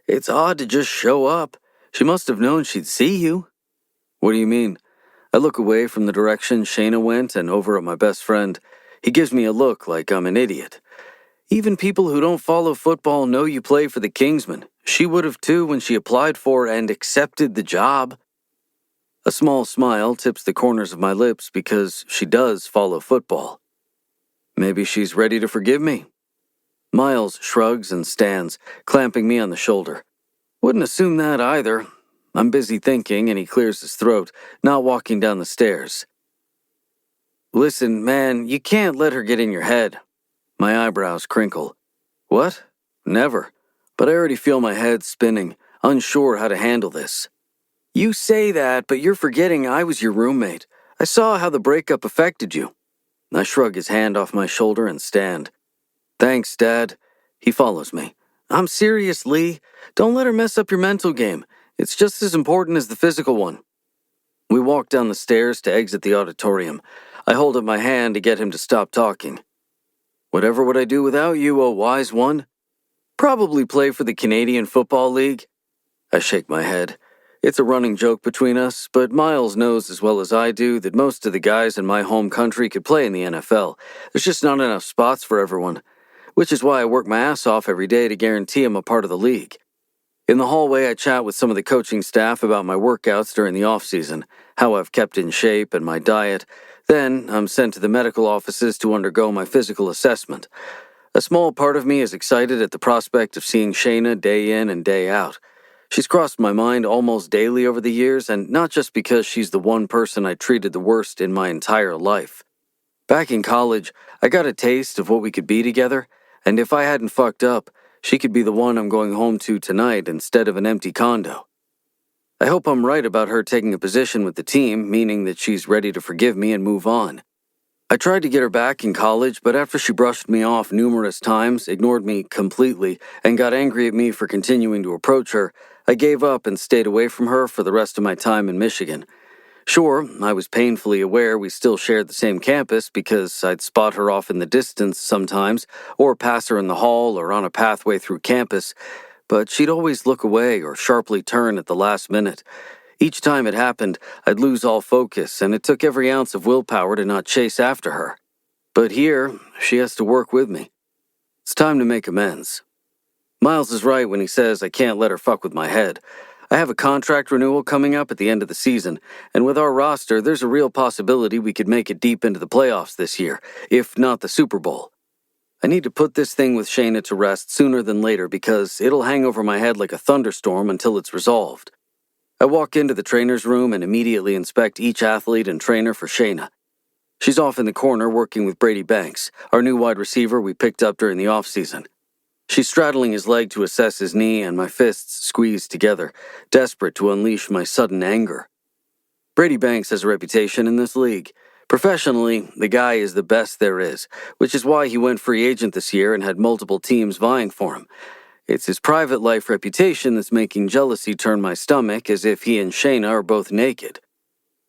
It's odd to just show up. She must have known she'd see you. What do you mean? I look away from the direction Shayna went and over at my best friend. He gives me a look like I'm an idiot. Even people who don't follow football know you play for the Kingsman. She would have too when she applied for and accepted the job. A small smile tips the corners of my lips because she does follow football. Maybe she's ready to forgive me. Miles shrugs and stands, clamping me on the shoulder. Wouldn't assume that either. I'm busy thinking, and he clears his throat, not walking down the stairs. Listen, man, you can't let her get in your head. My eyebrows crinkle. What? Never. But I already feel my head spinning, unsure how to handle this. You say that, but you're forgetting I was your roommate. I saw how the breakup affected you. I shrug his hand off my shoulder and stand. Thanks, Dad. He follows me. I'm serious, Lee. Don't let her mess up your mental game. It's just as important as the physical one. We walk down the stairs to exit the auditorium. I hold up my hand to get him to stop talking. Whatever would I do without you, oh wise one? Probably play for the Canadian Football League. I shake my head. It's a running joke between us, but Miles knows as well as I do that most of the guys in my home country could play in the NFL. There's just not enough spots for everyone, which is why I work my ass off every day to guarantee I'm a part of the league. In the hallway, I chat with some of the coaching staff about my workouts during the off-season, how I've kept in shape and my diet. Then I'm sent to the medical offices to undergo my physical assessment. A small part of me is excited at the prospect of seeing Shayna day in and day out. She's crossed my mind almost daily over the years, and not just because she's the one person I treated the worst in my entire life. Back in college, I got a taste of what we could be together, and if I hadn't fucked up, she could be the one I'm going home to tonight instead of an empty condo. I hope I'm right about her taking a position with the team, meaning that she's ready to forgive me and move on. I tried to get her back in college, but after she brushed me off numerous times, ignored me completely, and got angry at me for continuing to approach her, I gave up and stayed away from her for the rest of my time in Michigan. Sure, I was painfully aware we still shared the same campus because I'd spot her off in the distance sometimes, or pass her in the hall or on a pathway through campus, but she'd always look away or sharply turn at the last minute. Each time it happened, I'd lose all focus, and it took every ounce of willpower to not chase after her. But here, she has to work with me. It's time to make amends. Miles is right when he says I can't let her fuck with my head. I have a contract renewal coming up at the end of the season, and with our roster, there's a real possibility we could make it deep into the playoffs this year, if not the Super Bowl. I need to put this thing with Shayna to rest sooner than later because it'll hang over my head like a thunderstorm until it's resolved. I walk into the trainer's room and immediately inspect each athlete and trainer for Shayna. She's off in the corner working with Brady Banks, our new wide receiver we picked up during the offseason. She's straddling his leg to assess his knee, and my fists squeeze together, desperate to unleash my sudden anger. Brady Banks has a reputation in this league. Professionally, the guy is the best there is, which is why he went free agent this year and had multiple teams vying for him. It's his private life reputation that's making jealousy turn my stomach as if he and Shayna are both naked.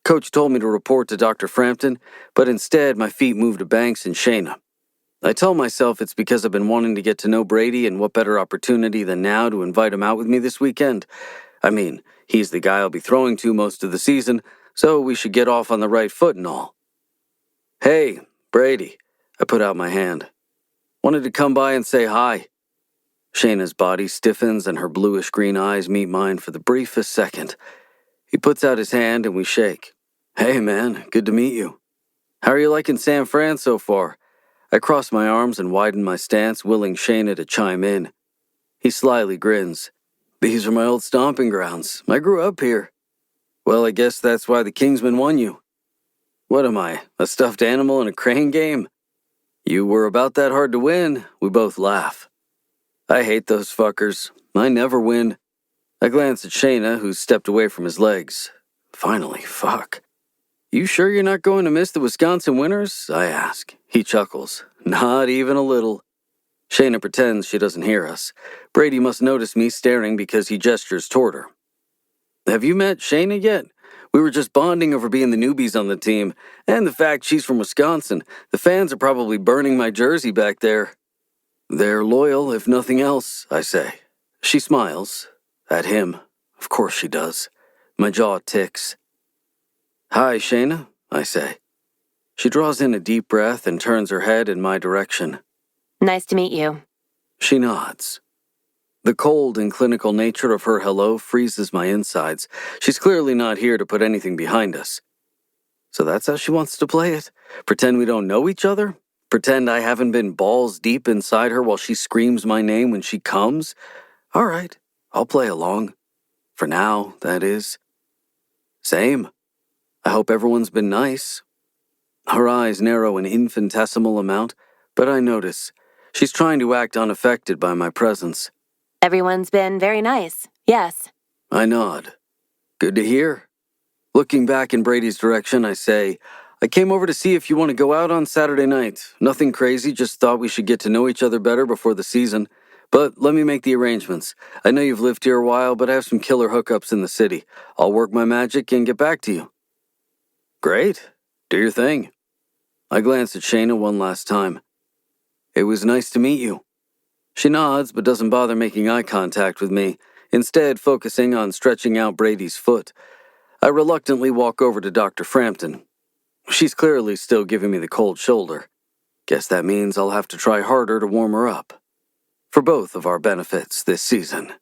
Coach told me to report to Dr. Frampton, but instead my feet moved to Banks and Shayna. I tell myself it's because I've been wanting to get to know Brady, and what better opportunity than now to invite him out with me this weekend. I mean, he's the guy I'll be throwing to most of the season, so we should get off on the right foot and all. Hey, Brady, I put out my hand. Wanted to come by and say hi. Shayna's body stiffens and her bluish-green eyes meet mine for the briefest second. He puts out his hand and we shake. Hey, man, good to meet you. How are you liking San Fran so far? I cross my arms and widen my stance, willing Shayna to chime in. He slyly grins. These are my old stomping grounds. I grew up here. Well, I guess that's why the Kingsmen won you. What am I, a stuffed animal in a crane game? You were about that hard to win. We both laugh. I hate those fuckers. I never win. I glance at Shayna, who's stepped away from his legs. Finally, fuck. You sure you're not going to miss the Wisconsin Winners? I ask. He chuckles. Not even a little. Shayna pretends she doesn't hear us. Brady must notice me staring because he gestures toward her. Have you met Shayna yet? We were just bonding over being the newbies on the team, and the fact she's from Wisconsin. The fans are probably burning my jersey back there. They're loyal, if nothing else, I say. She smiles. At him. Of course she does. My jaw ticks. Hi, Shayna, I say. She draws in a deep breath and turns her head in my direction. Nice to meet you. She nods. The cold and clinical nature of her hello freezes my insides. She's clearly not here to put anything behind us. So that's how she wants to play it? Pretend we don't know each other? Pretend I haven't been balls deep inside her while she screams my name when she comes? All right, I'll play along. For now, that is. Same. I hope everyone's been nice. Her eyes narrow an infinitesimal amount, but I notice. She's trying to act unaffected by my presence. Everyone's been very nice, yes. I nod. Good to hear. Looking back in Brady's direction, I say, I came over to see if you want to go out on Saturday night. Nothing crazy, just thought we should get to know each other better before the season. But let me make the arrangements. I know you've lived here a while, but I have some killer hookups in the city. I'll work my magic and get back to you. Great. Do your thing. I glance at Shayna one last time. It was nice to meet you. She nods, but doesn't bother making eye contact with me, instead focusing on stretching out Brady's foot. I reluctantly walk over to Dr. Frampton. She's clearly still giving me the cold shoulder. Guess that means I'll have to try harder to warm her up. For both of our benefits this season.